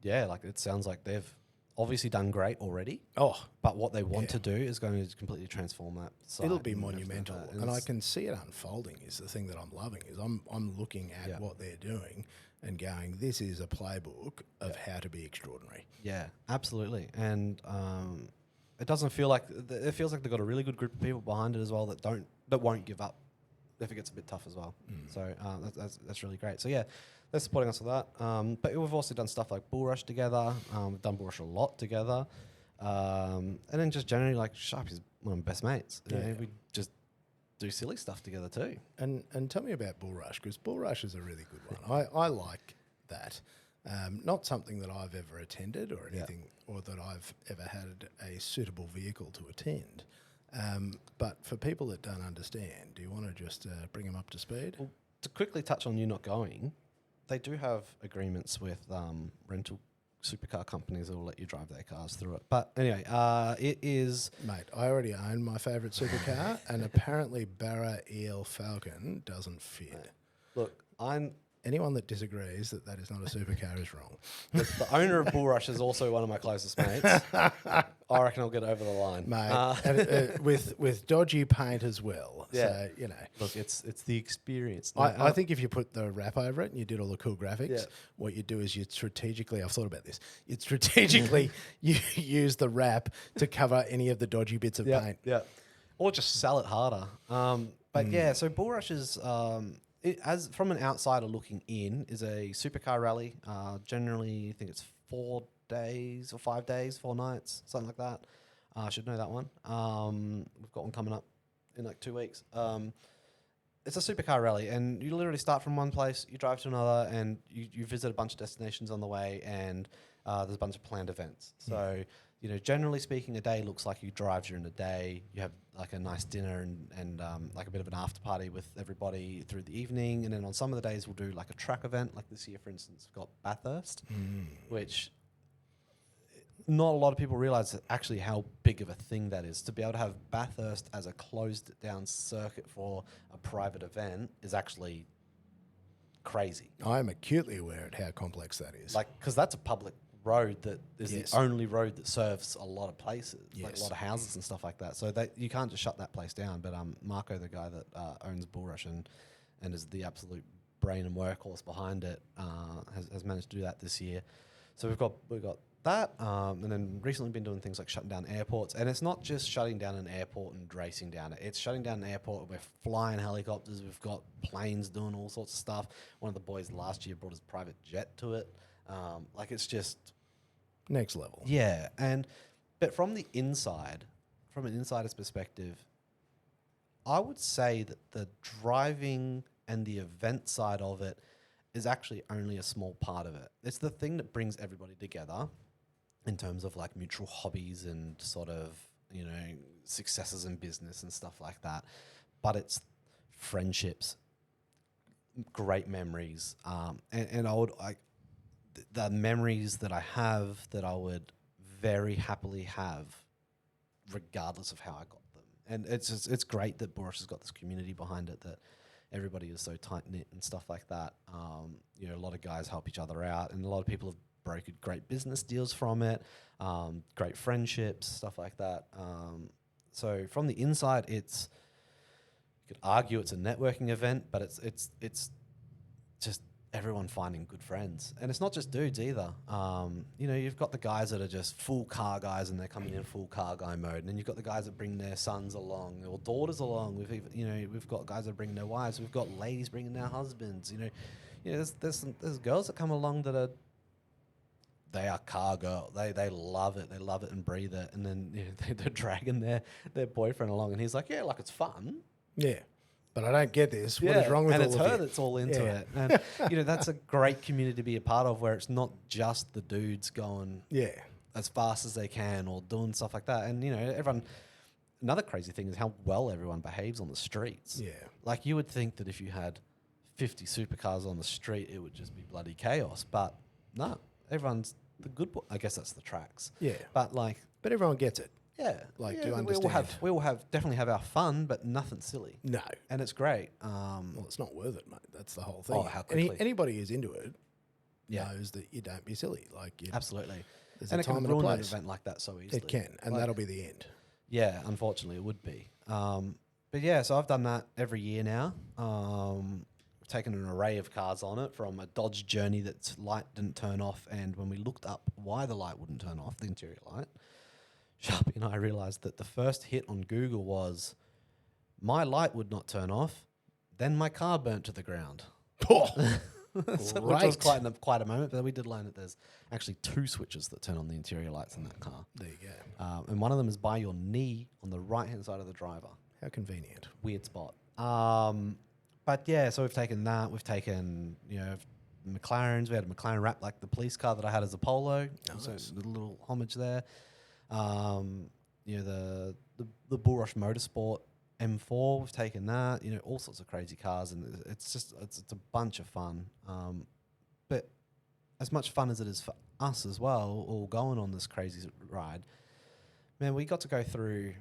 yeah, like it sounds like they've obviously done great already. Oh, but what they want to do is going to completely transform that site. it'll be and everything monumental. like that. And I can see it unfolding is the thing that I'm loving is I'm looking at what they're doing and going, this is a playbook of how to be extraordinary. Yeah, absolutely. And it doesn't feel like it feels like they've got a really good group of people behind it as well that won't give up if it gets a bit tough as well. So that's really great. So yeah, they're supporting us with that. But we've also done stuff like Bull Rush together. We've done Bull Rush a lot together. And then just generally, like, Sharp is one of my best mates. We just do silly stuff together too. And tell me about Bull Rush, because Bull Rush is a really good one. I like that. Not something that I've ever attended or anything, or that I've ever had a suitable vehicle to attend. But for people that don't understand, do you want to just bring them up to speed? Well, to quickly touch on you not going, they do have agreements with rental supercar companies that will let you drive their cars through it. But anyway, it is... Mate, I already own my favourite supercar, and apparently Barra EL Falcon doesn't fit. Look, Anyone that disagrees that is not a supercar is wrong. the owner of Bull Rush is also one of my closest mates. I reckon I'll get over the line. Mate, and, with dodgy paint as well. Yeah. So, Look, it's the experience. I think if you put the wrap over it and you did all the cool graphics, Yeah. what you do is you'd strategically, I've thought about this, you'd strategically you use the wrap to cover any of the dodgy bits of paint. Yeah. Or just sell it harder. But yeah, so Bull Rush is... as from an outsider looking in, is a supercar rally. Generally, I think it's 4 days or 5 days, 4 nights, something like that. I should know that one. We've got one coming up in like 2 weeks. It's a supercar rally, and you literally start from one place, you drive to another, and you visit a bunch of destinations on the way, and there's a bunch of planned events. So, generally speaking, a day looks like you drive during the day. You have like a nice dinner and like a bit of an after party with everybody through the evening. And then on some of the days, we'll do like a track event. Like this year, for instance, we've got Bathurst, which not a lot of people realize actually how big of a thing that is. To be able to have Bathurst as a closed down circuit for a private event is actually crazy. I'm acutely aware of how complex that is. Like, because that's a public road that is Yes. the only road that serves a lot of places, like a Yes. lot of houses and stuff like that. So that you can't just shut that place down. But Marco, the guy that owns Bull Rush and is the absolute brain and workhorse behind it, has managed to do that this year. So we've got that, and then recently been doing things like shutting down airports. And it's not just shutting down an airport and racing down it. It's shutting down an airport. We're flying helicopters. We've got planes doing all sorts of stuff. One of the boys last year brought his private jet to it. Like, it's just Next level. yeah. But from the inside, from an insider's perspective, I would say that the driving and the event side of it is actually only a small part of it. It's the thing that brings everybody together in terms of like mutual hobbies and sort of, you know, successes in business and stuff like that. But it's friendships, great memories. And I would like the memories that I have that I would very happily have regardless of how I got them. And it's great that Boris has got this community behind it, that everybody is so tight-knit and stuff like that. You know, a lot of guys help each other out, and a lot of people have brokered great business deals from it, great friendships, stuff like that. So from the inside, you could argue it's a networking event, but it's just everyone finding good friends. And it's not just dudes either. You know, you've got the guys that are just full car guys and they're coming in full car guy mode. And then you've got the guys that bring their sons along or daughters along. We've got guys that bring their wives. We've got ladies bringing their husbands. There's girls that come along that they are car girl. They love it. They love it and breathe it. And then they're dragging their boyfriend along, and he's like, yeah, like it's fun. Yeah. But I don't get this. What is wrong with all of you? And it's her that's all into it. And, that's a great community to be a part of, where it's not just the dudes going as fast as they can or doing stuff like that. And, everyone... Another crazy thing is how well everyone behaves on the streets. Yeah. Like, you would think that if you had 50 supercars on the street, it would just be bloody chaos. But, no. Everyone's the good boy. I guess that's the tracks. Yeah. But everyone gets it. Yeah. Do you understand? We will definitely have our fun, but nothing silly. No. And it's great. Well, it's not worth it, mate. That's the whole thing. Oh, how quickly. Anybody who's into it knows that you don't be silly. Absolutely. There's And a it can time and a ruin an place. event like that so easily. It can, and that'll be the end. Yeah, unfortunately, it would be. But yeah, so I've done that every year now. Taken an array of cars on it, from a Dodge Journey that's light didn't turn off, and when we looked up why the light wouldn't turn off, the interior light, Sharpie and I realised that the first hit on Google was, my light would not turn off, then my car burnt to the ground. Which was quite a moment, but we did learn that there's actually 2 switches that turn on the interior lights in that car. There you go. And one of them is by your knee on the right-hand side of the driver. How convenient. Weird spot. But yeah, so we've taken that. We've taken, McLarens. We had a McLaren wrap like the police car that I had as a Polo. Nice. So a little homage there. The Bull Rush Motorsport M4. We've taken that. All sorts of crazy cars, and it's a bunch of fun. But as much fun as it is for us as well, all going on this crazy ride, man, we got to go through.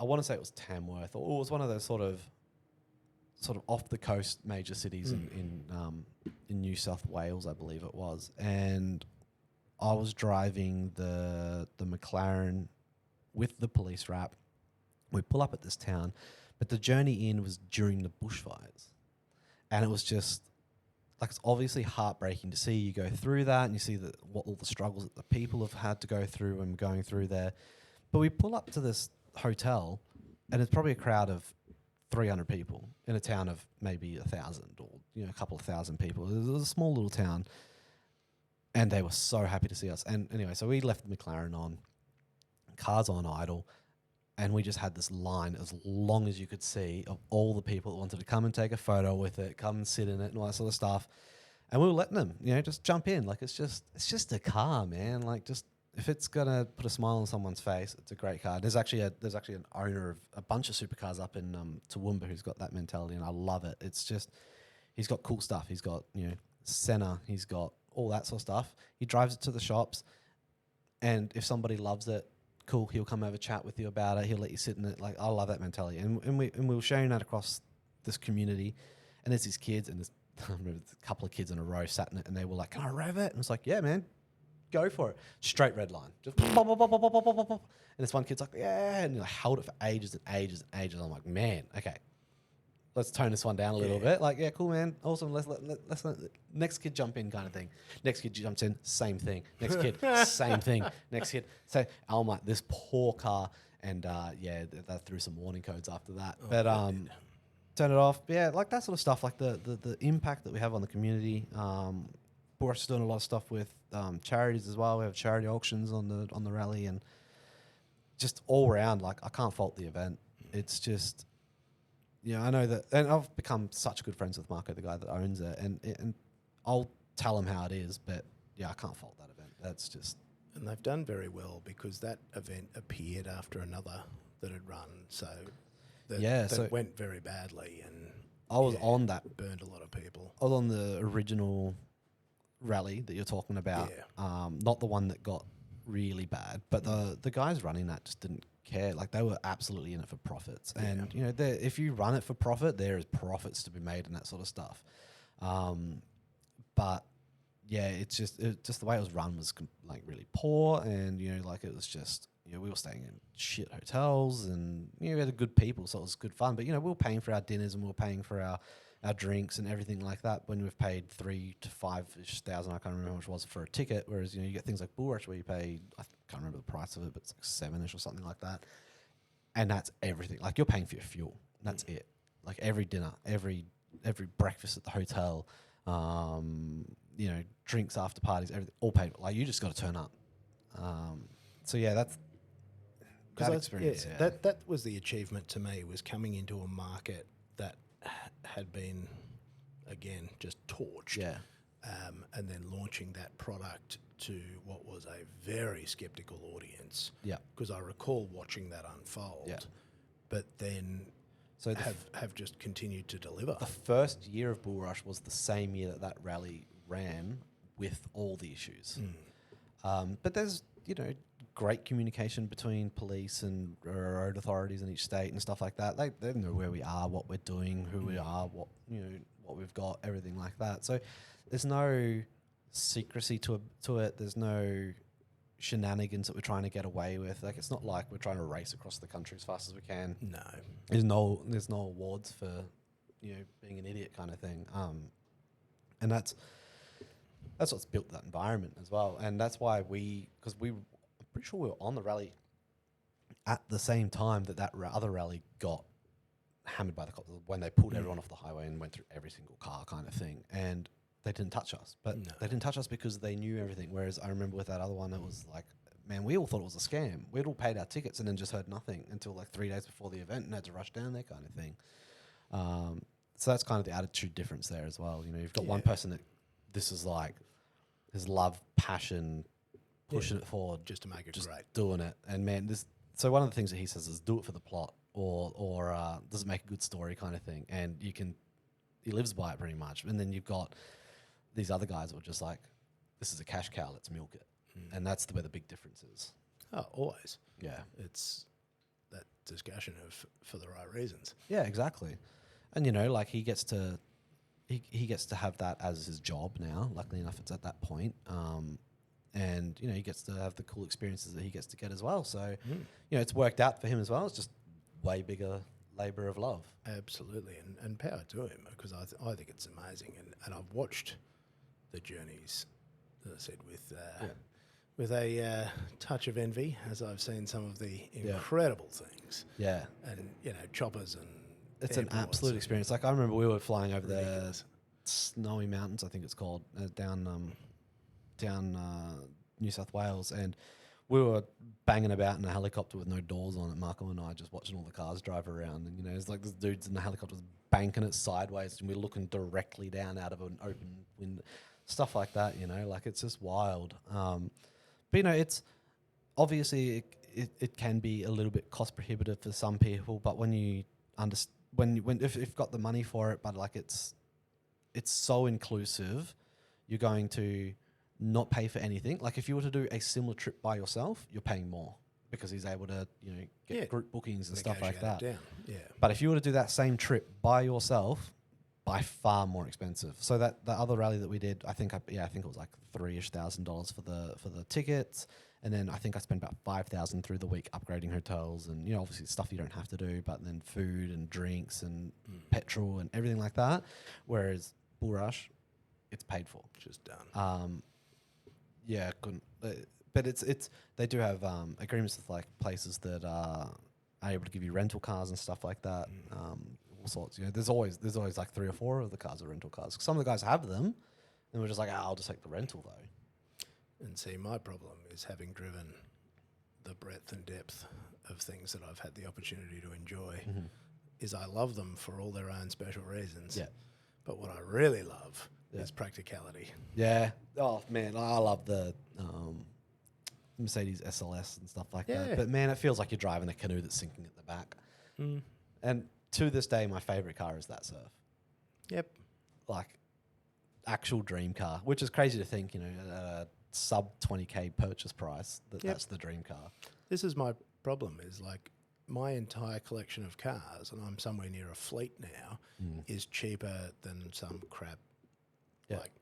I want to say it was Tamworth, or it was one of those sort of off the coast major cities in New South Wales, I believe it was. And I was driving the McLaren with the police wrap. We pull up at this town, but the journey in was during the bushfires. And it was just, it's obviously heartbreaking to see you go through that, and you see what all the struggles that the people have had to go through and going through there. But we pull up to this hotel, and it's probably a crowd of 300 people in a town of maybe 1,000 or a couple of thousand people. It was a small little town, and they were so happy to see us. And anyway, so we left the McLaren on, cars on idle, and we just had this line as long as you could see of all the people that wanted to come and take a photo with it, come and sit in it, and all that sort of stuff. And we were letting them, just jump in. It's just a car, man. If it's gonna put a smile on someone's face, it's a great car. There's actually an owner of a bunch of supercars up in Toowoomba who's got that mentality, and I love it. It's just, he's got cool stuff. He's got Senna. He's got all that sort of stuff. He drives it to the shops. And if somebody loves it, cool, he'll come over, chat with you about it. He'll let you sit in it. Like, I love that mentality. And we were sharing that across this community. And there's these kids, and I remember a couple of kids in a row sat in it, and they were like, "Can I rev it?" And it's like, "Yeah, man, go for it." Straight red line. Just pop, pop, pop, pop, pop, pop, pop, pop. And this one kid's like, "Yeah." And I held it for ages and ages and ages. I'm like, man, okay, let's tone this one down a little bit. Like, yeah, cool, man. Awesome. Let's let next kid jump in, kind of thing. Next kid jumps in, same thing. Next kid, same thing. Next kid, so I'm like, this poor car. And yeah, that threw some warning codes after that. But turn it off. Yeah, like that sort of stuff. Like the impact that we have on the community. Boris is doing a lot of stuff with charities as well. We have charity auctions on the rally, and just all around, like, I can't fault the event. It's just, I know that, and I've become such good friends with Marco, the guy that owns it, and I'll tell him how it is, but yeah, I can't fault that event. That's just... And they've done very well because that event appeared after another that had run, so that went very badly, and I was on that. Burned a lot of people. I was on the original rally that you're talking about, not the one that got really bad, but the guys running that just didn't care. Like, they were absolutely in it for profits, and if you run it for profit, there is profits to be made and that sort of stuff. But yeah, it's just the way it was run was like really poor, and like, it was just, we were staying in shit hotels, and we had good people, so it was good fun. But we were paying for our dinners, and we were paying for our drinks and everything like that. When we've paid $3,000 to $5,000, I can't remember how much it was for a ticket. Whereas you get things like Bull Rush where you pay, I can't remember the price of it, but it's like $7-ish or something like that. And that's everything. Like, you're paying for your fuel. That's it. Like, every dinner, every breakfast at the hotel, drinks after parties, everything, all paid. Like, you just got to turn up. So yeah, that's that experience. Yeah, that was the achievement to me, was coming into a market that had been, again, just torched. Yeah. And then launching that product to what was a very skeptical audience. Yeah. Because I recall watching that unfold. Yeah. But then have just continued to deliver. The first year of Bull Rush was the same year that rally ran with all the issues. But there's, great communication between police and road authorities in each state and stuff like that. They know where we are, what we're doing, who we are, what we've got, everything like that. So there's no secrecy to it. There's no shenanigans that we're trying to get away with. Like, it's not like we're trying to race across the country as fast as we can. No. There's no awards for, being an idiot kind of thing. And that's what's built that environment as well. And that's why I'm pretty sure we were on the rally at the same time that other rally got hammered by the cops, when they pulled everyone off the highway and went through every single car kind of thing. And they didn't touch us. But they didn't touch us because they knew everything. Whereas I remember with that other one, it was like, man, we all thought it was a scam. We'd all paid our tickets and then just heard nothing until like 3 days before the event and had to rush down there kind of thing. So that's kind of the attitude difference there as well. You've got one person that this is like his love, passion, pushing it forward, just to make it great, doing it. And man, so one of the things that he says is, do it for the plot, or does it make a good story kind of thing. And he lives by it pretty much. And then you've got these other guys that were just like, this is a cash cow, let's milk it. And that's where the big difference is. Oh, always. Yeah. It's that discussion of for the right reasons. Yeah, exactly. And like, he gets to have that as his job now. Luckily enough, it's at that point. And he gets to have the cool experiences that he gets to get as well. So it's worked out for him as well. It's just way bigger labour of love. Absolutely, and power to him, because I think it's amazing. And I've watched the journeys, as I said, with a touch of envy, as I've seen some of the incredible things. Yeah. And, choppers and it's an absolute experience. Like, I remember we were flying over the Snowy Mountains, I think it's called, down New South Wales, and we were banging about in a helicopter with no doors on it, Marco and I, just watching all the cars drive around. And, it's like this dude's in the helicopter banking it sideways, and we're looking directly down out of an open window. Stuff like that, like, it's just wild. But, it's obviously it can be a little bit cost prohibitive for some people, but when you if you've got the money for it, but like, it's so inclusive, you're going to not pay for anything. Like if you were to do a similar trip by yourself, you're paying more because he's able to, get group bookings and stuff like that. Down. Yeah. But if you were to do that same trip by yourself, by far more expensive. So that the other rally that we did, I think it was like $3,000 for the tickets, and then I think I spent about $5,000 through the week upgrading hotels and obviously stuff you don't have to do, but then food and drinks and petrol and everything like that. Whereas Bull Rush, it's paid for, Just done. Couldn't. But it's they do have agreements with like places that are able to give you rental cars and stuff like that. All sorts. There's always like 3 or 4 of the cars are rental cars. Some of the guys have them, and we're just like, I'll just take the rental though. And see, my problem is having driven the breadth and depth of things that I've had the opportunity to enjoy, is I love them for all their own special reasons. Yeah. But what I really love is practicality. Yeah. Oh man, I love the Mercedes SLS and stuff like that. But man, it feels like you're driving a canoe that's sinking at the back. And to this day, my favorite car is that Surf. Yep. Like actual dream car, which is crazy to think, at a sub 20K purchase price, that's the dream car. This is my problem, is like my entire collection of cars, and I'm somewhere near a fleet now, is cheaper than some crap, like,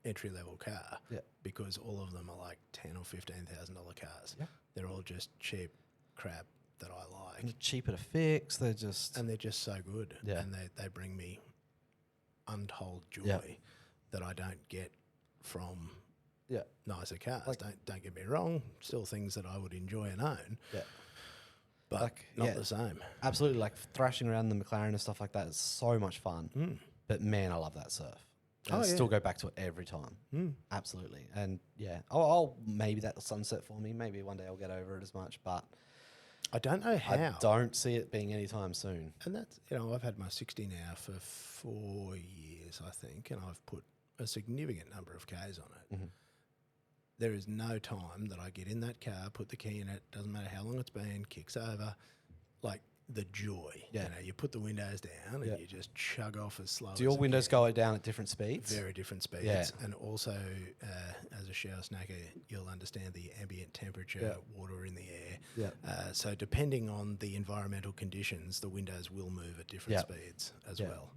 entry-level car, because all of them are like $10,000 or $15,000 cars. Yeah. They're all just cheap crap that I like. And they're cheaper to fix. They're just so good. Yeah. And they bring me untold joy that I don't get from nicer cars. Like, don't get me wrong, still things that I would enjoy and own. Yeah. But not the same. Absolutely. Like thrashing around the McLaren and stuff like that is so much fun. But man, I love that Surf. I still go back to it every time. Absolutely. And I'll maybe that'll sunset for me. Maybe one day I'll get over it as much, but I don't know how. I don't see it being anytime soon. And that's, I've had my 60 now for 4 years, I think, and I've put a significant number of Ks on it. There is no time that I get in that car, put the key in it, doesn't matter how long it's been, kicks over, like the joy. You put the windows down and you just chug off as slow as Do your windows go down at different speeds? Very different speeds. Yeah. And also, as a shower snacker, you'll understand the ambient temperature, water in the air. Yeah. So depending on the environmental conditions, the windows will move at different speeds as well.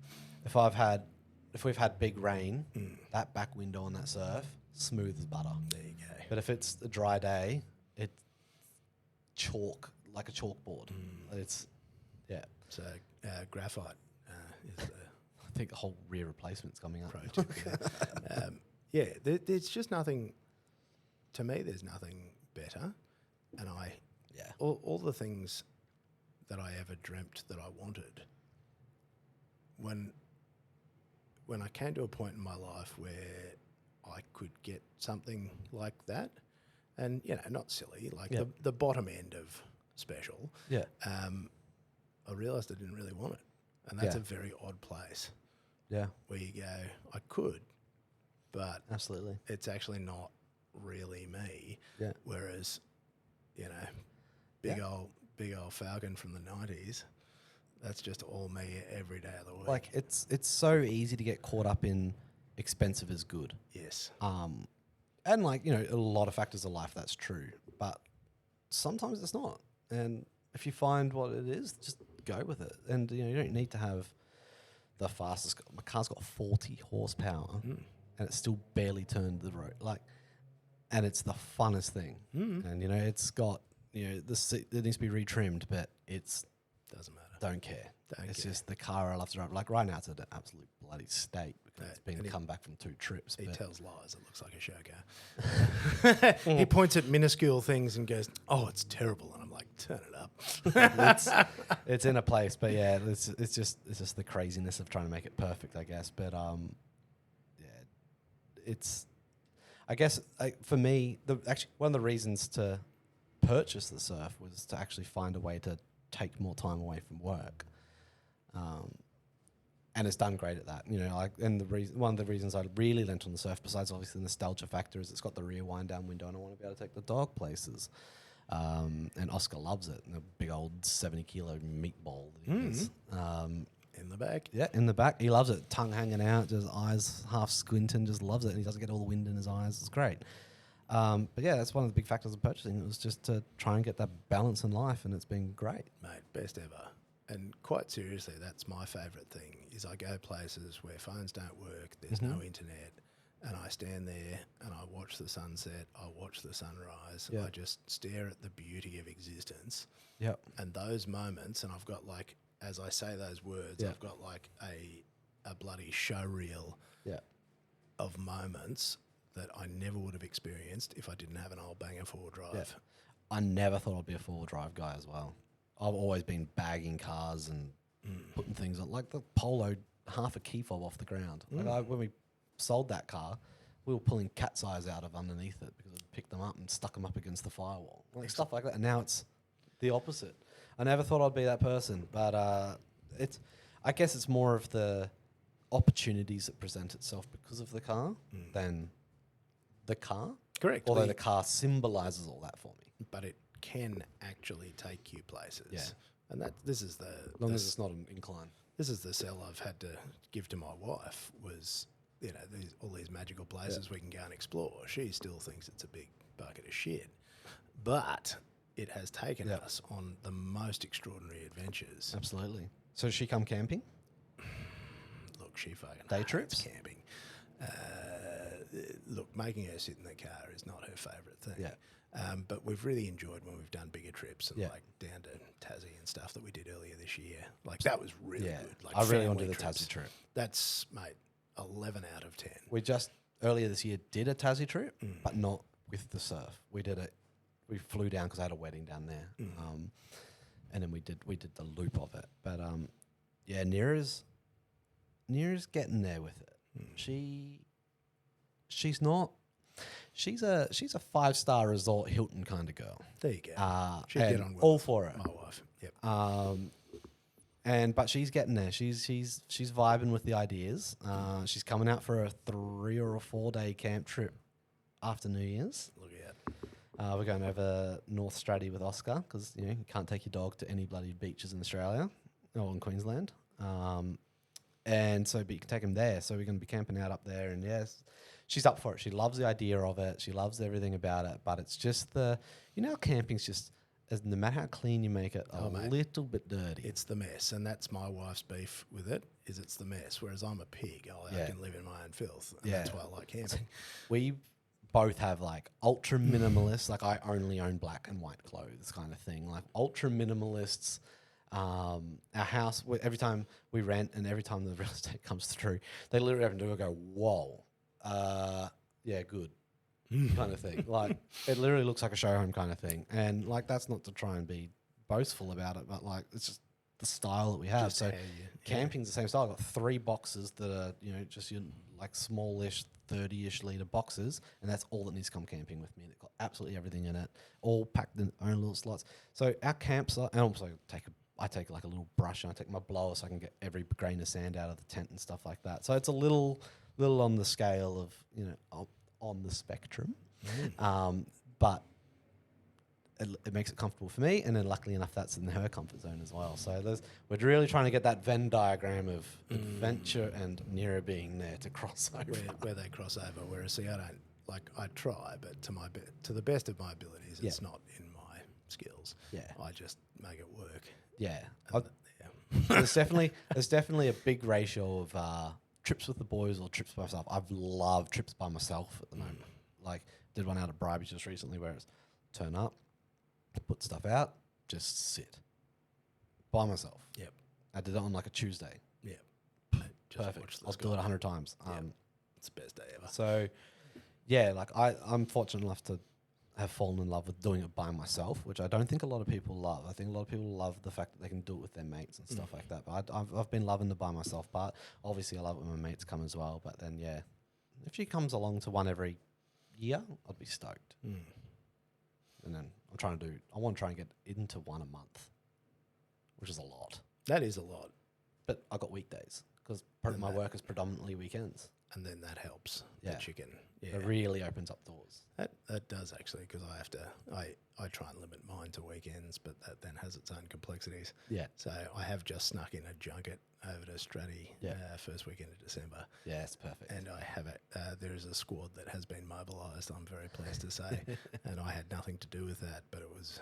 If we've had big rain, that back window on that Surf, smooth as butter. There you go. But if it's a dry day, it's chalk, like a chalkboard. It's, So graphite is the... I think the whole rear replacement's coming up. Project, there's just nothing... To me, there's nothing better. And all the things that I ever dreamt that I wanted, when I came to a point in my life where I could get something like that, and not silly, like the bottom end of special. Yeah. I realised I didn't really want it, and that's a very odd place. Yeah. Where you go, I could, but absolutely, it's actually not really me. Yeah. Whereas, big old Falcon from the 90s. That's just all me every day of the week. Like it's so easy to get caught up in expensive is good. Yes. And like, a lot of factors of life, that's true. But sometimes it's not. And if you find what it is, just go with it. And, you don't need to have the fastest. My car's got 40 horsepower and it's still barely turned the road. Like, and it's the funnest thing. And, it's got, the seat, it needs to be retrimmed, but it's... Doesn't matter. Don't care. It's just the car I love to drive. Like right now, it's an absolute bloody state because it's been come back from 2 trips. He tells lies. It looks like a show car. He points at minuscule things and goes, "Oh, it's terrible," and I'm like, "Turn it up." It's in a place, but it's just the craziness of trying to make it perfect, I guess. But it's, I guess, for me, one of the reasons to purchase the Surf was to actually find a way to take more time away from work, and it's done great at that. And one of the reasons I really lent on the Surf, besides obviously the nostalgia factor, is it's got the rear wind down window, and I want to be able to take the dog places. And Oscar loves it, and a big old 70-kilo meatball that he is. In the back. Yeah, in the back. He loves it. Tongue hanging out, just eyes half squinting, just loves it. And he doesn't get all the wind in his eyes. It's great. But yeah, that's one of the big factors of purchasing. It was just to try and get that balance in life, and it's been great. Mate, best ever. And quite seriously, that's my favourite thing, is I go places where phones don't work, there's no internet, and I stand there and I watch the sunset, I watch the sunrise, I just stare at the beauty of existence. Yep. And those moments, and I've got like, as I say those words, I've got like a bloody showreel of moments that I never would have experienced if I didn't have an old banger 4-wheel drive. Yeah. I never thought I'd be a 4-wheel drive guy as well. I've always been bagging cars and putting things on, like the Polo, half a key fob off the ground. Like when we sold that car, we were pulling cat's eyes out of underneath it because I'd picked them up and stuck them up against the firewall, like stuff like that. And now it's the opposite. I never thought I'd be that person, but I guess it's more of the opportunities that present itself because of the car than the car. Correct. Although the car symbolises all that for me. But it can actually take you places. Yeah. And this is the... As long as it's not an incline. This is the sell I've had to give to my wife was, you know, all these magical places we can go and explore. She still thinks it's a big bucket of shit. But it has taken us on the most extraordinary adventures. Absolutely. So does she come camping? Look, she fucking Day hates trips? camping. Look, making her sit in the car is not her favourite thing. Yeah. But we've really enjoyed when we've done bigger trips and Yeah. like down to Tassie and stuff that we did earlier this year. Like that was really good. Like I really want to family do the trips. Tassie trip. That's, mate, 11 out of 10. We just earlier this year did a Tassie trip, but not with the surf. We did it. We flew down because I had a wedding down there, and then we did the loop of it. But yeah, Nira's getting there with it. She's not. She's a 5-star resort Hilton kind of girl. There you go. She'd and get on well all with for it. my wife. Yep. But she's getting there. She's vibing with the ideas. She's coming out for a 3 or a 4 day camp trip after New Year's. Look out. We're going over North Straddie with Oscar because you can't take your dog to any bloody beaches in Australia or in Queensland. And so, but you can take him there. So we're going to be camping out up there. And yes, she's up for it. She loves the idea of it. She loves everything about it. But it's just camping's just, no matter how clean you make it, little bit dirty. It's the mess, and that's my wife's beef with it. Is it's the mess. Whereas I'm a pig. I can live in my own filth, and that's why I like camping. We both have like ultra minimalists. Like I only own black and white clothes, kind of thing. Like ultra minimalists. Our house, every time we rent and every time the real estate comes through, they literally have to go, whoa, yeah, good, kind of thing. Like it literally looks like a show home kind of thing. And like that's not to try and be boastful about it, but like it's just the style that we have. Just so how camping's the same style. I've got 3 boxes that are just your like smallish 30-ish litre boxes, and that's all that needs to come camping with me. They've got absolutely everything in it, all packed in own little slots. So our campsite, and also I take like a little brush and I take my blower so I can get every grain of sand out of the tent and stuff like that. So it's a little on the scale of on the spectrum, but it makes it comfortable for me, and then luckily enough that's in her comfort zone as well. So we're really trying to get that Venn diagram of adventure and Nira being there to cross over. Where they cross over. Whereas see, I don't, like, I try, but to the best of my abilities, it's not in my skills. Yeah. I just make it work. Yeah. And There's definitely a big ratio of trips with the boys or trips by myself. I've loved trips by myself at the moment. Like did one out at Bribey just recently where it's turn up, put stuff out, just sit by myself. Yep. I did it on like a Tuesday. Yep. Perfect. I'll do it 100 times. It's the best day ever. So yeah, like I'm fortunate enough to have fallen in love with doing it by myself, which I don't think a lot of people love. I think a lot of people love the fact that they can do it with their mates and stuff like that. But I've been loving the by myself part. Obviously, I love it when my mates come as well. But then, yeah, if she comes along to one every year, I'd be stoked. And then I want to try and get into one a month, which is a lot. That is a lot. But I got weekdays because my work is predominantly weekends. and then that helps. Yeah. That you can. Yeah. It really opens up doors. That does actually, because I have to. I try and limit mine to weekends, but that then has its own complexities. Yeah. So I have just snuck in a junket over to Stratty first weekend of December. Yeah, it's perfect. And I have it. There is a squad that has been mobilised. I'm very pleased to say, and I had nothing to do with that, but it was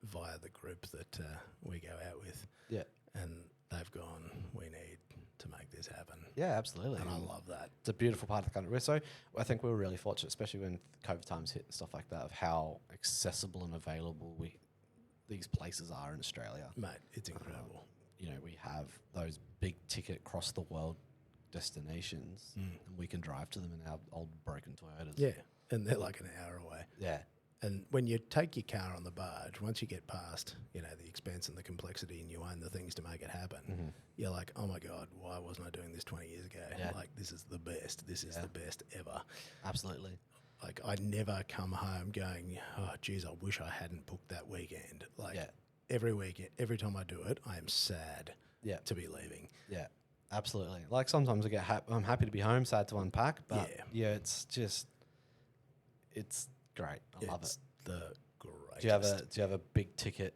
via the group that we go out with. Yeah. And they've gone, we need to make this happen. Yeah, absolutely. And I love that. It's a beautiful part of the country. So I think we were really fortunate, especially when COVID times hit and stuff like that, of how accessible and available these places are in Australia. Mate, it's incredible. We have those big ticket across the world destinations, and we can drive to them in our old broken Toyotas. Yeah, and they're like an hour away. Yeah. And when you take your car on the barge, once you get past, the expense and the complexity, and you own the things to make it happen, you're like, oh my God, why wasn't I doing this 20 years ago? Yeah. Like, this is the best. This is the best ever. Absolutely. Like, I never come home going, oh, geez, I wish I hadn't booked that weekend. Like, every weekend, every time I do it, I am sad to be leaving. Yeah, absolutely. Like, sometimes I get I'm happy to be home, sad to unpack, but it's just, it's great. I love it. The greatest. Do you have a big ticket,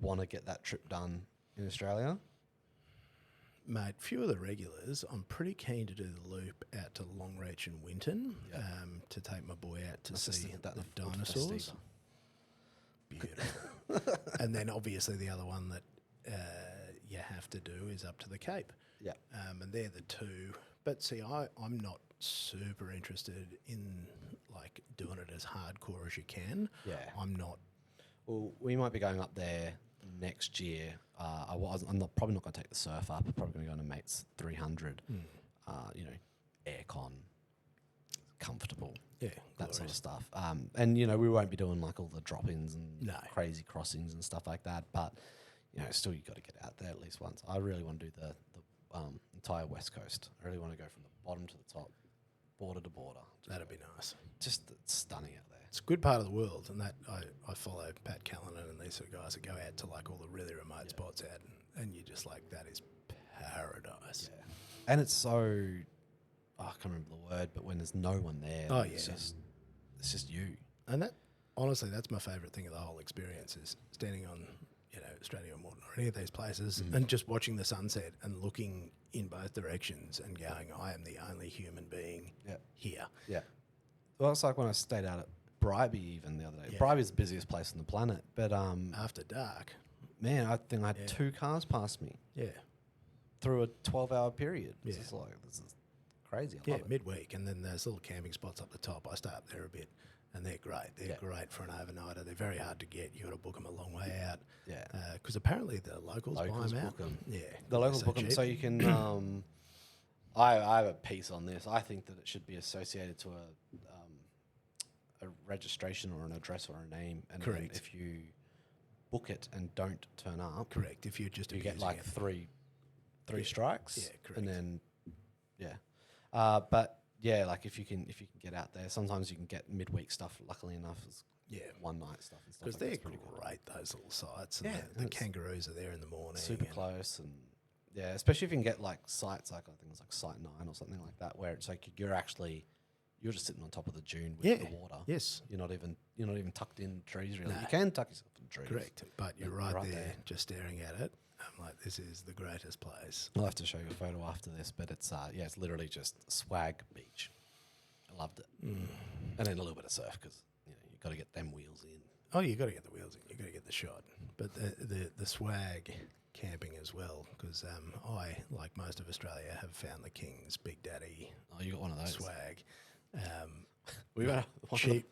want to get that trip done in Australia? Mate, few of the regulars. I'm pretty keen to do the loop out to Longreach and Winton to take my boy out to see the dinosaurs. Beautiful. And then obviously the other one that you have to do is up to the Cape. Yeah. And they're the two. But see, I'm not super interested in like doing it as hardcore as you can. Yeah. I'm not. Well, we might be going up there next year. I'm probably not going to take the surf up. I'm probably going to go on a mate's 300. Aircon, comfortable. Yeah, that sort of stuff. And we won't be doing like all the drop-ins and crazy crossings and stuff like that. But still, you got to get out there at least once. I really want to do the entire West Coast. I really want to go from the bottom to the top, border to border. That'd be nice. Just it's stunning out there. It's a good part of the world, and that I follow Pat Callanan and these sort of guys that go out to like all the really remote spots out, and you're just like, that is paradise. Yeah. And it's so, I can't remember the word, but when there's no one there, it's just you. And that, honestly, that's my favourite thing of the whole experience is standing on, Australia or Morton or any of these places and just watching the sunset and looking in both directions and going, I am the only human being here. Yeah. Well, it's like when I stayed out at Bribey even the other day. Yeah. Bribey's the busiest place on the planet, but after dark, man, I think I had 2 cars pass me. Yeah. Through a 12-hour period. Yeah. It's just like, this is crazy. I love it. Midweek, and then there's little camping spots up the top. I stay up there a bit, and they're great. They're great for an overnighter. They're very hard to get. You got to book them a long way out. Yeah. Because apparently the locals buy them out. Book them. Yeah. The locals book them, so you can. I have a piece on this. I think that it should be associated to a registration or an address or a name, and then if you book it and don't turn up, correct. If you're just you get like three strikes. Yeah, correct. And then but yeah, like if you can get out there, sometimes you can get midweek stuff. Luckily enough, it's one night stuff and stuff. Because like they're great, those little sites. And the kangaroos are there in the morning. Super close, and especially if you can get like sites like I think it's like Site 9 or something like that, where it's like you're just sitting on top of the dune with the water. Yes. You're not even tucked in trees really. No. You can tuck yourself in trees. Correct. But you're right there just staring at it. I'm like, this is the greatest place. I'll have to show you a photo after this, but it's it's literally just swag beach. I loved it. And then a little bit of surf because you've got to get them wheels in. Oh, you got to get the wheels in. You got to get the shot. But the swag camping as well, because I, like most of Australia, have found the King's Big Daddy. Oh, you got one of those swag. We got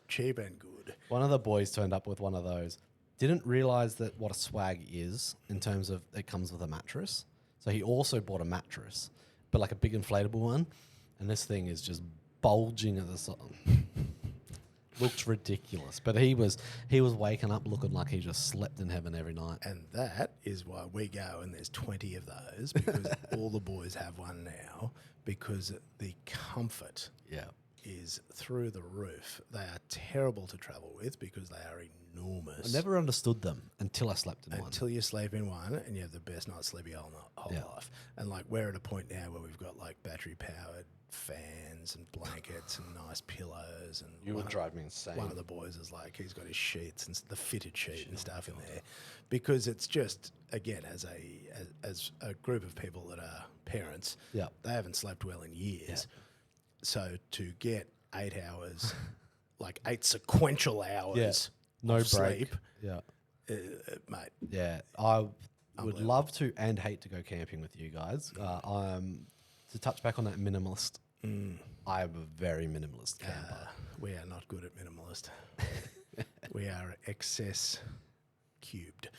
cheap and good. One of the boys turned up with one of those. Didn't realise that what a swag is in terms of it comes with a mattress. So he also bought a mattress, but like a big inflatable one, and this thing is just bulging at the side. Looks ridiculous, but he was waking up looking like he just slept in heaven every night. And that is why we go, and there's 20 of those because all the boys have one now, because the comfort is through the roof. They are terrible to travel with because they are enormous. I never understood them until I slept in one. Until you sleep in one and you have the best night's sleep of your whole life. And like we're at a point now where we've got like battery powered fans and blankets and nice pillows. And you would drive me insane. One of the boys is like, he's got his sheets and the fitted sheet and stuff in there, because it's just, again, as a group of people that are parents, they haven't slept well in years. So to get 8 hours, like 8 sequential hours no of break. sleep, mate. Yeah, I would love to and hate to go camping with you guys. To touch back on that minimalist, I am a very minimalist camper. We are not good at minimalist. We are excess cubed.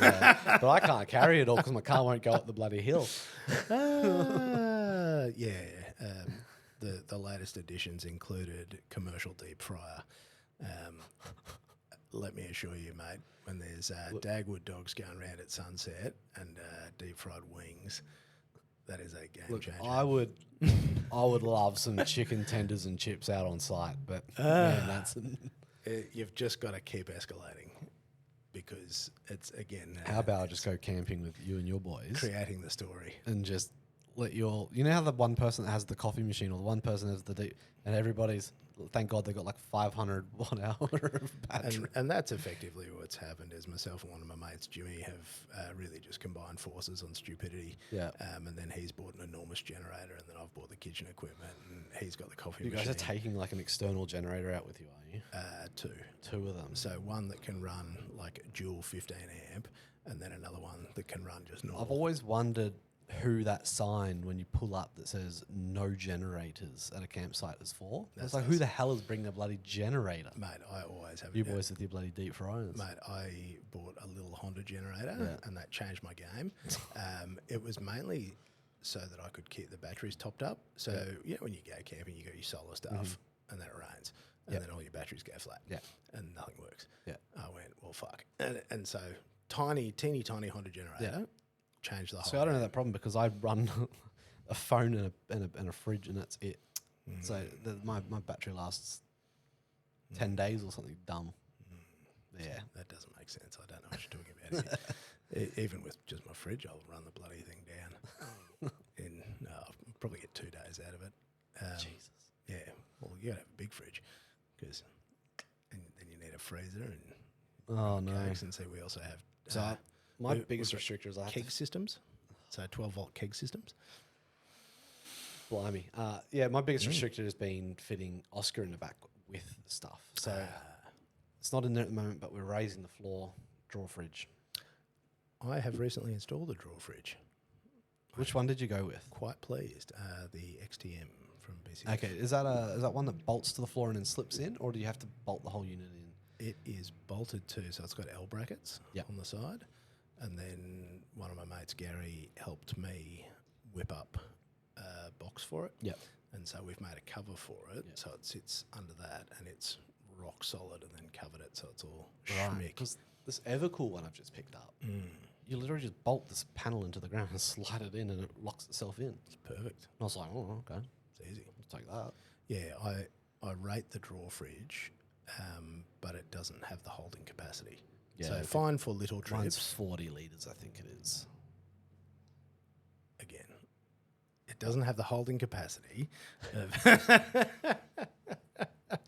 But I can't carry it all because my car won't go up the bloody hill. The latest additions included commercial deep fryer. Let me assure you, mate, when there's Dagwood dogs going around at sunset and deep fried wings, that is a game changer. I would love some chicken tenders and chips out on site, but man, that's you've just got to keep escalating, because it's, again, how about I just go camping with you and your boys, creating the story, and just let you all. You know how the one person that has the coffee machine, or the one person has the deep, and everybody's. Thank God they got like 500 watt-hour of battery. And that's effectively what's happened. Is myself and one of my mates, Jimmy, have really just combined forces on stupidity. Yeah. And then he's bought an enormous generator, and then I've bought the kitchen equipment, and he's got the coffee You machine. guys are taking like an external generator out with you, are you? 2. 2 of them. So one that can run like dual 15 amp, and then another one that can run just normal. I've always wondered who that sign when you pull up that says no generators at a campsite is for. It's like, who the hell is bringing a bloody generator? Mate, I always have. You boys with your bloody deep fryers. Mate, I bought a little Honda generator, and that changed my game. It was mainly so that I could keep the batteries topped up. So, when you go camping, you got your solar stuff, and then it rains, and then all your batteries go flat, and nothing works. I went, well, fuck. And so, teeny tiny Honda generator. Change the whole. So I don't have that problem because I run a phone and a fridge, and that's it. So my battery lasts 10 days or something dumb. Yeah, that doesn't make sense. I don't know what you're talking about here. Even with just my fridge, I'll run the bloody thing down. I'll probably get 2 days out of it. Jesus. Yeah. Well, you gotta have a big fridge, because then you need a freezer and cakes, and so we also have. So my biggest restrictor is I have keg systems, so 12-volt keg systems. Blimey. My biggest restrictor has been fitting Oscar in the back with stuff. So it's not in there at the moment, but we're raising the floor drawer fridge. I have recently installed a drawer fridge. Which one did you go with? Quite pleased. The XTM from BC. Okay, is that one that bolts to the floor and then slips in, or do you have to bolt the whole unit in? It is bolted to, so it's got L brackets on the side. And then one of my mates, Gary, helped me whip up a box for it. Yep. And so we've made a cover for it, so it sits under that, and it's rock solid, and then covered it so it's all schmick. Because this Evercool one I've just picked up, you literally just bolt this panel into the ground and slide it in, and it locks itself in. It's perfect. And I was like, oh, okay. It's easy. I'll take that. Yeah, I rate the drawer fridge, but it doesn't have the holding capacity. Yeah, so fine for little trips. Mine's 40 litres, I think it is. Again, it doesn't have the holding capacity.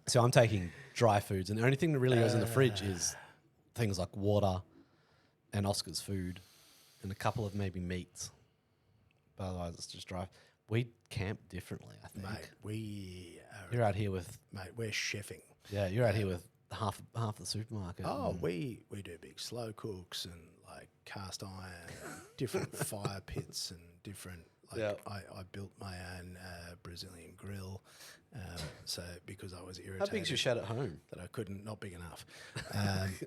So I'm taking dry foods, and the only thing that really goes in the fridge is things like water and Oscar's food and a couple of maybe meats. But otherwise, it's just dry. We camp differently, I think. Mate, you're out here with... Mate, we're chefing. Yeah, you're out here with half the supermarket. Oh, we do big slow cooks and like cast iron, and different fire pits and different. I built my own Brazilian grill, so because I was irritated. How big's your shed at home? That I couldn't, not big enough.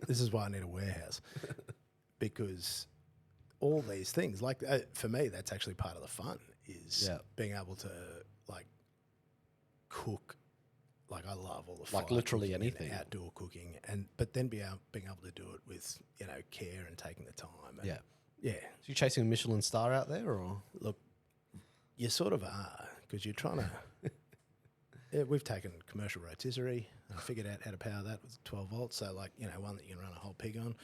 This is why I need a warehouse, because all these things, like for me, that's actually part of the fun is being able to like cook. Like I love all the like literally anything, outdoor cooking, but then being able to do it with care and taking the time. And yeah. So you chasing a Michelin star out there, or look, you sort of are, because you're trying to we've taken commercial rotisserie and figured out how to power that with 12 volts. So like, one that you can run a whole pig on.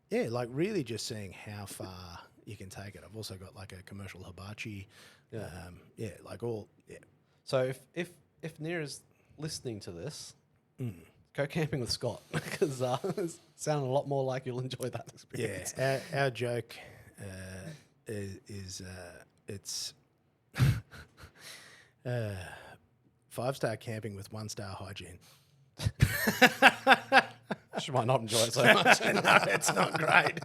Yeah. Like really just seeing how far you can take it. I've also got like a commercial hibachi. So if Near is listening to this, go camping with Scott because it sounds a lot more like you'll enjoy that experience. Yeah, our joke is it's 5-star camping with 1-star hygiene. She might not enjoy it so much. No, it's not great.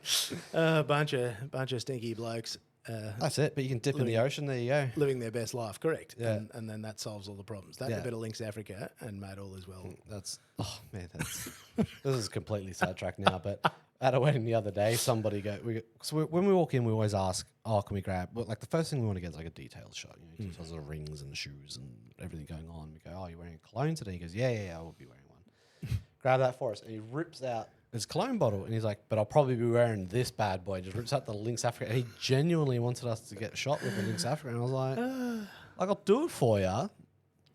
Bunch of stinky blokes. That's it. But you can dip in the ocean. There you go. Living their best life, correct? Yeah. And then that solves all the problems. That a bit of Links Africa, and mate, all is well. That's this is completely sidetracked now. But at a wedding the other day, somebody when we walk in, we always ask, "Oh, can we grab?" Well, like the first thing we want to get is like a detailed shot. Details of rings and shoes and everything going on. We go, "Oh, you're wearing a cologne today?" He goes, "Yeah, I will be wearing one." Grab that for us, and he rips out his cologne bottle, and he's like, "But I'll probably be wearing this bad boy." Just rips out the Lynx Africa, and he genuinely wanted us to get a shot with the Lynx Africa, and I was like, "I'll do it for you,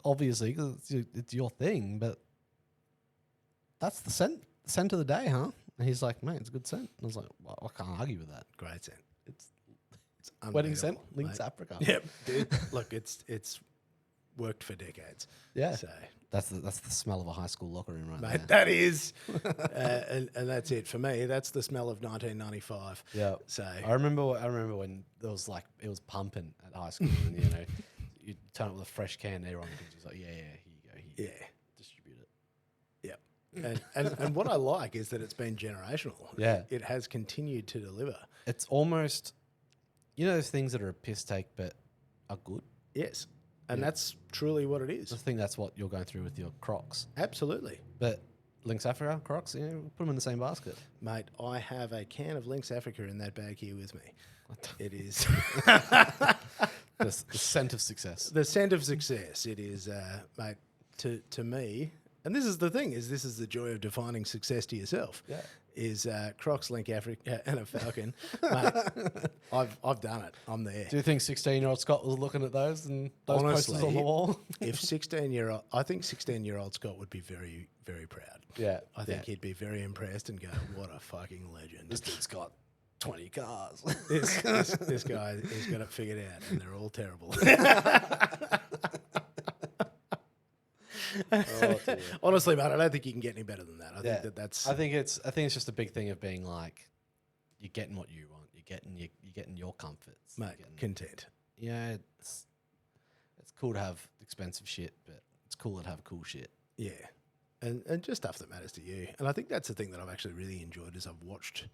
obviously, because it's your thing, but that's the scent of the day, huh?" And he's like, "Mate, it's a good scent." And I was like, well, "I can't argue with that. Great scent. It's wedding scent, Lynx Africa." Yep, dude. Look, it's worked for decades. Yeah. So That's the smell of a high school locker room right mate, there. that is, and that's it for me. That's the smell of 1995. Yeah. So I remember when there was like it was pumping at high school, and you turn up with a fresh can there on it, and she's like, "Yeah, here you go, distribute it." Yep. And what I like is that it's been generational. Yeah. It has continued to deliver. It's almost, those things that are a piss take but are good. Yes. And that's truly what it is. I think that's what you're going through with your Crocs. Absolutely. But Lynx Africa Crocs, put them in the same basket. Mate, I have a can of Lynx Africa in that bag here with me. It is the scent of success. The scent of success. It is, mate, to me, and this is the thing, this is the joy of defining success to yourself. Yeah. Is Crocs, Link Africa, and a Falcon. Mate, I've done it. I'm there. Do you think 16-year-old Scott was looking at those and those posters on the wall? I think 16-year-old Scott would be very, very proud. Yeah. I think he'd be very impressed and go, "What a fucking legend. This dude's got 20 cars. This guy has got it figured out, and they're all terrible." Honestly, mate, I don't think you can get any better than that. I think that's. I think it's just a big thing of being like, you're getting what you want. You're getting your comforts. Mate, content. Yeah, it's cool to have expensive shit, but it's cool to have cool shit. Yeah, and just stuff that matters to you. And I think that's the thing that I've actually really enjoyed is I've watched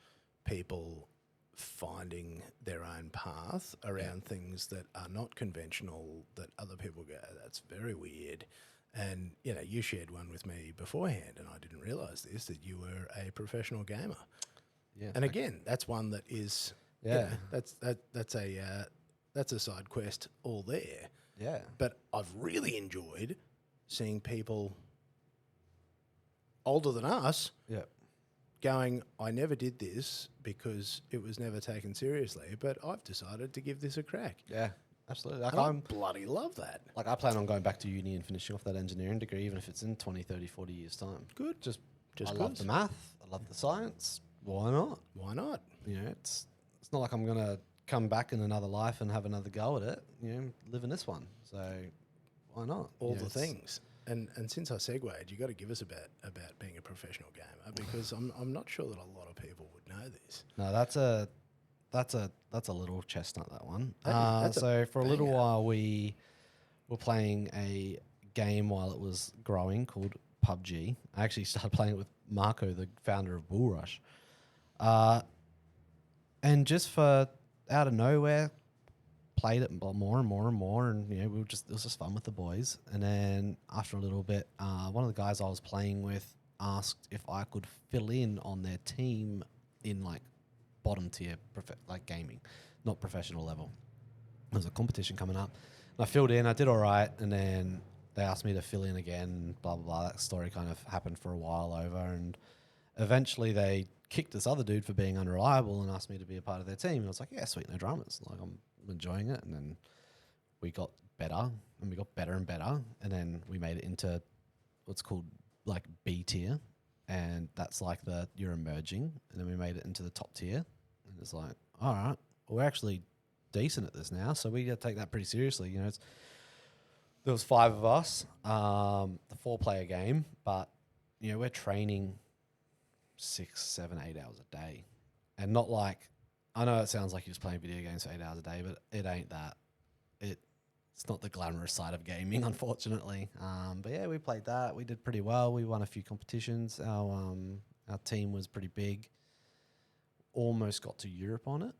people finding their own path around things that are not conventional. That other people go, "That's very weird." And, you shared one with me beforehand, and I didn't realise this, that you were a professional gamer. Yeah. And again, that's one that is, that's a side quest all there. Yeah. But I've really enjoyed seeing people older than us going, "I never did this because it was never taken seriously, but I've decided to give this a crack." Yeah. Absolutely. I bloody love that. Like I plan on going back to uni and finishing off that engineering degree, even if it's in 20, 30, 40 years' time. Good. I love the math. I love the science. Why not? Why not? It's not like I'm going to come back in another life and have another go at it. Live in this one. So why not? All the things. And since I segued, you got to give us about being a professional gamer, because I'm not sure that a lot of people would know this. No, that's a little chestnut, that one. That's for a little while we were playing a game while it was growing called PUBG. I actually started playing it with Marco, the founder of Bull Rush. And just for out of nowhere, played it more and more and more, and it was just fun with the boys. And then after a little bit, one of the guys I was playing with asked if I could fill in on their team in like bottom tier gaming, not professional level. There was a competition coming up, and I filled in. I did all right, and then they asked me to fill in again. Blah blah blah. That story kind of happened for a while over, and eventually they kicked this other dude for being unreliable and asked me to be a part of their team. And I was like, "Yeah, sweet, no dramas. Like I'm enjoying it." And then we got better, and we got better and better, and then we made it into what's called like B tier, and that's like you're emerging, and then we made it into the top tier, and it's like, all right, we're actually decent at this now, so we got to take that pretty seriously. You know, there was 5 of us, the 4-player game, but you know, we're training 6, 7, 8 hours a day, and not like, I know it sounds like you're just playing video games for 8 hours a day, but it ain't that. It's not the glamorous side of gaming, unfortunately. But yeah, we played that. We did pretty well. We won a few competitions. Our team was pretty big. Almost got to Europe on it,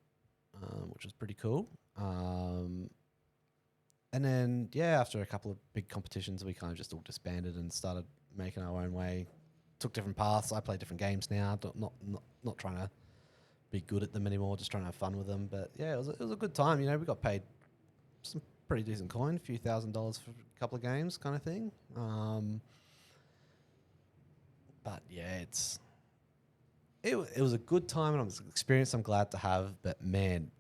which was pretty cool. And then, yeah, after a couple of big competitions, we kind of just all disbanded and started making our own way. Took different paths. I play different games now. Not trying to be good at them anymore, just trying to have fun with them. But yeah, it was a good time. You know, we got paid some pretty decent coin, a few $1,000s for a couple of games kind of thing. But yeah, it was a good time, and it was an experience I'm glad to have. But man,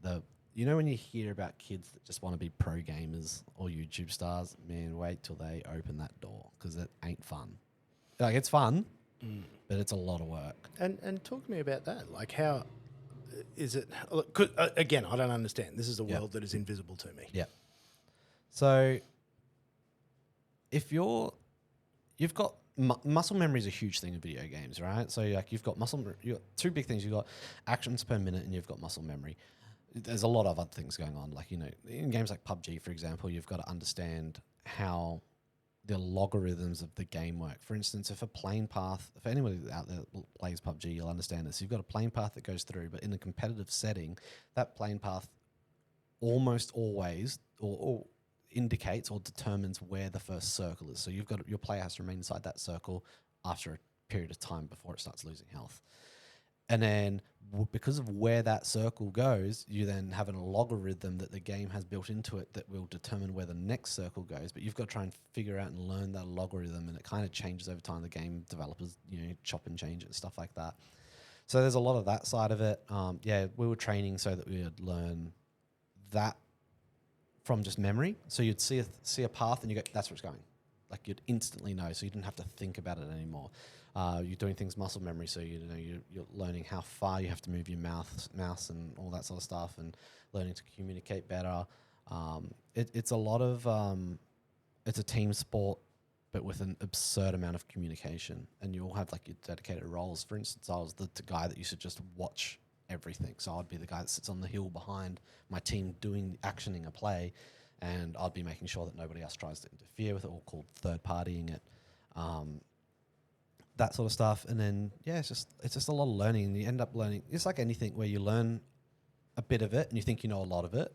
you know when you hear about kids that just want to be pro gamers or YouTube stars, man, wait till they open that door, because it ain't fun. Like, it's fun, but it's a lot of work. And talk to me about that. Like, how is it? Look, again, I don't understand. This is a world that is invisible to me. Yeah. So if you've got muscle memory is a huge thing in video games, right? So like you've got you've got 2 big things. You've got actions per minute, and you've got muscle memory. There's a lot of other things going on. Like, you know, in games like PUBG, for example, you've got to understand how the logarithms of the game work. For instance, if a plane path, if anybody out there plays PUBG, you'll understand this. You've got a plane path that goes through, but in a competitive setting, that plane path almost always or indicates or determines where the first circle is. So you've got your player has to remain inside that circle after a period of time before it starts losing health. And then because of where that circle goes, you then have a logarithm that the game has built into it that will determine where the next circle goes. But you've got to try and figure out and learn that logarithm, and it kind of changes over time. The game developers, you know, chop and change it and stuff like that. So there's a lot of that side of it. Yeah, we were training so that we would learn that from just memory. So you'd see a path and you go, that's where it's going. Like, you'd instantly know, so you didn't have to think about it anymore. You're doing things muscle memory, so you know you're learning how far you have to move your mouse and all that sort of stuff, and learning to communicate better. It's a lot of it's a team sport, but with an absurd amount of communication, and you all have like your dedicated roles. For instance, I was the guy that used to just watch everything. So I'd be the guy that sits on the hill behind my team doing actioning a play, and I'd be making sure that nobody else tries to interfere with it, or called third partying it, that sort of stuff. And then yeah, it's just a lot of learning, and you end up learning. It's like anything where you learn a bit of it and you think you know a lot of it,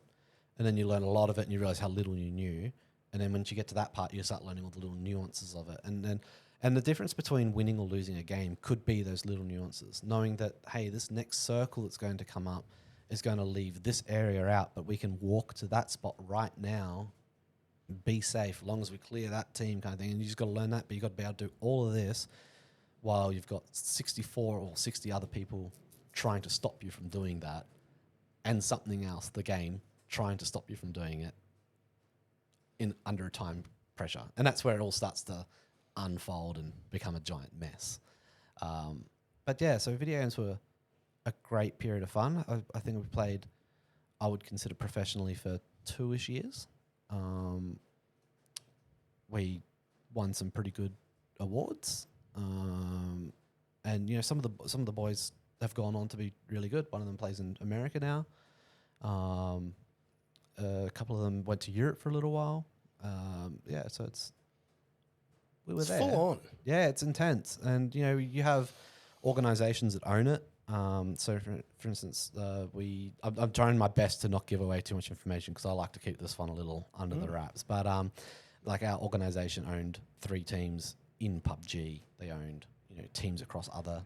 and then you learn a lot of it and you realize how little you knew, and then once you get to that part, you start learning all the little nuances of it, and the difference between winning or losing a game could be those little nuances. Knowing that, hey, this next circle that's going to come up is going to leave this area out, but we can walk to that spot right now, be safe, as long as we clear that team kind of thing. And you just got to learn that, but you've got to be able to do all of this while you've got 64 or 60 other people trying to stop you from doing that, and something else, the game, trying to stop you from doing it under a time pressure. And that's where it all starts to unfold and become a giant mess. But yeah, so video games were a great period of fun. I think we played, I would consider professionally, for 2-ish years. We won some pretty good awards, and you know, some of the boys have gone on to be really good. One of them plays in America now. A couple of them went to Europe for a little while. Yeah, so we were there. Full on. Yeah, it's intense, and you know, you have organisations that own it. So for instance, I'm trying my best to not give away too much information, because I like to keep this one a little under the wraps. But like, our organisation owned 3 teams in PUBG. They owned, you know, teams across other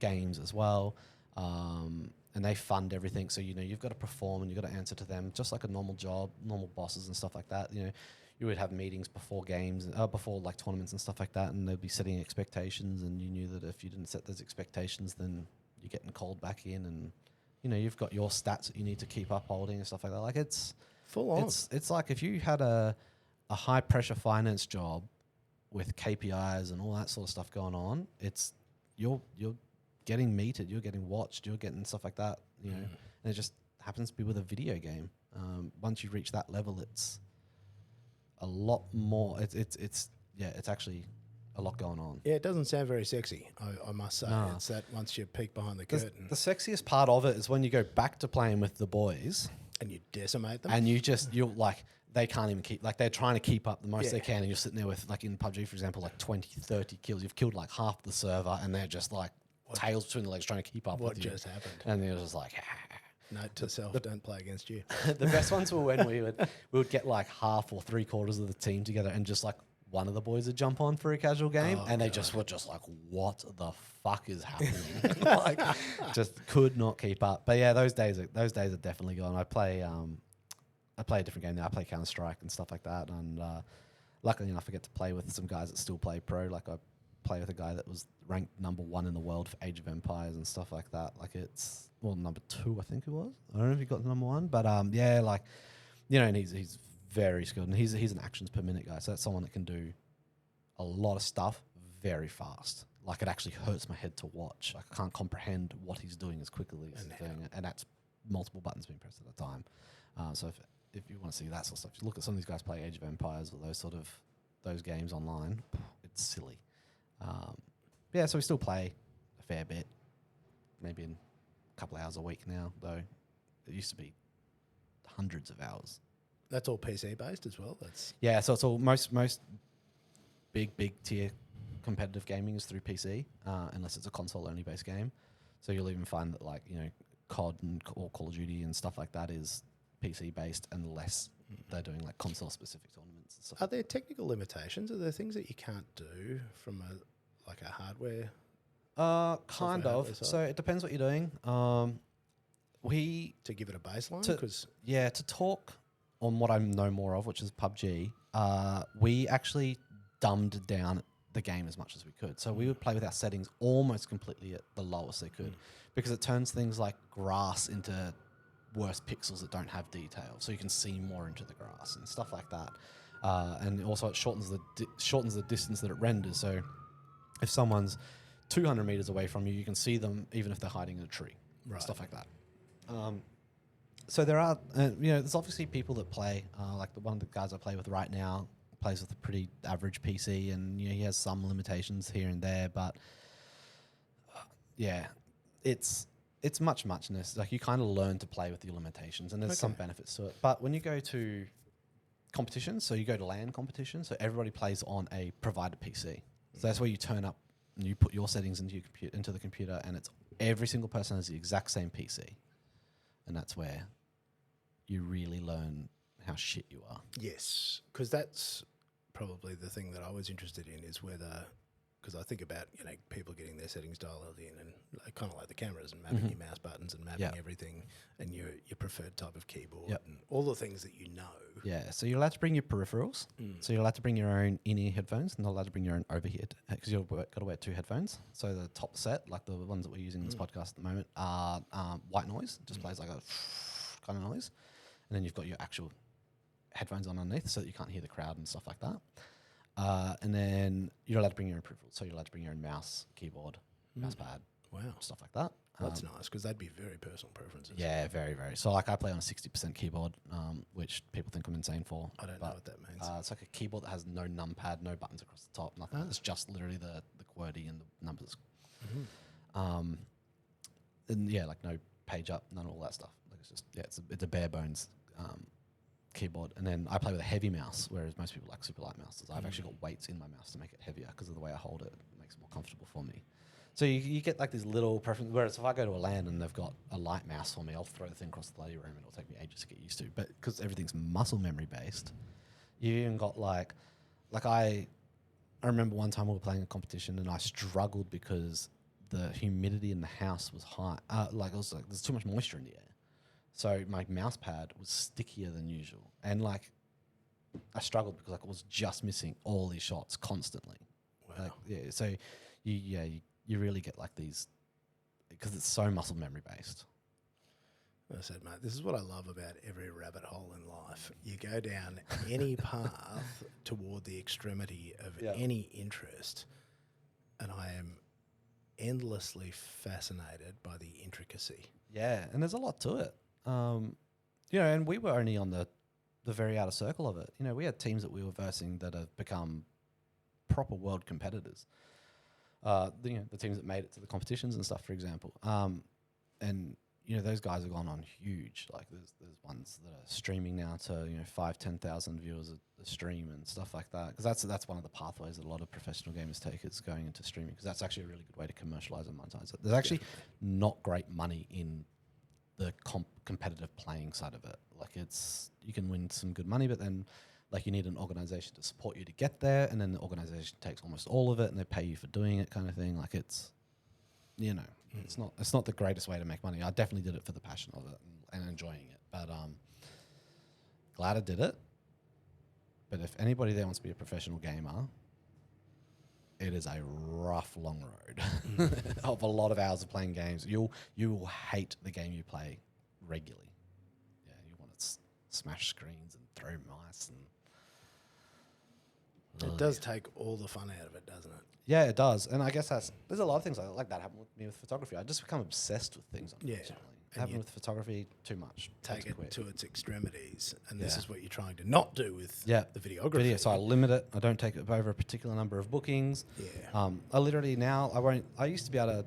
games as well. And they fund everything. So, you know, you've got to perform and you've got to answer to them just like a normal job, normal bosses and stuff like that. You know, you would have meetings before games, before like tournaments and stuff like that, and they'd be setting expectations, and you knew that if you didn't set those expectations, then you're getting called back in, and you know, you've got your stats that you need to keep upholding and stuff like that. Like, it's full on. It's like if you had a a high pressure finance job with KPIs and all that sort of stuff going on, it's you're getting metered, you're getting watched, you're getting stuff like that, you know. And it just happens to be with a video game. Once you reach that level, it's a lot more. It's actually a lot going on. Yeah, it doesn't sound very sexy, I must say. No. It's that once you peek behind the curtain The sexiest part of it is when you go back to playing with the boys and you decimate them. and you're like, they can't even keep, like they're trying to keep up the most Yeah. they can, and you're sitting there with, like in PUBG, for example, like 20, 30 kills. You've killed like half the server and they're just like tails between the legs trying to keep up What with you. just happened? And you're just like, Note to self, don't play against you. the best ones were when we would get like half or 3/4 of the team together and just like one of the boys would jump on for a casual game, and they just were just like, what the fuck is happening? Like, just could not keep up. But yeah, those days are definitely gone. I play a different game now. I play Counter-Strike and stuff like that, and luckily enough, I get to play with some guys that still play pro. Like I play with a guy that was ranked #1 in the world for Age of Empires and stuff like that. Like it's #2, I think it was. I don't know if he got #1, but yeah, like, you know, and he's very skilled, and he's an actions per minute guy. So that's someone that can do a lot of stuff very fast. Like it actually hurts my head to watch. I can't comprehend what he's doing as quickly as he's doing it, and that's multiple buttons being pressed at a time. So if you want to see that sort of stuff, you look at some of these guys play Age of Empires or those games online. It's silly. Yeah, so we still play a fair bit, maybe in a couple of hours a week now, though. It used to be hundreds of hours. That's all PC based as well. Yeah, so it's all most big tier competitive gaming is through PC, unless it's a console only based game. So you'll even find that, like, you know, COD or Call of Duty and stuff like that is PC based, unless they're doing like console specific tournaments and stuff. Are there technical limitations? Are there things that you can't do from a hardware? Kind of. So it depends what you're doing. To give it a baseline, to talk on what I know more of, which is PUBG. We actually dumbed down the game as much as we could. So we would play with our settings almost completely at the lowest they could, because it turns things like grass into worse pixels that don't have detail, so you can see more into the grass and stuff like that. And also it shortens the distance that it renders. So if someone's 200 meters away from you, you can see them even if they're hiding in a tree, stuff like that. So there are, there's obviously people that play, like one of the guys I play with right now plays with a pretty average PC, and he has some limitations here and there, but it's muchness. Like you kind of learn to play with your limitations, and there's some benefits to it. But when you go to competitions, so you go to LAN competitions, so everybody plays on a provided PC. So that's where you turn up and you put your settings into the computer, and it's every single person has the exact same PC, and that's where you really learn how shit you are. Yes, because that's probably the thing that I was interested in, is whether, because I think about, people getting their settings dialed in, and kind of like the cameras, and mapping your mouse buttons and mapping everything, and your preferred type of keyboard, and all the things that you know. Yeah, so you're allowed to bring your peripherals. So you're allowed to bring your own in-ear headphones, not allowed to bring your own overhead, because you've got to wear 2 headphones. So the top set, like the ones that we're using in this podcast at the moment, are white noise, just plays like a kind of noise. And then you've got your actual headphones on underneath, so that you can't hear the crowd and stuff like that. And then you're allowed to bring your own peripherals. So you're allowed to bring your own mouse, keyboard, mouse pad, stuff like that. That's nice, because that'd be very personal preferences. Yeah, very, very. So like I play on a 60% keyboard, which people think I'm insane for. I don't know what that means. It's like a keyboard that has no numpad, no buttons across the top, nothing. It's just literally the QWERTY and the numbers. And yeah, like no page up, none of all that stuff. Like it's just, it's a bare bones keyboard. And then I play with a heavy mouse, whereas most people like super light mouses. I've actually got weights in my mouse to make it heavier, because of the way I hold it. It makes it more comfortable for me. So you get like these little preferences. Whereas if I go to a LAN and they've got a light mouse for me, I'll throw the thing across the bloody room, and it'll take me ages to get used to. But because everything's muscle memory based, you even got like I remember one time we were playing a competition, and I struggled because the humidity in the house was high. There's too much moisture in the air. So my mouse pad was stickier than usual, and like I struggled because like I was just missing all these shots constantly. Wow. So you really get like these, because it's so muscle memory based. I said, mate, this is what I love about every rabbit hole in life. You go down any path toward the extremity of any interest, and I am endlessly fascinated by the intricacy. Yeah, and there's a lot to it. And we were only on the very outer circle of it. We had teams that we were versing that have become proper world competitors. The teams that made it to the competitions and stuff, for example. And those guys have gone on huge. Like there's ones that are streaming now to 5,000-10,000 viewers a stream and stuff like that. Because that's one of the pathways that a lot of professional gamers take, is going into streaming, because that's actually a really good way to commercialize and monetize it. There's actually not great money in the competitive playing side of it. Like you can win some good money, but then like you need an organization to support you to get there, and then the organization takes almost all of it and they pay you for doing it, kind of thing. Like it's not the greatest way to make money. I definitely did it for the passion of it and enjoying it, but glad I did it. But if anybody there wants to be a professional gamer, it is a rough, long road of a lot of hours of playing games. You will hate the game you play regularly. Yeah, you want to smash screens and throw mice, and it does take all the fun out of it, doesn't it? Yeah, it does. And I guess there's a lot of things like that happen with me with photography. I just become obsessed with things, unfortunately. Happened with photography too much. Take it to its extremities, and this is what you're trying to not do with the videography. Video. So I limit it. I don't take it over a particular number of bookings. Yeah. I literally now I used to be able to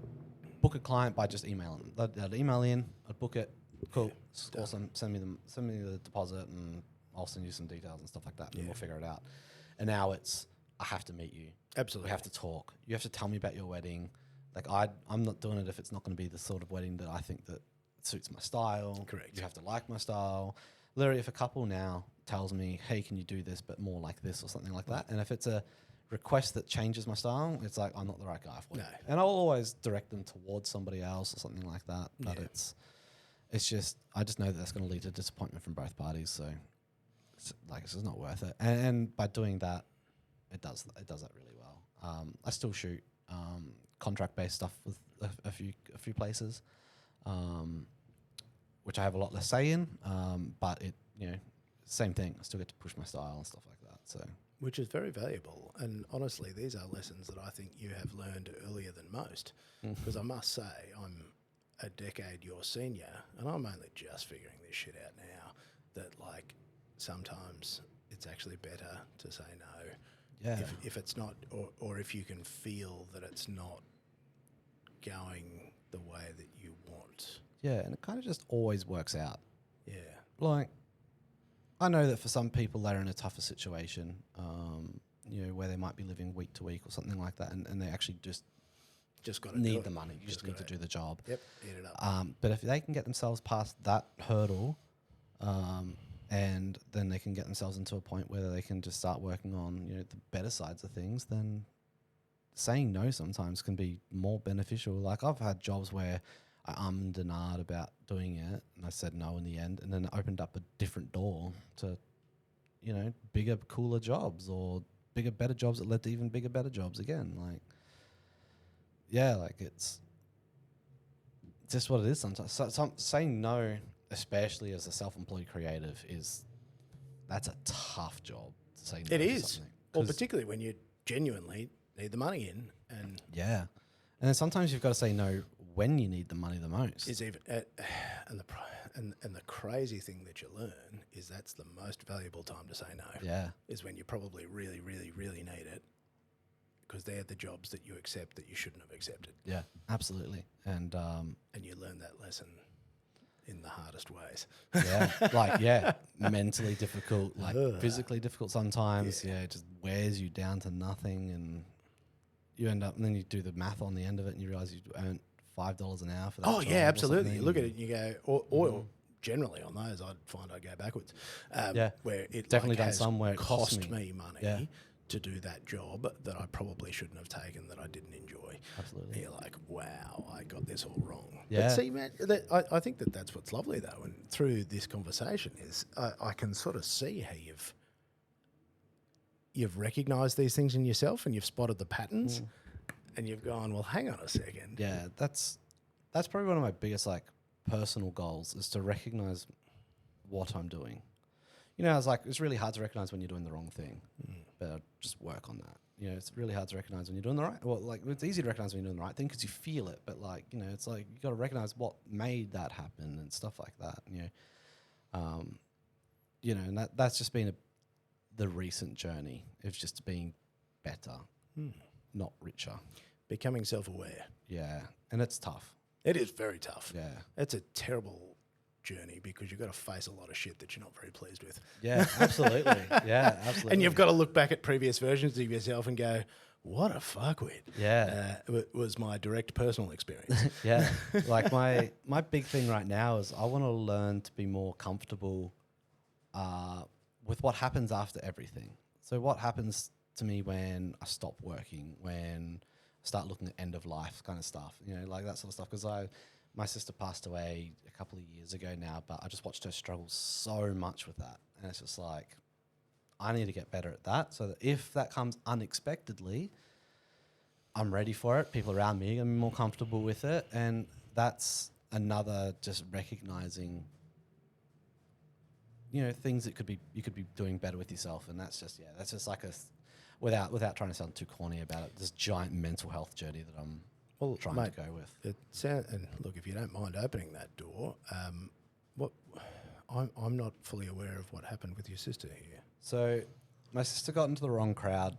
book a client by just emailing. They'd email in. I'd book it. Cool. Awesome. Send me the deposit, and I'll send you some details and stuff like that, and we'll figure it out. And now it's, I have to meet you. Absolutely. We have to talk. You have to tell me about your wedding. Like I'm not doing it if it's not going to be the sort of wedding that I think that suits my style. Correct. You have to like my style. Literally, if a couple now tells me, hey, can you do this but more like this or something like that, and if it's a request that changes my style, it's like, I'm not the right guy for it. No. And I'll always direct them towards somebody else or something like that. But it's just, I just know that that's going to lead to disappointment from both parties. So it's just not worth it. And by doing that, it does that really well. I still shoot contract-based stuff with a few places, which I have a lot less say in. But it, same thing. I still get to push my style and stuff like that. So, which is very valuable. And honestly, these are lessons that I think you have learned earlier than most. Because I must say, I'm a decade your senior, and I'm only just figuring this shit out now. That like sometimes it's actually better to say no. Yeah. If it's not, or if you can feel that it's not going the way that you want. Yeah, and it kind of just always works out. Yeah. Like, I know that for some people they're in a tougher situation, where they might be living week to week or something like that, and they actually just got to need the money. You just need to do the job. Yep, eat it up. But if they can get themselves past that hurdle, and then they can get themselves into a point where they can just start working on the better sides of things, then saying no sometimes can be more beneficial. Like, I've had jobs where I ummed and ahed about doing it, and I said no in the end, and then it opened up a different door to bigger, cooler jobs, or bigger, better jobs that led to even bigger, better jobs again. Like, yeah, like it's just what it is sometimes. So saying no, especially as a self-employed creative, that's a tough job to say no. It is. Well, particularly when you genuinely need the money in, and yeah, and then sometimes you've got to say no when you need the money the most. Is even and the crazy thing that you learn is that's the most valuable time to say no. Yeah, is when you probably really, really, really need it, because they're the jobs that you accept that you shouldn't have accepted. Yeah, absolutely, and you learn that lesson in the hardest ways. Mentally difficult, like physically difficult sometimes. Yeah, it just wears you down to nothing, and you end up, and then you do the math on the end of it, and you realize you earned $5 an hour for that. Oh yeah, absolutely. You look at it and you go, or generally on those, I'd find I'd go backwards. Where it definitely done has somewhere it cost me money to do that job that I probably shouldn't have taken, that I didn't enjoy. Absolutely. And you're like, wow, I got this all wrong. Yeah. But see, man, I think that's what's lovely though, and through this conversation is I can sort of see how you've recognised these things in yourself, and you've spotted the patterns, and you've gone, well, hang on a second. Yeah, that's probably one of my biggest personal goals is to recognize what I'm doing. You know, it's really hard to recognize when you're doing the wrong thing, but I'll just work on that. You know, it's really hard to recognize when you're doing the right. Well, like it's easy to recognize when you're doing the right thing because you feel it, but like you know, it's like you got to recognize what made that happen and stuff like that. And that's just been the recent journey of just being better, not richer. Becoming self-aware. Yeah, and it's tough. It is very tough. Yeah, it's a terrible journey because you've got to face a lot of shit that you're not very pleased with. Yeah, absolutely. Yeah, absolutely. And you've got to look back at previous versions of yourself and go, what a fuckwit. Yeah. Was my direct personal experience. Yeah. Like my big thing right now is I want to learn to be more comfortable with what happens after everything. So what happens to me when I stop working, when I start looking at end of life kind of stuff, you know, like that sort of stuff. Because my sister passed away a couple of years ago now, but I just watched her struggle so much with that. And it's just like, I need to get better at that so that if that comes unexpectedly, I'm ready for it. People around me are going to be more comfortable with it. And that's another just recognizing, you know, things that you could be doing better with yourself. And that's just like without trying to sound too corny about it, this giant mental health journey that I'm trying to go with. And look, if you don't mind opening that door, I'm not fully aware of what happened with your sister here. So my sister got into the wrong crowd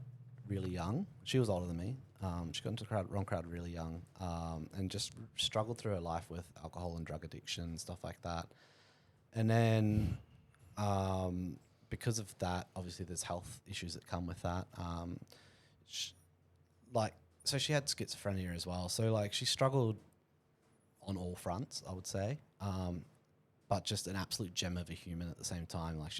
really young. She was older than me. She got into the wrong crowd really young, and just struggled through her life with alcohol and drug addiction and stuff like that. And then because of that, obviously there's health issues that come with that. So she had schizophrenia as well. So like she struggled on all fronts, I would say, but just an absolute gem of a human at the same time. Like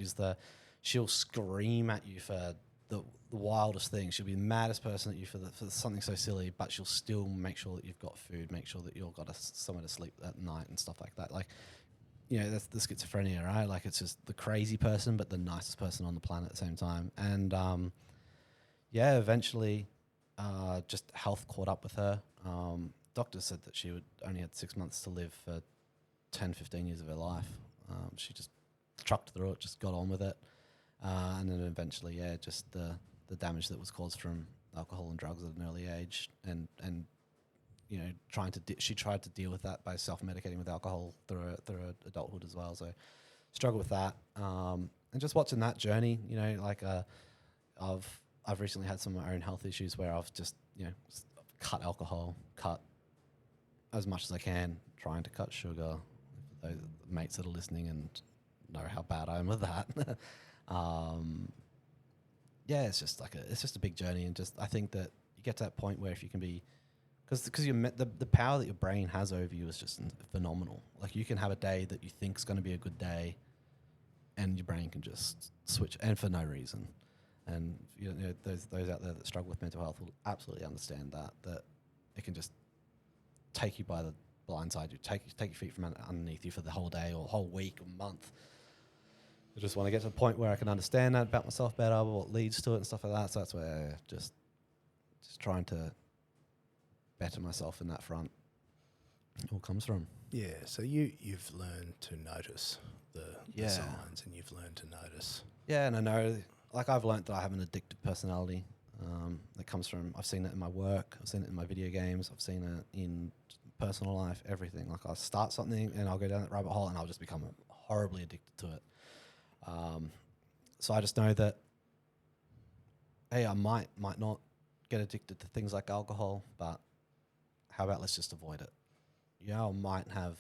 she'll scream at you for the wildest thing. She'll be the maddest person at you for something so silly, but she'll still make sure that you've got food, make sure that you've got somewhere to sleep at night and stuff like that. Like, you know, that's the schizophrenia, right? Like it's just the crazy person, but the nicest person on the planet at the same time. And eventually just health caught up with her. Doctors said that she only had 6 months to live for 10, 15 years of her life. She just trucked through it, just got on with it. And then eventually, just the damage that was caused from alcohol and drugs at an early age, and you know, she tried to deal with that by self-medicating with alcohol through her adulthood as well. So struggled with that, and just watching that journey. You know, like I've recently had some of my own health issues where I've just cut alcohol, cut as much as I can, trying to cut sugar. For those mates that are listening and know how bad I am with that. It's just a big journey, and just I think that you get to that point where if you can be, because the power that your brain has over you is just phenomenal. Like you can have a day that you think is going to be a good day, and your brain can just switch, and for no reason. And you know, those out there that struggle with mental health will absolutely understand that it can just take you by the blindside. You take your feet from underneath you for the whole day or whole week or month. I just want to get to a point where I can understand that about myself better, what leads to it and stuff like that. So that's where just trying to better myself in that front all comes from. Yeah, so you've learned to notice the signs, and you've learned to notice. Yeah, and I know, like I've learned that I have an addictive personality that comes from, I've seen it in my work, I've seen it in my video games, I've seen it in personal life, everything. Like I'll start something and I'll go down that rabbit hole and I'll just become horribly addicted to it. So I just know that, hey, I might not get addicted to things like alcohol, but how about let's just avoid it? Yeah, I might have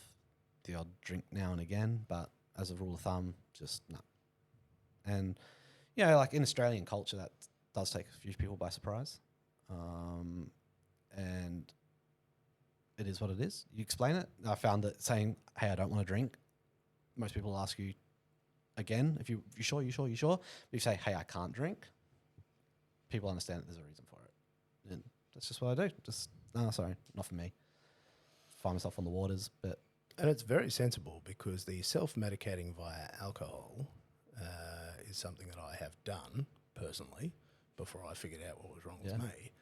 the odd drink now and again, but as a rule of thumb, just no. And, you know, like in Australian culture, that does take a few people by surprise. And it is what it is. You explain it. I found that saying, hey, I don't want to drink, most people will ask you, again, if you sure? But you say, hey, I can't drink, people understand that there's a reason for it. And that's just what I do. Sorry, not for me. Find myself on the waters, but... And it's very sensible, because the self-medicating via alcohol is something that I have done personally before I figured out what was wrong with me.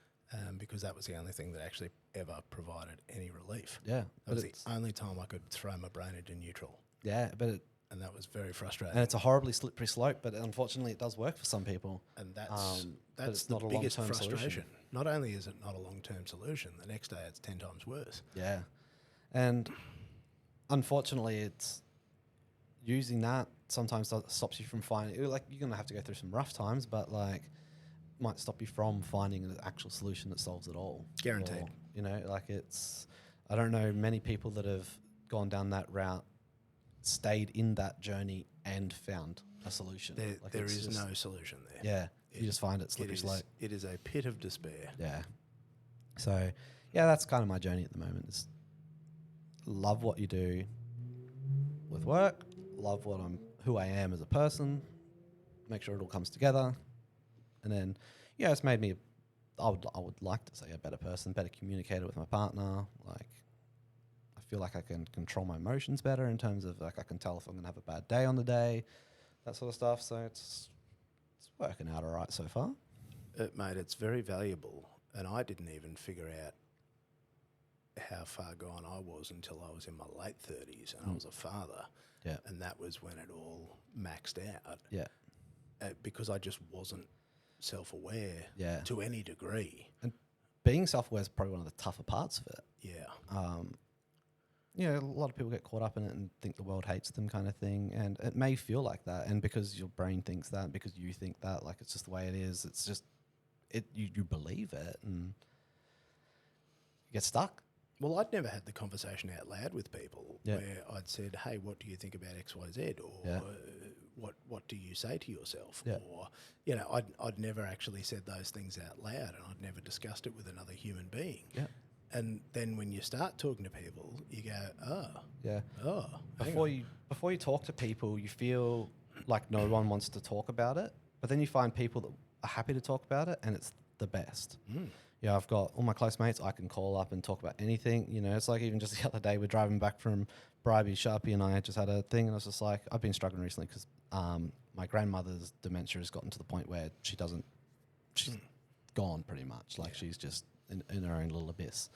because that was the only thing that actually ever provided any relief. Yeah. That was the only time I could throw my brain into neutral. Yeah, and that was very frustrating. And it's a horribly slippery slope, but unfortunately it does work for some people. And that's it's the not a biggest long-term frustration. solution. Not only is it not a long-term solution, the next day it's 10 times worse. Yeah. And unfortunately, it's using that sometimes stops you from finding, like, you're going to have to go through some rough times, but like might stop you from finding an actual solution that solves it all. Guaranteed. Or, you know, like I don't know many people that have gone down that route, stayed in that journey and found a solution. There is no solution there. Yeah. You just find it slippery slope. It is a pit of despair. Yeah. So, yeah, that's kind of my journey at the moment. Is love what you do with work, love who I am as a person, make sure it all comes together, and then it's made me. I would like to say a better person, better communicator with my partner. Like, I feel like I can control my emotions better in terms of like I can tell if I'm gonna have a bad day on the day, that sort of stuff. So it's working out all right so far. Mate, it's very valuable, and I didn't even figure out how far gone I was until I was in my late 30s and I was a father. Yeah. And that was when it all maxed out. Yeah. Because I just wasn't self-aware to any degree. And being self-aware is probably one of the tougher parts of it. Yeah. A lot of people get caught up in it and think the world hates them kind of thing. And it may feel like that. And because your brain thinks that, because you think that, like, it's just the way it is, it's just, you believe it and you get stuck. Well, I'd never had the conversation out loud with people where I'd said, hey, what do you think about X, Y, Z? Or what do you say to yourself? Yeah. Or, I'd never actually said those things out loud, and I'd never discussed it with another human being. Yeah. And then when you start talking to people, you go, Before you talk to people, you feel like no one wants to talk about it, but then you find people that are happy to talk about it, and it's the best. Yeah, I've got all my close mates I can call up and talk about anything. You know, it's like even just the other day we're driving back from Bribey, Sharpie and I just had a thing, and I was just like, I've been struggling recently because my grandmother's dementia has gotten to the point where she's gone pretty much. Like she's just in her own little abyss.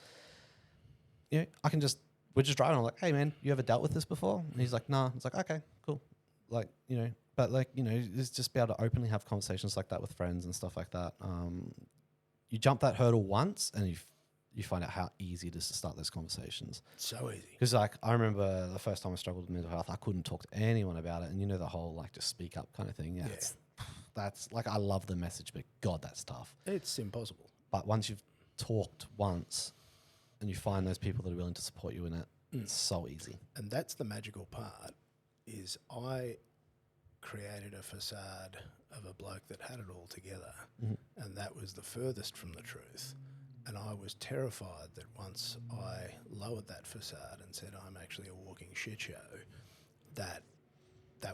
You know, we're just driving. I'm like, hey man, you ever dealt with this before? And he's like, nah. It's like, okay, cool. Like, but like, just be able to openly have conversations like that with friends and stuff like that. You jump that hurdle once and you find out how easy it is to start those conversations. So easy. Because like I remember the first time I struggled with mental health, I couldn't talk to anyone about it, and the whole like just speak up kind of thing. Yeah. That's like I love the message, but God, that's tough. It's impossible. But once you've talked once, and you find those people that are willing to support you in it, it's so easy. And that's the magical part. Is I created a facade of a bloke that had it all together, and that was the furthest from the truth. And I was terrified that once I lowered that facade and said I'm actually a walking shit show, that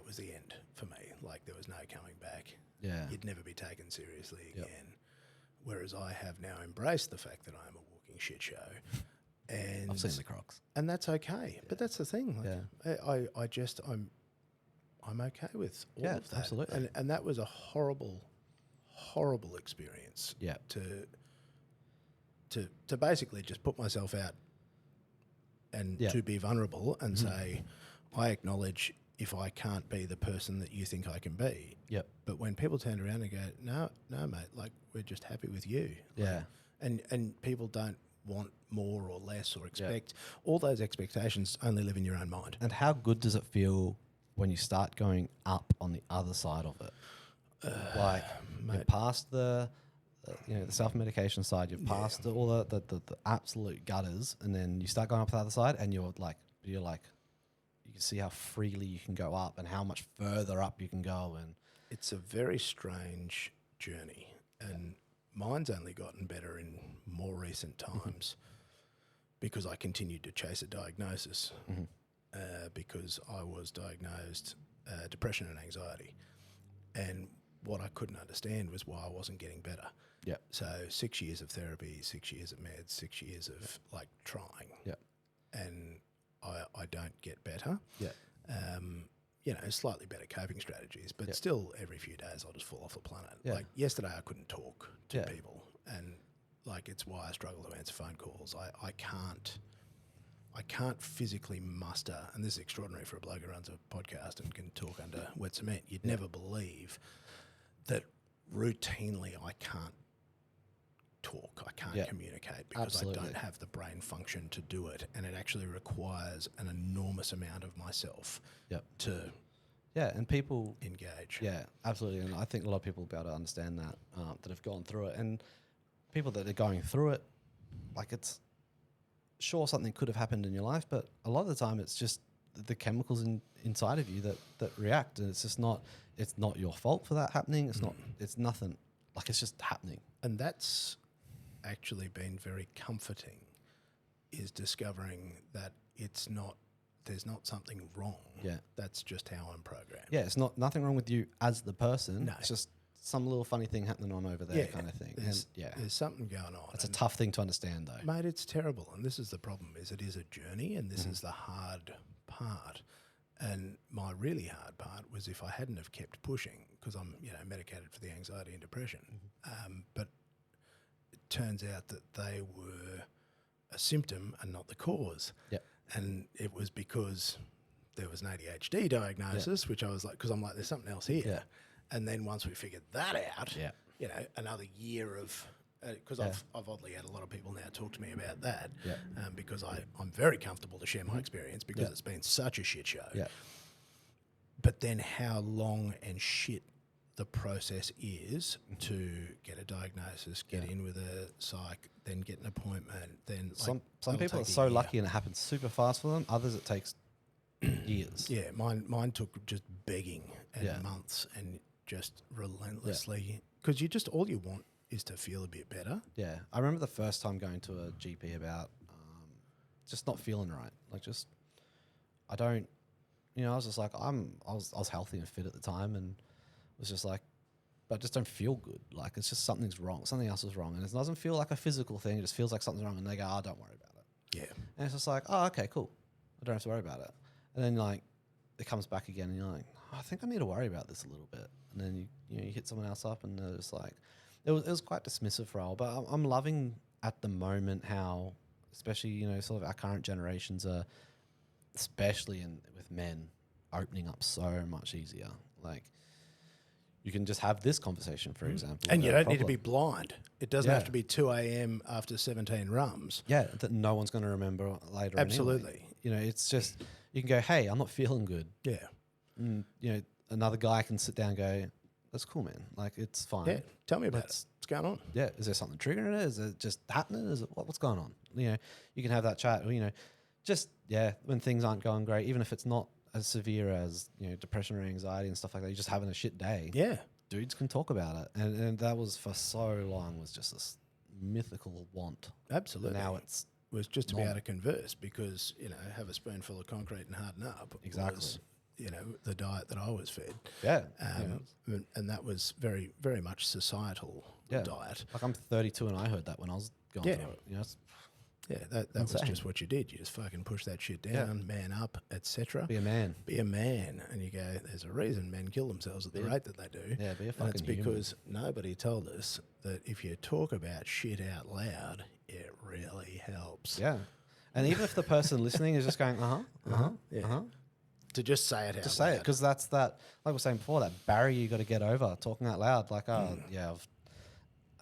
was the end for me. Like there was no coming back. Yeah. You'd never be taken seriously again. Whereas I have now embraced the fact that I am a walking shit show. And I've seen the Crocs. And that's okay. Yeah. But that's the thing. Like, I'm okay with all of that. Absolutely. And that was a horrible, horrible experience. Yeah. To basically just put myself out and to be vulnerable and say, I acknowledge if I can't be the person that you think I can be. Yep. But when people turn around and go, no, mate, like we're just happy with you. Yeah. Like, and people don't want more or less or expect. All those expectations only live in your own mind. And how good does it feel when you start going up on the other side of it? Like you're past the self-medication side, you've passed all the absolute gutters, and then you start going up to the other side, and you're like you can see how freely you can go up and how much further up you can go. And it's a very strange journey, and mine's only gotten better in more recent times because I continued to chase a diagnosis because I was diagnosed depression and anxiety, and what I couldn't understand was why I wasn't getting better. Yeah. So 6 years of therapy, 6 years of meds, 6 years of like trying. Yeah. And I don't get better. Yeah. Slightly better coping strategies, but still every few days I'll just fall off the planet. Yeah. Like yesterday I couldn't talk to people, and Like, it's why I struggle to answer phone calls. I can't physically muster, and this is extraordinary for a bloke who runs a podcast and can talk under wet cement. You'd never believe that routinely I can't talk, I can't communicate because I don't have the brain function to do it, and it actually requires an enormous amount of myself to and people engage. Yeah, absolutely. And I think a lot of people will be able to understand that, that have gone through it. And people that are going through it, like, it's sure something could have happened in your life, but a lot of the time it's just the chemicals inside of you that react, and it's not your fault for that happening. It's nothing. Like, it's just happening. And that's actually been very comforting, is discovering that there's not something wrong. Yeah. That's just how I'm programmed. Yeah, it's nothing wrong with you as the person. No. It's just some little funny thing happening on over there kind of thing. There's something going on. It's a tough thing to understand, though. Mate, it's terrible. And this is the problem, is it is a journey, and this is the hard part. And my really hard part was if I hadn't have kept pushing, because I'm medicated for the anxiety and depression. But it turns out that they were a symptom and not the cause. Yep. And it was because there was an ADHD diagnosis, which I was like, because I'm like, there's something else here. Yeah. And then once we figured that out, another year of, because I've oddly had a lot of people now talk to me about that, because I'm very comfortable to share my experience because it's been such a shit show. Yeah. But then how long and shit the process is to get a diagnosis, get in with a psych, then get an appointment, then some people are so lucky and it happens super fast for them. Others it takes years. Yeah, mine took just begging and months and just relentlessly, because all you want is to feel a bit better. Yeah, I remember the first time going to a GP about just not feeling right. Like, just I don't, I was just like I was healthy and fit at the time, and was just like, but I just don't feel good. Like, it's just something's wrong. Something else is wrong, and it doesn't feel like a physical thing. It just feels like something's wrong, and they go, "Oh, don't worry about it." Yeah, and it's just like, "Oh, okay, cool. I don't have to worry about it." And then like it comes back again, and you're like, oh, "I think I need to worry about this a little bit." And then you hit someone else up, and they're just like, it was quite dismissive for a while. But I'm loving at the moment how, especially sort of our current generations are, especially with men, opening up so much easier. Like, you can just have this conversation, for example. And you don't need to be blind. It doesn't have to be 2 a.m. after 17 rums. Yeah, that no one's going to remember later. Absolutely. Anyway. It's just, you can go, "Hey, I'm not feeling good." Yeah. And, another guy can sit down and go, "That's cool, man. Like, it's fine." Yeah. Tell me about it. What's going on? Yeah. Is there something triggering it? Is it just happening? Is it what's going on? You can have that chat. Just, when things aren't going great, even if it's not as severe as, depression or anxiety and stuff like that, you're just having a shit day. Yeah. Dudes can talk about it. And that was for so long was just this mythical want. Absolutely. And now it was just to be able to converse, because, have a spoonful of concrete and harden up. Exactly. Was, the diet that I was fed. Yeah. And that was very, very much societal diet. Like, I'm 32 and I heard that when I was going through it. That was just what you did. You just fucking push that shit down, man up, etc. Be a man. Be a man. And you go, there's a reason men kill themselves at the rate that they do. Yeah, be a fucking And it's because nobody told us that if you talk about shit out loud, it really helps. Yeah. And even if the person listening is just going, to just say it out just loud. say it, because that's that, like we were saying before, that barrier you got to get over, talking out loud. Like, I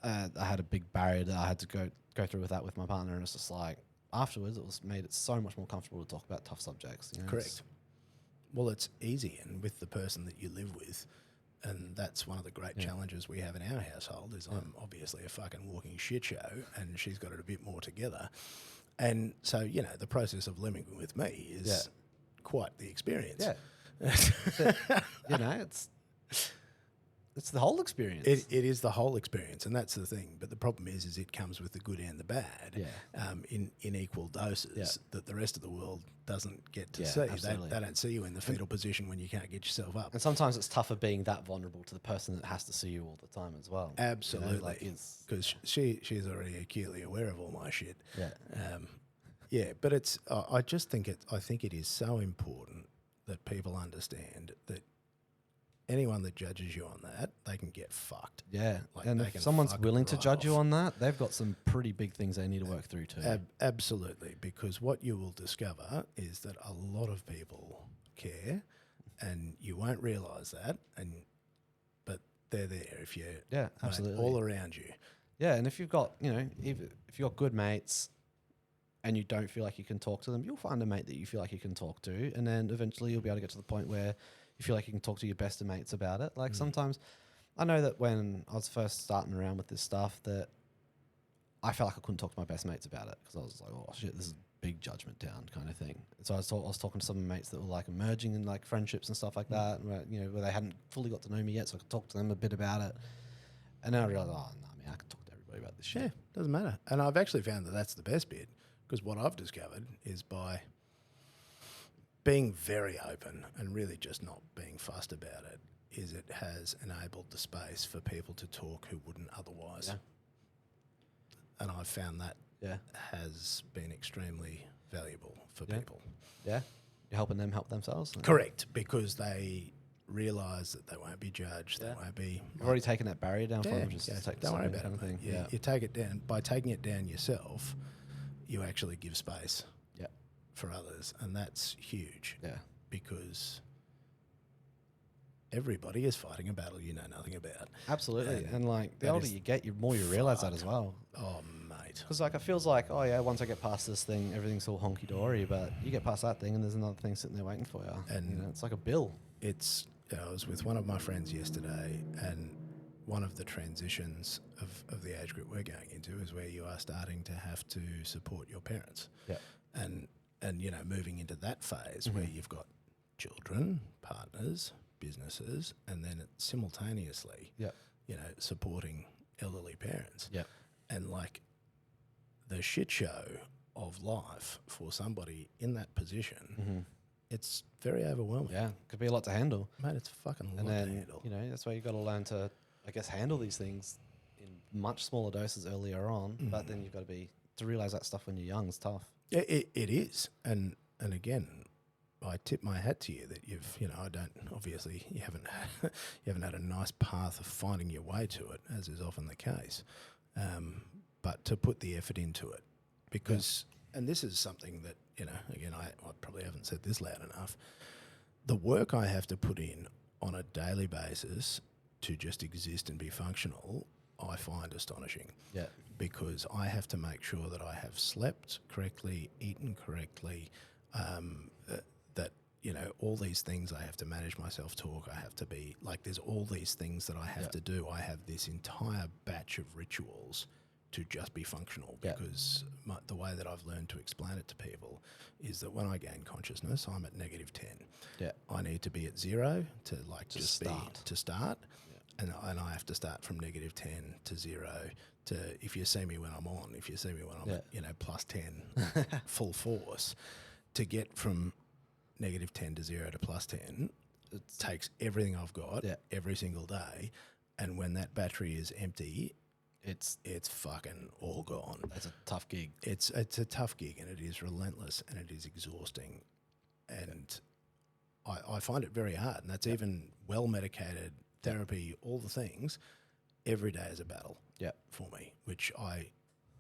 had a big barrier that I had to go through with that with my partner, and it's just like, afterwards it made it so much more comfortable to talk about tough subjects. Correct. Well, it's easy, and with the person that you live with, and that's one of the great challenges we have in our household, is I'm obviously a fucking walking shit show, and she's got it a bit more together. And so, the process of living with me is quite the experience. Yeah. It's the whole experience. It is the whole experience, and that's the thing. But the problem is it comes with the good and the bad in equal doses that the rest of the world doesn't get to see. They don't see you in the fetal position when you can't get yourself up. And sometimes it's tougher being that vulnerable to the person that has to see you all the time as well. Absolutely. Because she's already acutely aware of all my shit. But it's I just think I think it is so important that people understand that anyone that judges you on that, they can get fucked. Yeah, Like, and they if can someone's fuck willing to right judge you off. on that, they've got some pretty big things they need to work through too. Absolutely, because what you will discover is that a lot of people care, and you won't realise that, but they're there if you Yeah, absolutely. all around you. Yeah, and if you've got, if you've got good mates and you don't feel like you can talk to them, you'll find a mate that you feel like you can talk to, and then eventually you'll be able to get to the point where you feel like you can talk to your best of mates about it. Like sometimes, I know that when I was first starting around with this stuff, that I felt like I couldn't talk to my best mates about it because I was like, oh shit, this is big judgment down kind of thing. So I was talking to some of my mates that were like emerging in like friendships and stuff like that, where, where they hadn't fully got to know me yet, so I could talk to them a bit about it. And then I realized, oh no, I can talk to everybody about this shit. Yeah, doesn't matter. And I've actually found that that's the best bit, because what I've discovered is by being very open and really just not being fussed about it, is it has enabled the space for people to talk who wouldn't otherwise. Yeah. And I've found that Yeah. has been extremely valuable for Yeah. people. Yeah. You're helping them help themselves. Correct, because they realise that they won't be judged. Yeah. They won't be. You've already taken that barrier down for Yeah, them. Just yeah, take don't worry that about kind it. of thing. Mate. Yeah. You take it down. By taking it down yourself, you actually give space Yeah. for others, and that's huge Yeah. because everybody is fighting a battle you know nothing about. Absolutely. And like the that older is you get, the more you realise that as well. Oh, mate. Because like it feels like, oh yeah, once I get past this thing, everything's all honky dory. But you get past that thing, and there's another thing sitting there waiting for you. And it's like a bill. It's. I was with one of my friends yesterday, and one of the transitions of the age group we're going into is where you are starting to have to support your parents. Yeah. And moving into that phase where you've got children, partners, businesses, and then simultaneously, Yeah. supporting elderly parents. Yeah. And like the shit show of life for somebody in that position, it's very overwhelming. Yeah. Could be a lot to handle. Mate, it's fucking a lot And to then, handle. that's why you've got to learn to, I guess, handle these things in much smaller doses earlier on. But then you've got to realise that stuff when you're young is tough. It is. And again, I tip my hat to you that you've, I don't, obviously you haven't had a nice path of finding your way to it, as is often the case. But to put the effort into it, because, and this is something that, again, I probably haven't said this loud enough. The work I have to put in on a daily basis to just exist and be functional, I find astonishing. Yeah. Because I have to make sure that I have slept correctly, eaten correctly, that, all these things I have to manage my self-talk. I have to be, like, there's all these things that I have to do. I have this entire batch of rituals to just be functional because the way that I've learned to explain it to people is that when I gain consciousness, I'm at -10. Yeah. I need to be at 0 to start. start. And I have to start from -10 to 0 to, if you see me when I'm on, if you see me when I'm at, +10 full force, to get from -10 to 0 to +10, it takes everything I've got every single day. And when that battery is empty, it's fucking all gone. That's a tough gig. It's a tough gig, and it is relentless, and it is exhausting. And I find it very hard, and that's even well-medicated therapy, all the things. Every day is a battle for me,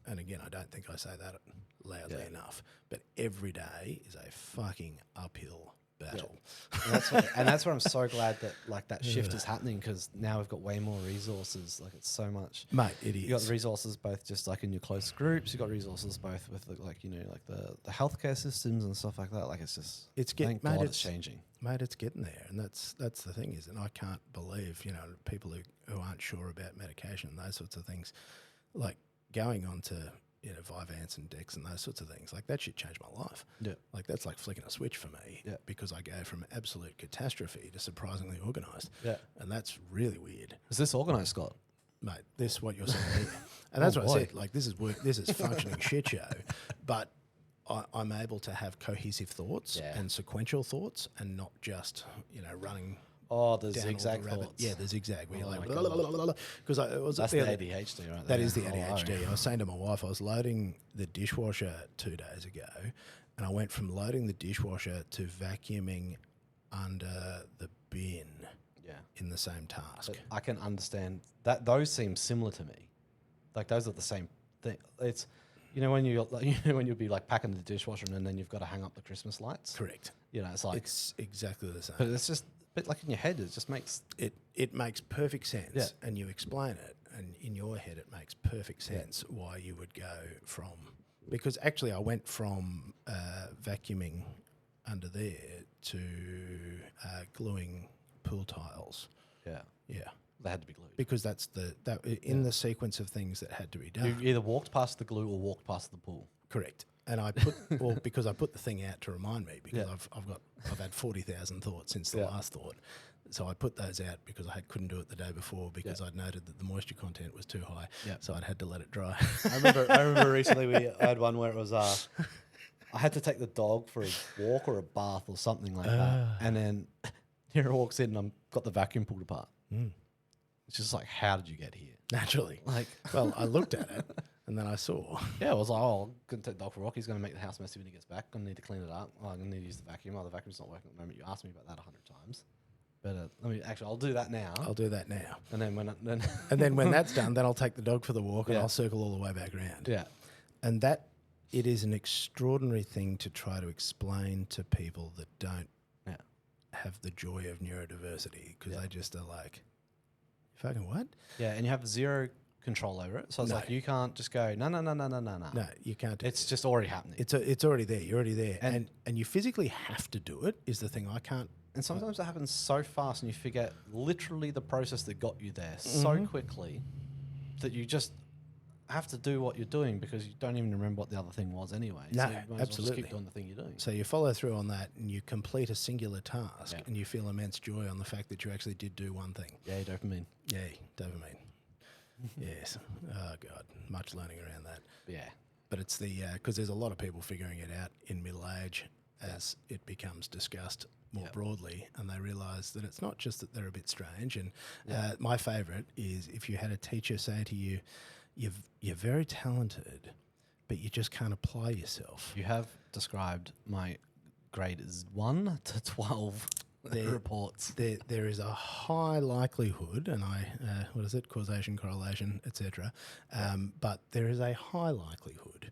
and again, I don't think I say that loudly enough, but every day is a fucking uphill battle. And that's where I'm so glad that like that shift is happening, because now we've got way more resources. Like it's so much, mate. It is. You got the resources both just like in your close groups. You got resources both with the, like the healthcare systems and stuff like that. Like it's getting, thank God it's changing, mate. It's getting there, and that's the thing is, and I can't believe people who aren't sure about medication and those sorts of things, like going on to Vyvanse and Dex and those sorts of things, like that shit changed my life. Yeah. Like that's like flicking a switch for me because I go from absolute catastrophe to surprisingly organised. Yeah. And that's really weird. Is this organised, Scott? Mate, this what you're saying here. And that's what I said, like this is work, this is functioning shit show, but I'm able to have cohesive thoughts and sequential thoughts and not just, running. Oh, the down zigzag all the thoughts. Yeah, the zigzag. Where you're like, God. because I was That's the the other, ADHD right there. that is the ADHD. I was saying to my wife, I was loading the dishwasher 2 days ago, and I went from loading the dishwasher to vacuuming under the bin in the same task. But I can understand that those seem similar to me. Like those are the same thing. It's when you'd be like packing the dishwasher and then you've got to hang up the Christmas lights. Correct. It's like it's exactly the same. But it's just a bit like in your head. It just makes it makes perfect sense, and you explain it, and in your head it makes perfect sense why you would go from. Because actually, I went from vacuuming under there to gluing pool tiles. Yeah. They had to be glued. Because that's in the sequence of things that had to be done. You either walked past the glue or walked past the pool. Correct. And I put because I put the thing out to remind me because I've had 40,000 thoughts since the last thought. So I put those out because I couldn't do it the day before because I'd noted that the moisture content was too high. Yeah. So I'd had to let it dry. I remember recently I had one where it was I had to take the dog for a walk or a bath or something like that. And then Nira walks in and I've got the vacuum pulled apart. It's just like, how did you get here? Naturally. Well, I looked at it and then I saw. Yeah, I was like, I'm going to take the dog for a walk. He's going to make the house messy when he gets back. I'm going to need to clean it up. I'm going to need to use the vacuum. The vacuum's not working at the moment. You asked me about that 100 times. But I'll do that now. And then when that's done, then I'll take the dog for the walk and I'll circle all the way back around. Yeah. And that, it is an extraordinary thing to try to explain to people that don't have the joy of neurodiversity because they just are like, fucking what? Yeah, and you have zero control over it. So it's like you can't just go, no. No, you can't do it. It's just already happening. It's already there. You're already there. And you physically have to do it is the thing I can't. And sometimes it happens so fast and you forget literally the process that got you there so quickly that you just have to do what you're doing because you don't even remember what the other thing was anyway. No, so you might as well absolutely. just keep doing the thing you're doing. So you follow through on that and you complete a singular task and you feel immense joy on the fact that you actually did do one thing. Yay, dopamine. Yay, dopamine. Yes. Oh, God. Much learning around that. Yeah. But it's because there's a lot of people figuring it out in middle age as it becomes discussed more broadly, and they realise that it's not just that they're a bit strange. And my favourite is if you had a teacher say to you, you're very talented, but you just can't apply yourself. You have described my grade as 1 to 12 reports. There is a high likelihood, and causation, correlation, etc. But there is a high likelihood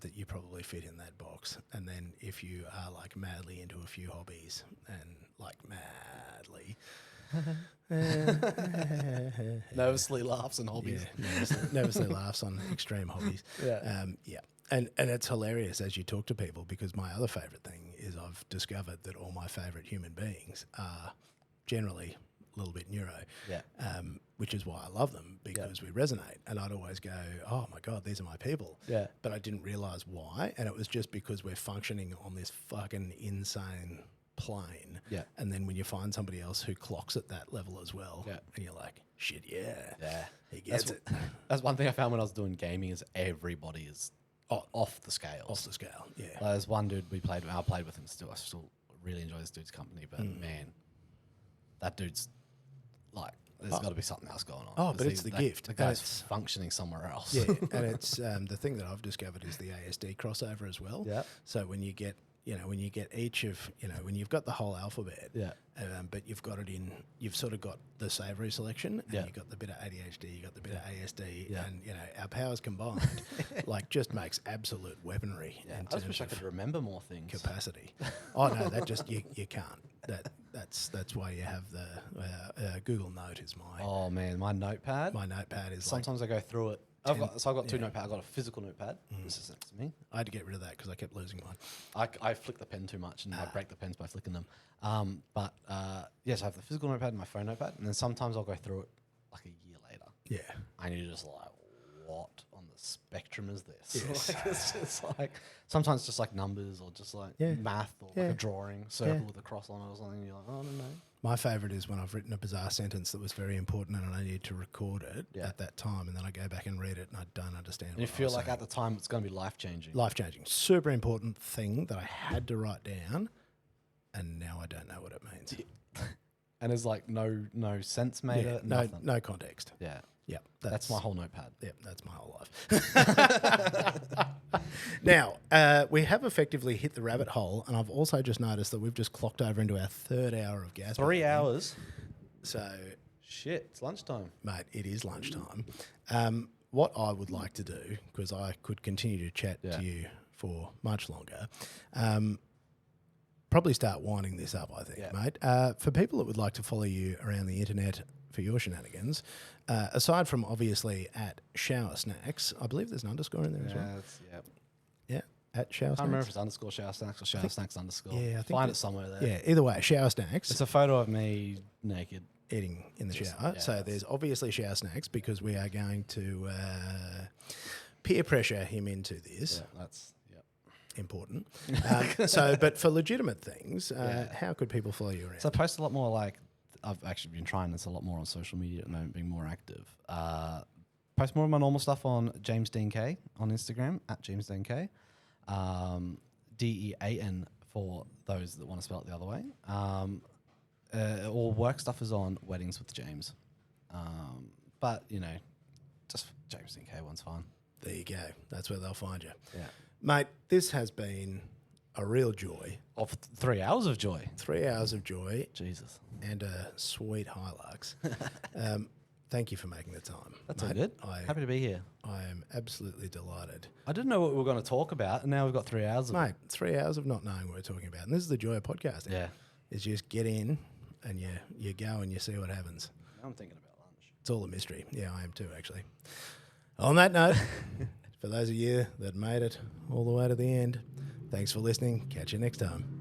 that you probably fit in that box. And then if you are like madly into a few hobbies and like madly... nervously laughs on hobbies. Yeah, nervously laughs on extreme hobbies. And it's hilarious as you talk to people because my other favourite thing is I've discovered that all my favourite human beings are generally a little bit neuro, which is why I love them because we resonate. And I'd always go, oh my God, these are my people. Yeah. But I didn't realise why. And it was just because we're functioning on this fucking insane plane. Yeah. And then when you find somebody else who clocks at that level as well, and you're like, shit, he gets it. That's one thing I found when I was doing gaming is everybody is off the scale. Off the scale, yeah. There's one dude I played with him still. I still really enjoy this dude's company, but man, that dude's like, there's got to be something else going on. Oh, but it's the gift. The guy's functioning somewhere else. Yeah, and it's the thing that I've discovered is the ASD crossover as well. Yeah. So when you get each of, when you've got the whole alphabet, but you've sort of got the savoury selection, and you've got the bit of ADHD, you've got the bit of ASD, and, our powers combined, just makes absolute weaponry. Yeah, I just wish I could remember more things. Capacity. Oh, no, that just, you can't. That's why you have the Google Note is my... Oh, man, my notepad? My notepad is sometimes I go through it. I've got two notepads. I've got a physical notepad. This is next to me. I had to get rid of that because I kept losing mine. I flick the pen too much and I break the pens by flicking them. Yes, I have the physical notepad and my phone notepad, and then sometimes I'll go through it like a year later. Yeah. And you're just like, what on the spectrum is this? Yes. It's just like, sometimes just like numbers or just like math or like a drawing, circle with a cross on it or something. You're like, oh, no. My favourite is when I've written a bizarre sentence that was very important and I need to record it at that time, and then I go back and read it and I don't understand what you feel like at the time it's going to be life-changing. Life-changing. Super important thing that I had to write down, and now I don't know what it means. Yeah. And there's like no sense made it, nothing. No context. Yeah. Yep, that's my whole notepad. Yep, that's my whole life. Now, we have effectively hit the rabbit hole, and I've also just noticed that we've just clocked over into our third hour of gas. 3 hours. So, Shit, it's lunchtime. mate, it is lunchtime. What I would like to do, because I could continue to chat to you for much longer, probably start winding this up, I think, mate. For people that would like to follow you around the internet for your shenanigans, aside from obviously at showersnacks, I believe there's an underscore in there as well. Yeah, at showersnacks. I can't remember if it's underscore showersnacks or showersnacks underscore. Yeah, I think find it somewhere there. Yeah, either way, showersnacks. It's a photo of me naked. Eating in the shower. Yeah, so there's obviously shower snacks because we are going to peer pressure him into this. Yeah, that's important. But for legitimate things, how could people follow you around? So I post a lot more. Like I've actually been trying this a lot more on social media at the moment, being more active. Post more of my normal stuff on James Dean K on Instagram at James Dean K, DEAN for those that want to spell it the other way. All work stuff is on Weddings with James. But, just James Dean K one's fine. There you go. That's where they'll find you. Yeah. Mate, this has been a real joy. Of 3 hours of joy. 3 hours of joy. Jesus. And a sweet Hilux. Thank you for making the time. That's all good. Happy to be here. I am absolutely delighted. I didn't know what we were going to talk about, and now we've got 3 hours of Mate, 3 hours of not knowing what we're talking about. And this is the joy of podcasting. Yeah. Is you just get in and you go and you see what happens. Now I'm thinking about lunch. It's all a mystery. Yeah, I am too, actually. On that note, for those of you that made it all the way to the end, thanks for listening. Catch you next time.